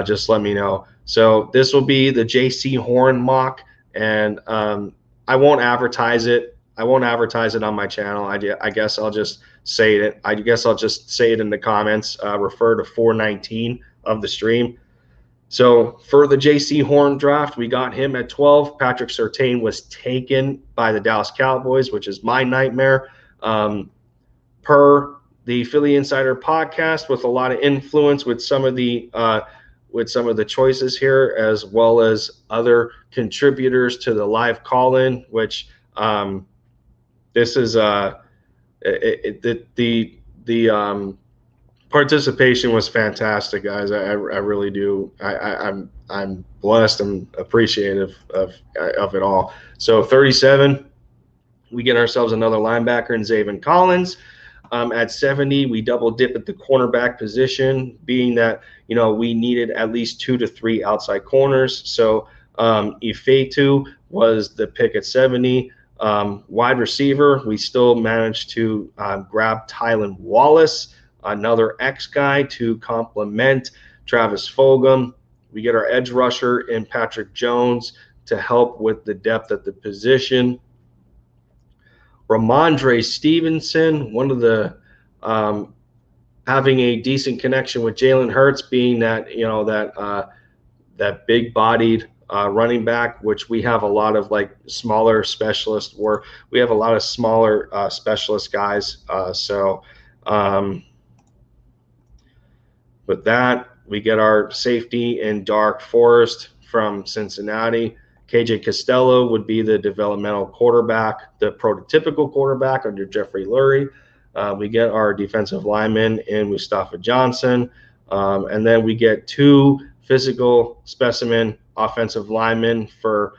just let me know. So this will be the J.C. Horn mock, and I won't advertise it. I won't advertise it on my channel. I guess I'll just say it. I guess I'll just say it in the comments. Refer to 4:19 of the stream. So for the J.C. Horn draft, we got him at 12. Patrick Surtain was taken by the Dallas Cowboys, which is my nightmare. Per the Philly Insider podcast, with a lot of influence with some of the choices here, as well as other contributors to the live call-in, which this is the participation was fantastic, guys. I really do. I'm blessed and appreciative of it all. So 37, we get ourselves another linebacker in Zaven Collins. At 70, we double dip at the cornerback position, being that, you know, we needed at least 2 to 3 outside corners. So Ifeatu was the pick at 70. Wide receiver, we still managed to grab Tylan Wallace, another X guy to complement Travis Fulgham. We get our edge rusher in Patrick Jones to help with the depth at the position. Ramondre Stevenson, one of the having a decent connection with Jalen Hurts, being that, you know, that big-bodied running back, which we have a lot of like smaller specialists, or we have a lot of smaller specialist guys. So with that, we get our safety in Dark Forest from Cincinnati. KJ Costello would be the developmental quarterback, the prototypical quarterback under Jeffrey Lurie. We get our defensive lineman in Mustafa Johnson. And then we get 2 physical specimen offensive linemen for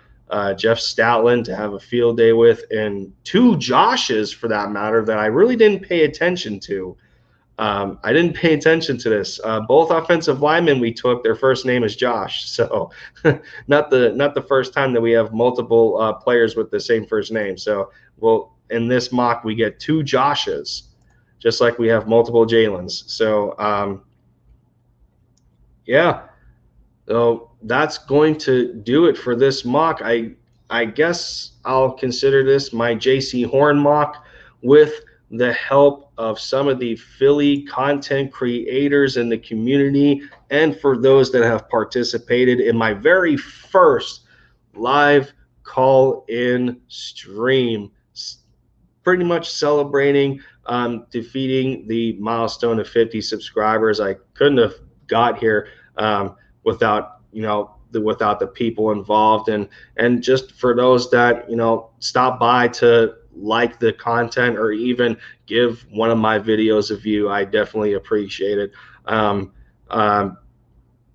Jeff Stoutland to have a field day with, and 2 Joshes, for that matter, that I really didn't pay attention to. I didn't pay attention to this. Both offensive linemen we took, their first name is Josh. So not the first time that we have multiple players with the same first name. So, well, in this mock, we get 2 Joshes, just like we have multiple Jalens. So, yeah. So that's going to do it for this mock. I guess I'll consider this my J.C. Horn mock, with the help of some of the Philly content creators in the community, and for those that have participated in my very first live call-in stream, pretty much celebrating defeating the milestone of 50 subscribers. I couldn't have got here without, you know, without the people involved, and just for those that, you know, stop by to like the content or even give one of my videos a view. I definitely appreciate it. On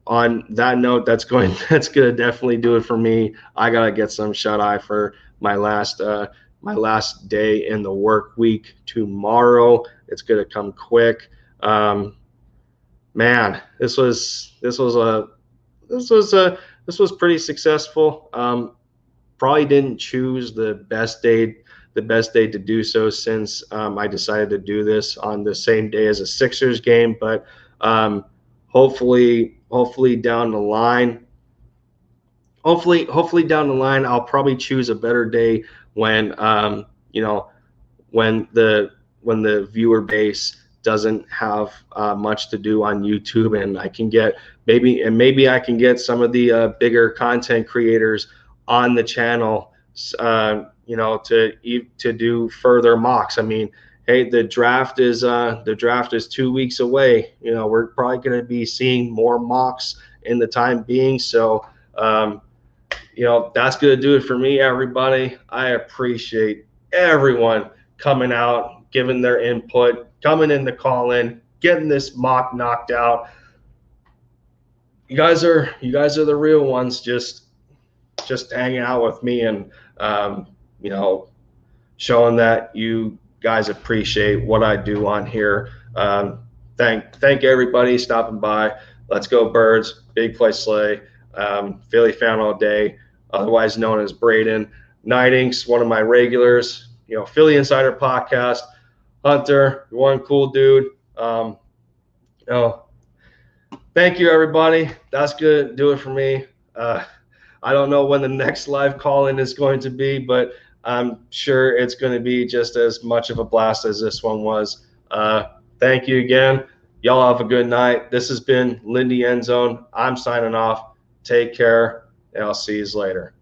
that note, that's gonna definitely do it for me. I gotta get some shut eye for my last day in the work week tomorrow. It's gonna come quick. Man, this was pretty successful. Probably didn't choose the best day to do so, since I decided to do this on the same day as a Sixers game. But hopefully down the line, I'll probably choose a better day when you know, when the viewer base doesn't have much to do on YouTube, and I can get maybe I can get some of the bigger content creators on the channel, you know, to do further mocks. I mean, hey, the draft is 2 weeks away. You know, we're probably going to be seeing more mocks in the time being. So, you know, that's going to do it for me, everybody. I appreciate everyone coming out, giving their input, coming in the call in, getting this mock knocked out. You guys are the real ones, just hanging out with me and you know, showing that you guys appreciate what I do on here. Thank everybody stopping by. Let's go Birds, Big Play Slay, Philly fan all day, otherwise known as Braden. Night Inks, one of my regulars, you know, Philly Insider Podcast. Hunter, you're one cool dude. You know, thank you, everybody. That's good. Do it for me. I don't know when the next live call-in is going to be, but I'm sure it's going to be just as much of a blast as this one was. Thank you again. Y'all have a good night. This has been Lindy Endzone. I'm signing off. Take care, and I'll see you later.